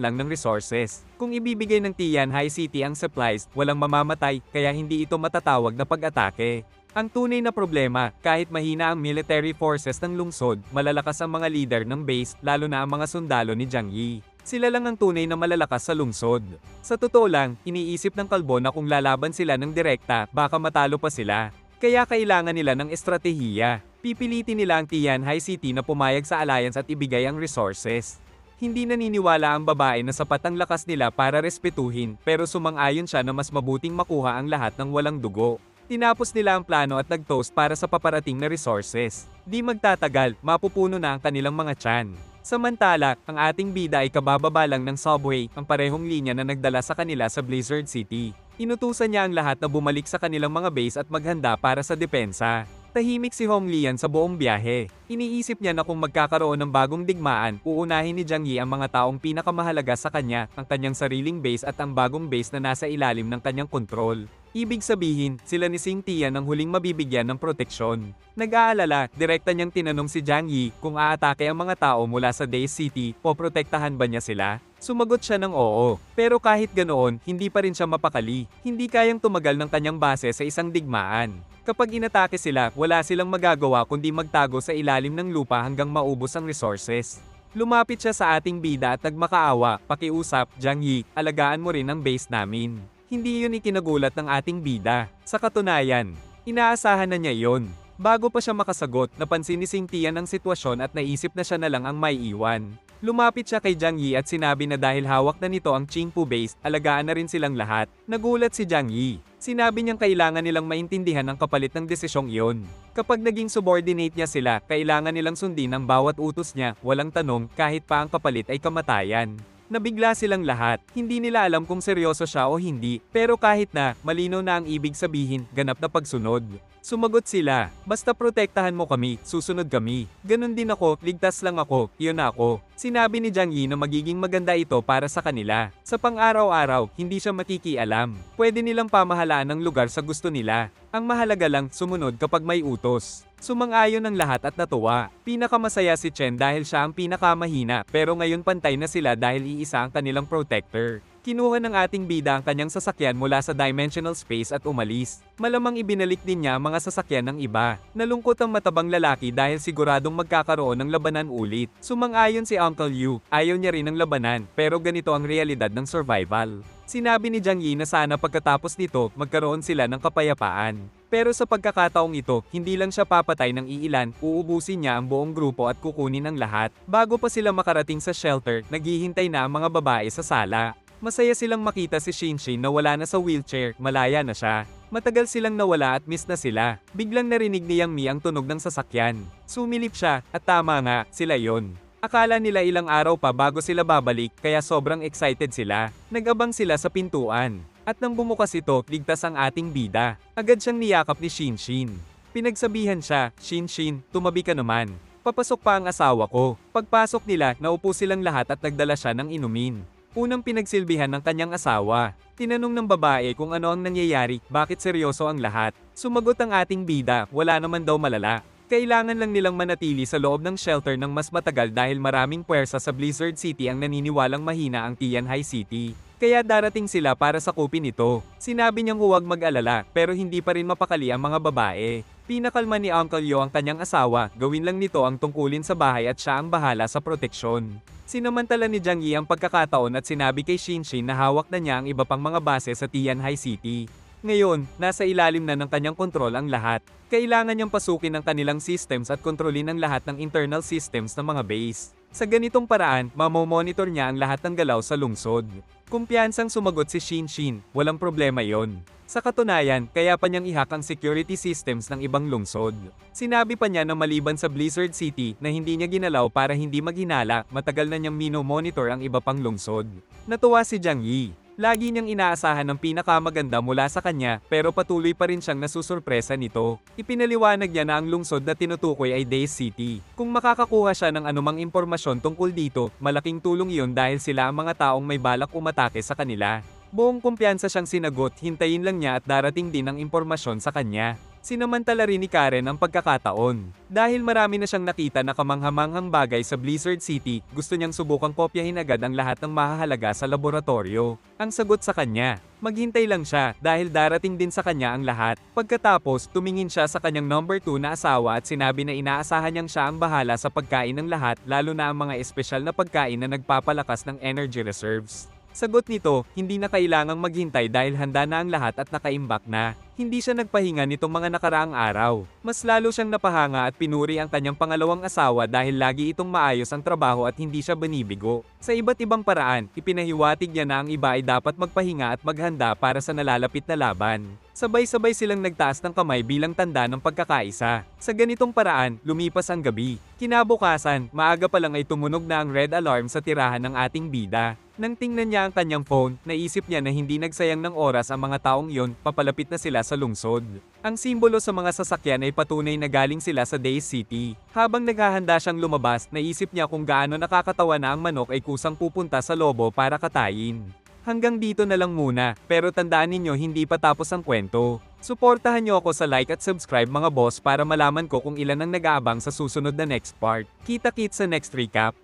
lang ng resources. Kung ibibigay ng Tianhai City ang supplies, walang mamamatay, kaya hindi ito matatawag na pag-atake. Ang tunay na problema, kahit mahina ang military forces ng lungsod, malalakas ang mga leader ng base, lalo na ang mga sundalo ni Jiang Yi. Sila lang ang tunay na malalakas sa lungsod. Sa totoo lang, iniisip ng kalbo na kung lalaban sila ng direkta, baka matalo pa sila. Kaya kailangan nila ng estratehiya. Pipilitin nila ang Tianhai City na pumayag sa alliance at ibigay ang resources. Hindi naniniwala ang babae na sapat ang lakas nila para respetuhin, pero sumang-ayon siya na mas mabuting makuha ang lahat ng walang dugo. Tinapos nila ang plano at nag-toast para sa paparating na resources. Di magtatagal, mapupuno na ang kanilang mga tiyan. Samantala, ang ating bida ay kabababa lang ng subway, ang parehong linya na nagdala sa kanila sa Blizzard City. Inutusan niya ang lahat na bumalik sa kanilang mga base at maghanda para sa depensa. Tahimik si Hong Lian sa buong biyahe. Iniisip niya na kung magkakaroon ng bagong digmaan, uunahin ni Jiang Yi ang mga taong pinakamahalaga sa kanya, ang kanyang sariling base at ang bagong base na nasa ilalim ng kanyang kontrol. Ibig sabihin, sila ni Xing Tian ang huling mabibigyan ng proteksyon. Nag-aalala, direkta niyang tinanong si Jiang Yi kung aatake ang mga tao mula sa Daze City, poprotektahan ba niya sila? Sumagot siya ng oo. Pero kahit ganoon, hindi pa rin siya mapakali. Hindi kayang tumagal ng kanyang base sa isang digmaan. Kapag inatake sila, wala silang magagawa kundi magtago sa ilalim ng lupa hanggang maubos ang resources. Lumapit siya sa ating bida at nagmakaawa, pakiusap, Jiang Yi, alagaan mo rin ang base namin. Hindi yun ikinagulat ng ating bida. Sa katunayan, inaasahan na niya yon. Bago pa siya makasagot, napansin ni Xing Tian ang sitwasyon at naisip na siya na lang ang may iwan. Lumapit siya kay Jiang Yi at sinabi na dahil hawak na nito ang Qingpu base, alagaan na rin silang lahat. Nagulat si Jiang Yi. Sinabi niyang kailangan nilang maintindihan ang kapalit ng desisyong iyon. Kapag naging subordinate niya sila, kailangan nilang sundin ang bawat utos niya, walang tanong, kahit pa ang kapalit ay kamatayan. Nabigla silang lahat, hindi nila alam kung seryoso siya o hindi, pero kahit na, malinaw na ang ibig sabihin, ganap na pagsunod. Sumagot sila, basta protektahan mo kami, susunod kami. Ganon din ako, ligtas lang ako, iyon na ako. Sinabi ni Jiang Yi na magiging maganda ito para sa kanila. Sa pang-araw-araw, hindi siya makikialam. Pwede nilang pamahalaan ang lugar sa gusto nila. Ang mahalaga lang, sumunod kapag may utos. Sumang-ayon ang lahat at natuwa. Pinakamasaya si Chen dahil siya ang pinakamahina, pero ngayon pantay na sila dahil iisa ang kanilang protector. Kinuha ng ating bida ang kanyang sasakyan mula sa dimensional space at umalis. Malamang ibinalik din niya ang mga sasakyan ng iba. Nalungkot ang matabang lalaki dahil siguradong magkakaroon ng labanan ulit. Sumang-ayon si Uncle Yu, ayaw niya rin ng labanan, pero ganito ang realidad ng survival. Sinabi ni Jiang Yi na sana pagkatapos nito, magkaroon sila ng kapayapaan. Pero sa pagkakataong ito, hindi lang siya papatay ng iilan, uubusin niya ang buong grupo at kukunin ang lahat. Bago pa sila makarating sa shelter, naghihintay na ang mga babae sa sala. Masaya silang makita si Shinshin na wala na sa wheelchair, malaya na siya. Matagal silang nawala at miss na sila. Biglang narinig ni Yang Mi ang tunog ng sasakyan. Sumilip siya, at tama nga, sila yon. Akala nila ilang araw pa bago sila babalik, kaya sobrang excited sila. Nag-abang sila sa pintuan. At nang bumukas ito, ligtas ang ating bida. Agad siyang niyakap ni Shinshin. Pinagsabihan siya, Shinshin, tumabi ka naman. Papasok pa ang asawa ko. Pagpasok nila, naupo silang lahat at nagdala siya ng inumin. Unang pinagsilbihan ng kanyang asawa. Tinanong ng babae kung ano ang nangyayari, bakit seryoso ang lahat. Sumagot ang ating bida, wala naman daw malala. Kailangan lang nilang manatili sa loob ng shelter ng mas matagal dahil maraming puwersa sa Blizzard City ang naniniwalang mahina ang Tian High City. Kaya darating sila para sakupin ito. Sinabi niyang huwag mag-alala, pero hindi pa rin mapakali ang mga babae. Pinakalma ni Uncle Yo ang kanyang asawa, gawin lang nito ang tungkulin sa bahay at siya ang bahala sa proteksyon. Sinamantala ni Jiang Yi ang pagkakataon at sinabi kay Shinshin na hawak na niya ang iba pang mga base sa Tian High City. Ngayon, nasa ilalim na ng kanyang kontrol ang lahat. Kailangan niyang pasukin ang kanilang systems at kontrolin ang lahat ng internal systems ng mga base. Sa ganitong paraan, mamomonitor niya ang lahat ng galaw sa lungsod. Kumpiyansang sumagot si Shinshin, walang problema yon. Sa katunayan, kaya pa niyang ihak ang security systems ng ibang lungsod. Sinabi pa niya na maliban sa Blizzard City na hindi niya ginalaw para hindi maghinala, matagal na niyang mino-monitor ang iba pang lungsod. Natuwa si Jiang Yi. Lagi niyang inaasahan ng pinakamaganda mula sa kanya pero patuloy pa rin siyang nasusurpresa nito. Ipinaliwanag niya na ang lungsod na tinutukoy ay Days City. Kung makakakuha siya ng anumang impormasyon tungkol dito, malaking tulong iyon dahil sila ang mga taong may balak umatake sa kanila. Buong kumpiyansa siyang sinagot, hintayin lang niya at darating din ang impormasyon sa kanya. Sinamantala rin ni Karen ang pagkakataon. Dahil marami na siyang nakita na kamanghamanghang bagay sa Blizzard City, gusto niyang subukang kopyahin agad ang lahat ng mahahalaga sa laboratorio. Ang sagot sa kanya, maghintay lang siya dahil darating din sa kanya ang lahat. Pagkatapos, tumingin siya sa kanyang number 2 na asawa at sinabi na inaasahan niyang siya ang bahala sa pagkain ng lahat lalo na ang mga espesyal na pagkain na nagpapalakas ng energy reserves. Sagot nito, hindi na kailangang maghintay dahil handa na ang lahat at nakaimbak na. Hindi siya nagpahinga nitong mga nakaraang araw. Mas lalo siyang napahanga at pinuri ang kanyang pangalawang asawa dahil lagi itong maayos ang trabaho at hindi siya banibigo. Sa iba't ibang paraan, ipinahiwatig niya na ang iba ay dapat magpahinga at maghanda para sa nalalapit na laban. Sabay-sabay silang nagtaas ng kamay bilang tanda ng pagkakaisa. Sa ganitong paraan, lumipas ang gabi. Kinabukasan, maaga pa lang ay tumunog na ang red alarm sa tirahan ng ating bida. Nang tingnan niya ang kanyang phone, naisip niya na hindi nagsayang ng oras ang mga taong iyon, papalapit na sila sa lungsod. Ang simbolo sa mga sasakyan ay patunay na galing sila sa Days City. Habang naghahanda siyang lumabas, naisip niya kung gaano nakakatawa na ang manok ay kusang pupunta sa lobo para katayin. Hanggang dito na lang muna, pero tandaan ninyo hindi pa tapos ang kwento. Suportahan niyo ako sa like at subscribe mga boss para malaman ko kung ilan ang nag-aabang sa susunod na next part. Kita-kits sa next recap.